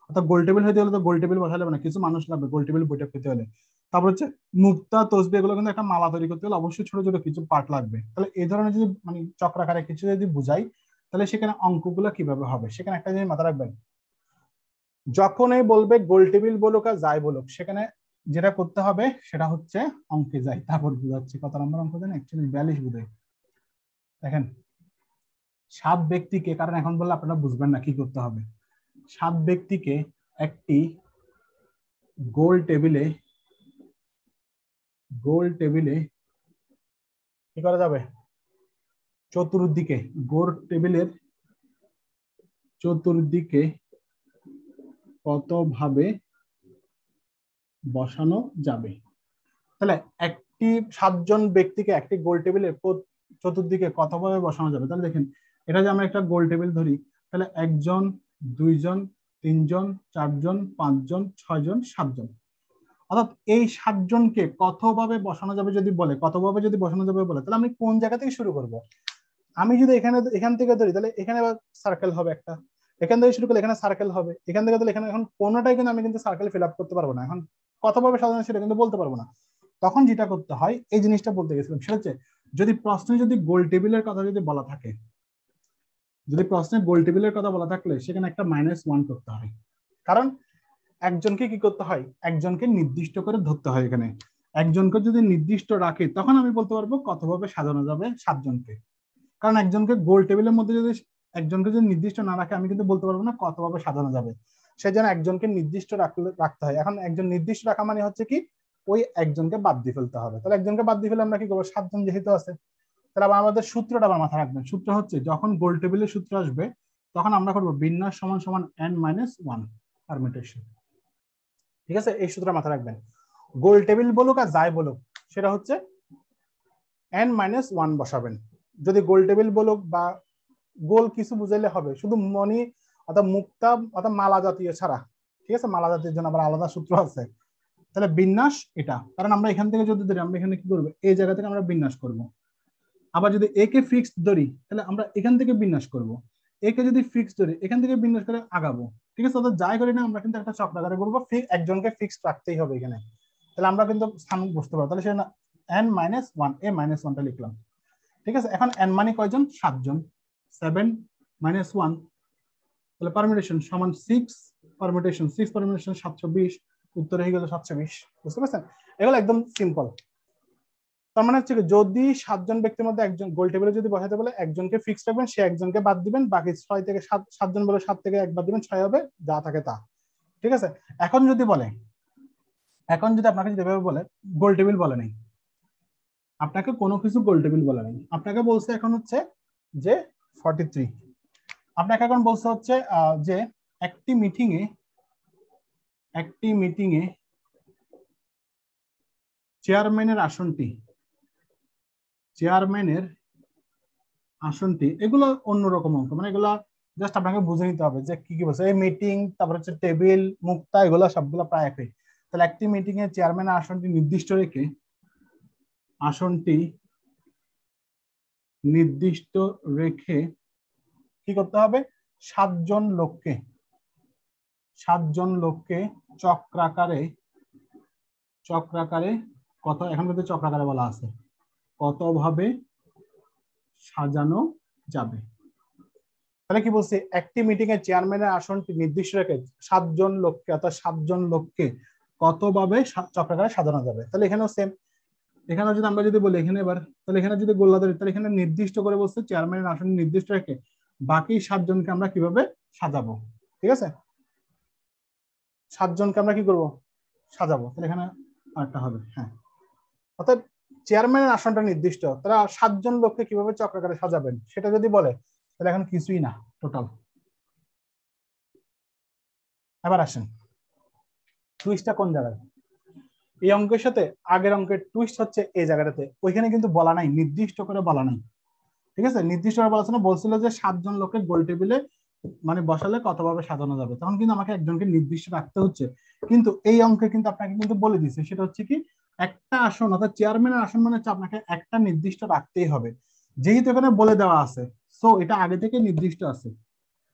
অর্থাৎ গোল টেবিল হইতে হলে তো গোল টেবিল বসালে হবে না, কিছু মানুষ লাগবে গোল টেবিল বইটা পেতে হলে। তারপর হচ্ছে মুক্তা তসবি, এগুলো কিন্তু একটা মালা তৈরি করতে হলে অবশ্যই ছোট ছোট কিছু পার্ট লাগবে। তাহলে এই ধরনের যদি মানে চক্রাকারে কিছু যদি বুঝাই, তাহলে সেখানে অঙ্কগুলো কিভাবে হবে, সেখানে একটা জিনিস মাথা রাখবেন, যখনই বলবে গোল টেবিল বলুক আর যাই বলুক, সেখানে যেটা করতে হবে সেটা হচ্ছে অঙ্কে যাই, তারপর বুঝাচ্ছি কত নম্বর অঙ্ক দেন, অ্যাকচুয়ালি 42 বোধহয়। দেখেন 7 ব্যক্তিকে, কারণ এখন বললে আপনারা বুঝবেন না কি করতে হবে, 7 ব্যক্তিকে একটি গোল টেবিলে কি করা যাবে, চতুর্দিকে গোল টেবিলের চতুর্দিকে কতভাবে বসানো যাবে। তাহলে একটি 7 জন ব্যক্তিকে একটি গোল টেবিলের চতুর্দিকে কতভাবে বসানো যাবে। তাহলে দেখেন এটা যে আমরা একটা গোল টেবিল ধরি, তাহলে 1 জন 2 জন 3 জন 4 জন 5 জন 6 জন 7 জন, অর্থাৎ এই 7 জনকে কতভাবে বসানো যাবে যদি বলে, কতভাবে যদি বসানো যাবে বলে, তাহলে আমি কোন জায়গা থেকে শুরু করব? আমি যদি এখান থেকে ধরি, তাহলে এখানে সার্কেল হবে একটা, এখান থেকে শুরু করলে এখানে সার্কেল হবে, এখান থেকে তাহলে এখানে, এখন কোনোটাই কিন্তু আমি কিন্তু সার্কেল ফিল আপ করতে পারবো না, এখন কতভাবে সাজানো সেটা কিন্তু বলতে পারবো না। তখন যেটা করতে হয়, এই জিনিসটা বলতে গেছিলাম, সেটা হচ্ছে যদি প্রশ্নে যদি গোল টেবিলের কথা যদি বলা থাকে, যদি প্রশ্নে গোল টেবিলের কথা বলা থাকলে সেখানে একটা -1 করতে হয়, কারণ একজনকে কি করতে হয়, একজনকে নির্দিষ্ট করে ধরতে হয়। এখানে একজনকে যদি নির্দিষ্ট রাখে তখন আমি বলতে পারবো কতভাবে সাজানো যাবে 7 জনকে, কারণ একজনকে গোল টেবিলের মধ্যে যদি একজনকে যদি নির্দিষ্ট না রাখে আমি কিন্তু বলতে পারবো না কতভাবে সাজানো যাবে, সেজন্য একজনকে নির্দিষ্ট রাখতে হয়। এখন একজন নির্দিষ্ট রাখা মানে হচ্ছে কি, ওই একজনকে বাদ দিয়ে ফেলতে হবে। তাহলে একজনকে বাদ দিয়ে ফেলে আমরা কি করবো, 7 জন যেহেতু আছে, তাহলে আবার আমাদের সূত্রটা আবার মাথায় রাখবেন। সূত্র হচ্ছে যখন গোল টেবিলের সূত্র আসবে তখন আমরা করবো বিন্যাস সমান সমান n-1 পারমিউটেশন, ঠিক আছে? এই সূত্রটা মাথায় রাখবেন। গোল টেবিল বলুক আর যাই বলুক সেটা হচ্ছে n-1 বসাবেন। যদি গোল টেবিল বলুক বা গোল কিছু বুঝাইলে হবে, শুধু মনি অর্থাৎ মুক্তা অর্থাৎ মালা জাতীয় ছাড়া, ঠিক আছে? মালা জাতীয় জন্য আবার আলাদা সূত্র আছে। তাহলে বিন্যাস এটা, কারণ আমরা এখান থেকে যদি ধরি, আমরা এখানে কি করবো, এই জায়গা থেকে আমরা বিন্যাস করব। আবার যদি এ কে ফিক্সড ধরি তাহলে আমরা এখান থেকে বিন্যাস করব, এ কে যদি ফিক্সড ধরি এখান থেকে বিন্যাস করে আগাবো, ঠিক আছে? অর্থাৎ যাই করি না আমরা কিন্তু একটা চক্রাকারে করবো, একজনকে ফিক্সড রাখতেই হবে এখানে, তাহলে আমরা কিন্তু স্থান বুঝতে পারবো। তাহলে সেটা n-1, এ -1টা লিখলাম, ঠিক আছে? এখন n মানে কয়জন, 7 জন, 7 - 1, তাহলে পারমিউটেশন সমান 6 পারমিউটেশন, 6 পারমিউটেশন 720, উত্তর হয়ে গেল 720। বুঝতে পারছেন? এগুলো একদম সিম্পল। তো তার মানে হচ্ছে যদি 7 জন ব্যক্তির মধ্যে একজন গোল টেবিলে যদি বসাতে বলে একজনকে ফিক্স রাখবেন, সে একজনকে বাদ দিবেন, বাকি 6 থেকে 7 জন বলে 7 থেকে 1 বাদ দিবেন, 6 হবে, যা থাকে তা। ঠিক আছে, এখন যদি আপনাকে যদি এভাবে বলে গোল টেবিল বলে নাই, আপনাকে কোনো কিছু গোল টেবিল বলে নাই, আপনাকে বলছে এখন হচ্ছে যে 43, আপনাকে এখন বলছে হচ্ছে যে একটি মিটিং এ চেয়ারম্যানের আসনটি এগুলো অন্যরকম অঙ্ক, মানে এগুলো জাস্ট আপনাকে বুঝে নিতে হবে যে কি কি বলছে। এই মিটিং, তারপর হচ্ছে টেবিল, মুক্তা, এগুলো সবগুলো প্রায় একই। তাহলে একটি মিটিং এ চেয়ারম্যানের আসনটি নির্দিষ্ট রেখে কি করতে হবে, 7 জন লোককে চক্রাকারে কত, এখন কিন্তু চক্রাকারে বলা আছে, কতভাবে সাজানো যাবে। তাহলে কি বলছে, একটি মিটিং এ চেয়ারম্যানের আসনটি নির্দিষ্ট রেখে 7 জন লোককে, অর্থাৎ 7 জন লোককে কতভাবে চক্রাকারে সাজানো যাবে। তাহলে এখানেও সেম, এখানে যদি আমরা যদি বলি এখানে এবার, তাহলে এখানে যদি গোল্লা ধরি, তাহলে এখানে নির্দিষ্ট করে বলছে চেয়ারম্যানের আসন নির্দিষ্ট রেখে বাকি 7 জনকে আমরা কিভাবে সাজাবো। ঠিক আছে, 7 জনকে আমরা কি করব, সাজাবো। তাহলে এখানে আরেকটা হবে, হ্যাঁ, অর্থাৎ চেয়ারম্যানের আসনটা নির্দিষ্ট, তারা 7 জন লোককে কিভাবে চক্রাকারে সাজাবেন সেটা যদি বলে, তাহলে এখন কিছুই না টোটাল। এবার আসেন টুইস্টটা কোন জায়গায়, এই অঙ্কের সাথে আগের অঙ্কের টুইস্ট হচ্ছে এই জায়গাটাতে, ওইখানে কিন্তু বলা নাই, নির্দিষ্ট করে বলা নাই। ঠিক আছে, নির্দিষ্ট করে বলা বলছিল যে 7 জন লোককে গোল টেবিলে মানে বসালে কতভাবে সাজানো যাবে, তখন কিন্তু আমাকে একজনকে নির্দিষ্ট রাখতে হচ্ছে। কিন্তু এই অঙ্কে কিন্তু আপনাকে কিন্তু বলে দিচ্ছে, সেটা হচ্ছে কি একটা আসন, অর্থাৎ চেয়ারম্যানের আসন মানে হচ্ছে আপনাকে একটা নির্দিষ্ট রাখতেই হবে, যেহেতু এখানে বলে দেওয়া আছে, সো এটা আগে থেকে নির্দিষ্ট আছে।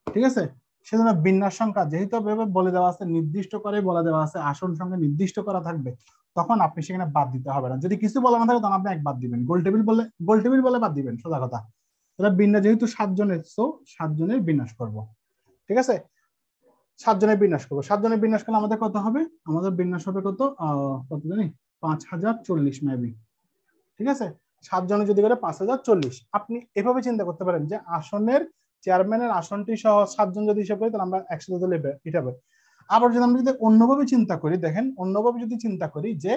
ঠিক আছে, সেজন্য বিন্যাস সংখ্যা যেহেতু বলে দেওয়া আছে, নির্দিষ্ট করে বলে দেওয়া আছে, আসন সংখ্যা নির্দিষ্ট করা থাকবে, তখন আপনি সেখানে বাদ দিতে হবে না। যদি কিছু বলা না থাকে তখন আপনি 1 বাদ দিবেন, গোল টেবিল বলে বাদ দিবেন, সোজা কথা। তাহলে বিন্যাস যেহেতু 7 জনের, সো 7 জনের বিন্যাস করব। ঠিক আছে, 7 জনের বিন্যাস করবো, 7 জনের বিন্যাস করলে আমাদের কত হবে, আমাদের বিন্যাস হবে কত জানি 5040 মেবি। ঠিক আছে, 7 জনের যদি করে 5040, আপনি এভাবে চিন্তা করতে পারেন যে আসনের চেয়ারম্যানের আসনটি সহ 7 জন যদি হিসাব করি, তাহলে আমরা একসাথে তুলে এটা হবে। আবার যদি আমরা যদি অন্যভাবে চিন্তা করি, দেখেন অন্যভাবে যদি চিন্তা করি যে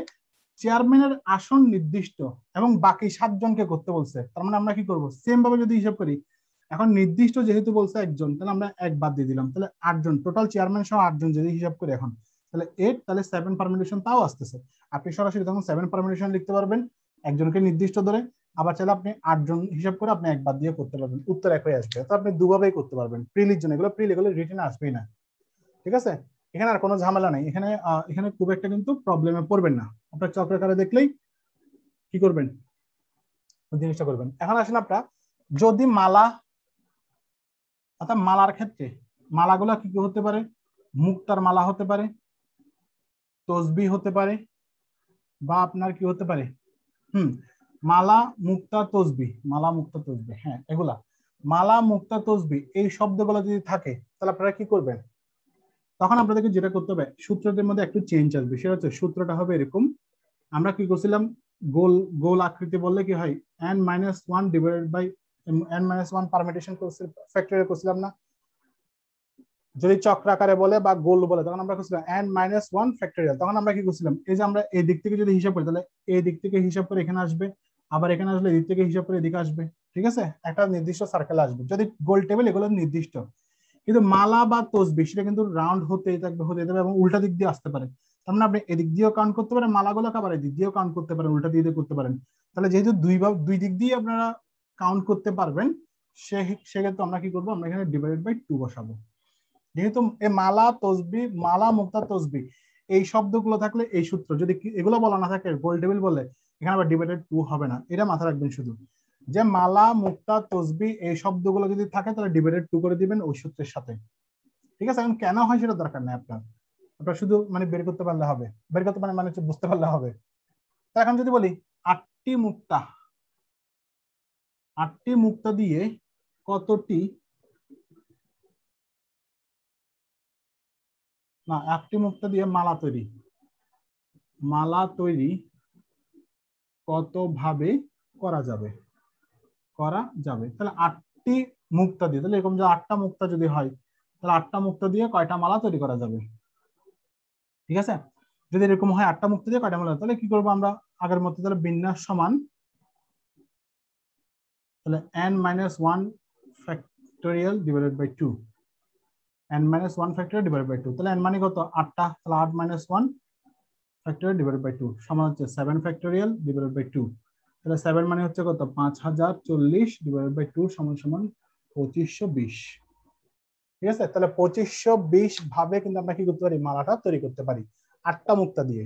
চেয়ারম্যানের আসন নির্দিষ্ট এবং বাকি 7 জনকে করতে বলছে, তার মানে আমরা কি করব, সেম ভাবে যদি হিসাব করি, এখন নির্দিষ্ট যেহেতু বলছে একজন, তাহলে আমরা 1 বাদ দিয়ে দিলাম, তাহলে 8 জন, টোটাল চেয়ারম্যান সহ 8 জন যদি হিসাব করি এখন, তাহলে 8, তাহলে 7 পারমিটেশন তাও আসতেছে। আপনি সরাসরি তখন 7 পারমিটেশন লিখতে পারবেন একজনকে নির্দিষ্ট ধরে, আবার চাইলে আপনি 8 জন হিসাব করে আপনি 1 বাদ দিয়ে করতে পারবেন, উত্তর একই আসবে। তো আপনি দুভাবেই করতে পারবেন, প্রিলির জন্য এগুলো, প্রিল এগুলো রিটেনে আসবেই না। ঠিক আছে, এখানে আর কোনো ঝামেলা নাই, এখানে খুব একটা কিন্তু প্রবলেমে পড়বেন না, আপনার চক্রাকারে দেখলেই কি করবেন, জিনিসটা করবেন। এখন আসেন আপনারা, যদি মালা, অর্থাৎ মালার ক্ষেত্রে মালাগুলা কি কি হতে পারে, মুক্তার মালা হতে পারে, তসবিহ হতে পারে, বা আপনার কি হতে পারে, মালা মুক্তা তসবিহ, হ্যাঁ এগুলা মালা মুক্তা তসবিহ, এই শব্দগুলো যদি থাকে, তাহলে আপনারা কি করবেন, তখন আপনাদেরকে যেটা করতে হবে, সূত্রদের মধ্যে একটু চেঞ্জ আসবে। সেটা হচ্ছে সূত্রটা হবে এরকম, আমরা কি করছিলাম, গোল আকৃতি বললে কি হয়, n-1 divided by n-1 পারমিটেশন factorial করছিলাম না। যদি চক্রাকারে বলে বা গোল বলে, তখন আমরা করছিলাম n-1 ফ্যাক্টরিয়াল। তখন আমরা কি করছিলাম, এই যে আমরা এই দিক থেকে যদি হিসাব করি, তাহলে এই দিক থেকে হিসাব করে এখানে আসবে, আবার এখানে আসলে এই দিক থেকে হিসাব করে এদিকে আসবে। ঠিক আছে, একটা নির্দিষ্ট সার্কেল আসবে। যদি গোল টেবিল, এগুলো নির্দিষ্ট, কিন্তু মালা বা তসবিহ সেটা কিন্তু রাউন্ড হতেই থাকবে এবং উল্টা দিক দিয়ে আসতে পারে। তার মানে আপনি এদিক দিয়েও কাউন্ট করতে পারেন মালাগুলো, আবার এদিক দিয়েও কাউন্ট করতে পারেন, উল্টা দিয়ে করতে পারেন। তাহলে যেহেতু দুই দিক দিয়ে আপনারা কাউন্ট করতে পারবেন, সেক্ষেত্রে আমরা কি করবো, আমরা এখানে ডিভাইডেড বাই 2 বসাবো। যেহেতু এই মালা তসবিহ, মালা মুক্তা তসবিহ এই শব্দগুলো থাকলে এই সূত্র, যদি এগুলো বলা না থাকে গোল টেবিল বলে, এখানে আবার ডিভাইডেড 2 হবে না, এটা মাথায় রাখবেন শুধু, যে মালা মুক্তা তসবিহ এই শব্দগুলো যদি থাকে, তাহলে ডিভাইডেড 2 করে দিবেন ওই সূত্রের সাথে। ঠিক আছে, এখন কেন হয় সেটা দরকার নেই আপনার শুধু মানে বের করতে পারলে হবে, বের করতে মানে হচ্ছে বুঝতে পারলে হবে। তো এখন যদি বলি 8টি মুক্তা দিয়ে কতটি, না 8টি মুক্তা দিয়ে মালা তৈরি কতভাবে করা যাবে তাহলে 8টি মুক্তা দিয়ে, তাহলে এরকম যে 8টা মুক্তা যদি হয় তাহলে 8টা মুক্তা দিয়ে কয়টা মালা তৈরি করা যাবে, ঠিক আছে। যদি এরকম হয় 8টা মুক্তা দিয়ে কয়টা মালা, তাহলে কি করবো আমরা আগের মতো, তাহলে বিন্যাস সমান তাহলে n-1 factorial divided by 2, n-1 factorial divided by 2, তাহলে n মানে কত 8টা, তাহলে 8 - 1 ফ্যাক্টোরিয়াল ডিভাইডেড বাই 2 সমান হচ্ছে 7 ফ্যাক্টোরিয়াল ডিভাইডেড বাই 2, তাহলে 7 মানে হচ্ছে কত 5040 ডিভাইডেড বাই 2 সমান সমান 2520, ঠিক আছে। তাহলে 2520 ভাবে কিন্তু আমরা কি করতে পারি, মালাটা তৈরি করতে পারি 8টা মুক্তা দিয়ে।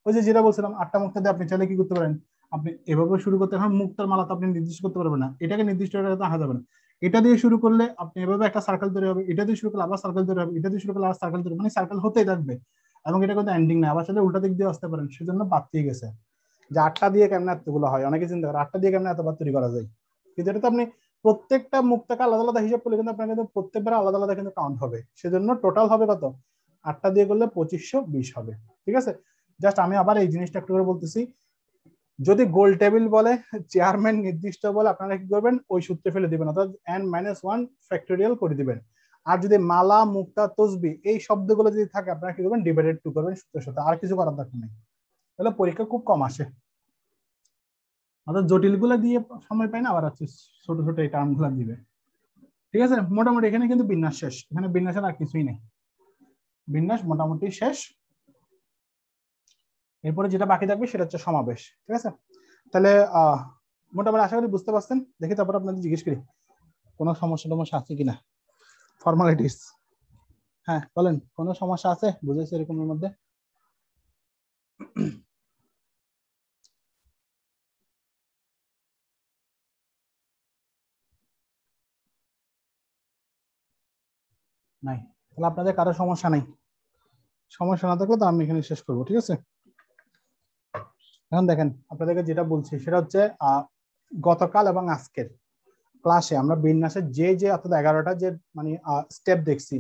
ওই যে যেটা বলছিলাম 8টা মুক্তা দিয়ে আপনি চাইলে কি করতে পারেন, আপনি এভাবে শুরু করতে, এখন মুক্তার মালা তো আপনি নির্দিষ্ট করতে পারবেন না, এটাকে নির্দিষ্ট করে রাখা যাবে না। এটা দিয়ে শুরু করলে আপনি এভাবে একটা সার্কেল তৈরি হবে, এটা দিয়ে শুরু করলে আবার সার্কেল তৈরি হবে, এটা দিয়ে শুরু করলে আবার সার্কেল তৈরি, মানে সার্কেল হতেই থাকবে এবং এটা কিন্তু এন্ডিং না, আবার চাইলে উল্টা দিক দিয়ে আসতে পারেন। সেজন্য বাদ দিয়ে গেছে যে 8টা দিয়ে কেমন এতগুলো হয়, অনেকে চিন্তা করে 8টা দিয়ে কেমন এতবার তৈরি করা যায়, কিন্তু এটা তো আপনি প্রত্যেকটা মুক্তাকে আলাদা আলাদা হিসাব করলে কিন্তু আপনার কিন্তু প্রত্যেকবার আলাদা আলাদা কিন্তু কাউন্ট হবে। সেজন্য টোটাল হবে কত, 8টা দিয়ে করলে 2520 হবে, ঠিক আছে। জাস্ট আমি আবার এই জিনিসটা একটু করে বলতেছি, যদি গোল টেবিল বলে, চেয়ারম্যান নির্দিষ্ট বলে, আপনারা কি করবেন ওই সূত্রে ফেলে দিবেন, অর্থাৎ n-1 ফ্যাক্টোরিয়াল করে দিবেন। আর যদি মালা, মুক্তা, তসবি এই শব্দগুলো যদি থাকে আপনারা কি করবেন, ডিভাইডেড 2 করবেন সূত্রের সাথে, আর কিছু করার দরকার নেই, তাহলে পরীক্ষা খুব কম আসে। অর্থাৎ জটিল গুলা দিয়ে সময় পাই না, আবার আছে ছোট ছোট এই টার্ম গুলা দিবে, ঠিক আছে। মোটামুটি এখানে কিন্তু বিন্যাস শেষ, এখানে বিন্যাসের আর কিছুই নেই, বিন্যাস মোটামুটি শেষ। এরপরে যেটা বাকি থাকবে সেটা হচ্ছে সমাবেশ, ঠিক আছে। তাহলে মোটামুটি আশা করি বুঝতে পারছেন। দেখি তারপর আপনাদের জিজ্ঞেস করি কোনো সমস্যা টমস্যা আছে কিনা, ফর্মালিটিস। হ্যাঁ বলেন, কোনো সমস্যা আছে বুঝেছি এরকমের মধ্যে? নাই, তাহলে আপনাদের কারো সমস্যা নাই, সমস্যা না থাকলে তো আমি এখানে শেষ করবো, ঠিক আছে। এখন দেখেন আপনাদেরকে যেটা বলছি সেটা হচ্ছে গতকাল এবং আজকের ক্লাসে আমরা বিন্যাসের যে অর্থাৎ 11টা যে মানে স্টেপ দেখছি,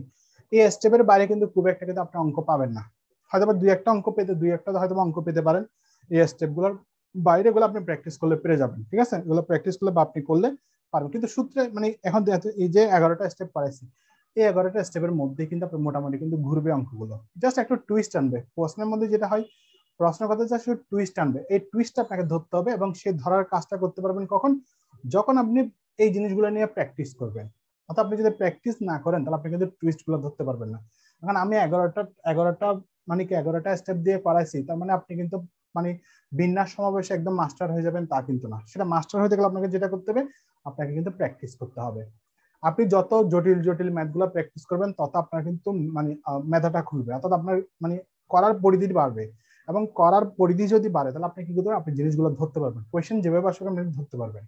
এই স্টেপের বাইরে কিন্তু খুব একটা কিন্তু আপনি অঙ্ক পাবেন না, হয়তো বা 2-1টা অঙ্ক পেতে, 2-1টা হয়তো অঙ্ক পেতে পারেন। এই স্টেপগুলোর বাইরে গুলো আপনি প্র্যাকটিস করলে পেরে যাবেন, ঠিক আছে। এগুলো প্র্যাকটিস করলে বা আপনি করলে পারবেন, কিন্তু সূত্রে মানে এখন এই যে 11টা স্টেপ পড়াইছি, এই 11টা স্টেপের মধ্যে কিন্তু আপনি মোটামুটি কিন্তু ঘুরবে অঙ্কগুলো, জাস্ট একটু টুইস্ট আনবে প্রশ্নের মধ্যে। যেটা হয় প্রশ্ন কথা জাস্ট টুইস্ট আনবে, এই টুইস্টটা আপনাকে ধরতে হবে এবং সেই ধরার কাজটা করতে পারবেন কখন, যখন আপনি এই জিনিসগুলো নিয়ে প্র্যাকটিস করবেন। অর্থাৎ আপনি যদি প্র্যাকটিস না করেন তাহলে আপনি কিন্তু টুইস্ট গুলো ধরতে পারবেন না। এখন আমি 11টা মানে কি 11টা স্টেপ দিয়ে করাইছি, তার মানে আপনি কিন্তু মানে বিন্যাস সমাবেশে একদম মাস্টার হয়ে যাবেন তা কিন্তু না। সেটা মাস্টার হতে গেলে আপনাকে যেটা করতে হবে, আপনাকে কিন্তু প্র্যাকটিস করতে হবে। আপনি যত জটিল জটিল ম্যাথ গুলো প্র্যাকটিস করবেন তত আপনার কিন্তু মানে মেধাটা খুলবে, অর্থাৎ আপনার মানে করার পরিধি বাড়বে, এবং করার পরিধি যদি বাড়ে তাহলে আপনি কি করতে পারবেন, আপনি জিনিসগুলো ধরতে পারবেন, কোয়েশ্চেন যেভাবে আসবে আপনি ধরতে পারবেন।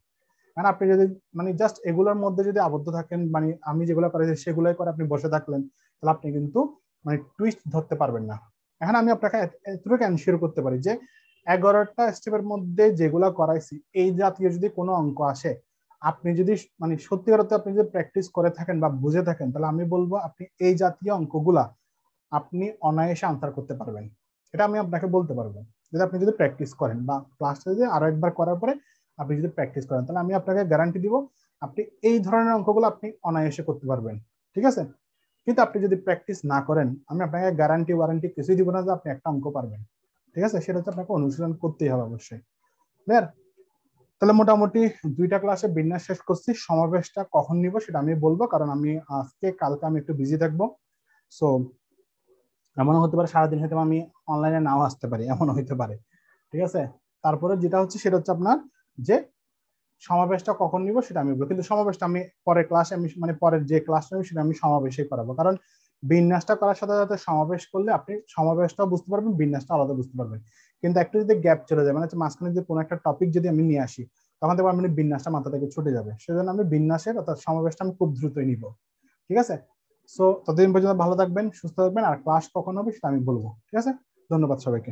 মানে আপনি যদি মানে জাস্ট এগুলোর মধ্যে যদি আবদ্ধ থাকেন, মানে আমি যেগুলো করেছি সেগুলোই করে আপনি বসে থাকলেন, তাহলে আপনি কিন্তু মানে টুইস্ট ধরতে পারবেন না। এখন আমি আপনাকে এতটুকু এনশিওর করতে পারি যে 11টা স্টেপের মধ্যে যেগুলো করাইছি এই জাতীয় যদি কোনো অঙ্ক আসে, আপনি যদি মানে সত্যিকার অর্থে আপনি যদি প্র্যাকটিস করে থাকেন বা বুঝে থাকেন, তাহলে আমি বলবো আপনি এই জাতীয় অঙ্কগুলা আপনি অনায়াসে আনসার করতে পারবেন। এটা আমি আপনাকে বলতে পারবো, যদি আপনি যদি প্র্যাকটিস করেন বা ক্লাসটা যদি আরো একবার করার পরে আপনি যদি প্র্যাকটিস করেন, তাহলে আমি আপনাকে গ্যারান্টি দিব আপনি এই ধরনের অঙ্কগুলো আপনি অনায়াসে করতে পারবেন, ঠিক আছে। কিন্তু আপনি যদি প্র্যাকটিস না করেন, আমি আপনাকে গ্যারান্টি ওয়ারেন্টি কিছুই দিব না যে আপনি একটা অঙ্ক পারবেন, ঠিক আছে। সেটা হচ্ছে আপনাকে অনুশীলন করতেই হবে অবশ্যই, ক্লিয়ার? তাহলে মোটামুটি 2টা ক্লাসে বিন্যাস শেষ করছি। সমাবেশটা কখন নিব সেটা আমি বলবো, কারণ আমি আজকে কালকে আমি একটু বিজি থাকবো। সো এমনও হতে পারে সারাদিন হয়তো আমি অনলাইনে নাও আসতে পারি, এমনও হইতে পারে, ঠিক আছে। তারপরে যেটা হচ্ছে সেটা হচ্ছে আপনার যে সমাবেশটা কখন নিব সেটা আমি বলবো, কিন্তু সমাবেশটা আমি পরের ক্লাসে আমি মানে পরের যে ক্লাসটা আমি সেটা আমি সমাবেশে করাবো, কারণ বিন্যাসটা করার সাথে সাথে সমাবেশ করলে আপনি সমাবেশটাও বুঝতে পারবেন, বিন্যাসটা আলাদা বুঝতে পারবেন। কিন্তু একটু যদি গ্যাপ চলে যায়, মানে মাঝখানে যদি কোনো একটা টপিক যদি আমি নিয়ে আসি, তখন দেখবো আমি বিন্যাসটা মাথা থেকে ছুটে যাবে। সেজন্য আমি বিন্যাসের অর্থাৎ সমাবেশটা আমি খুব দ্রুতই নিব, ঠিক আছে। সো ততদিন পর্যন্ত ভালো থাকবেন, সুস্থ থাকবেন, আর ক্লাস কখন হবে সেটা আমি বলবো, ঠিক আছে। ধন্যবাদ সবাইকে।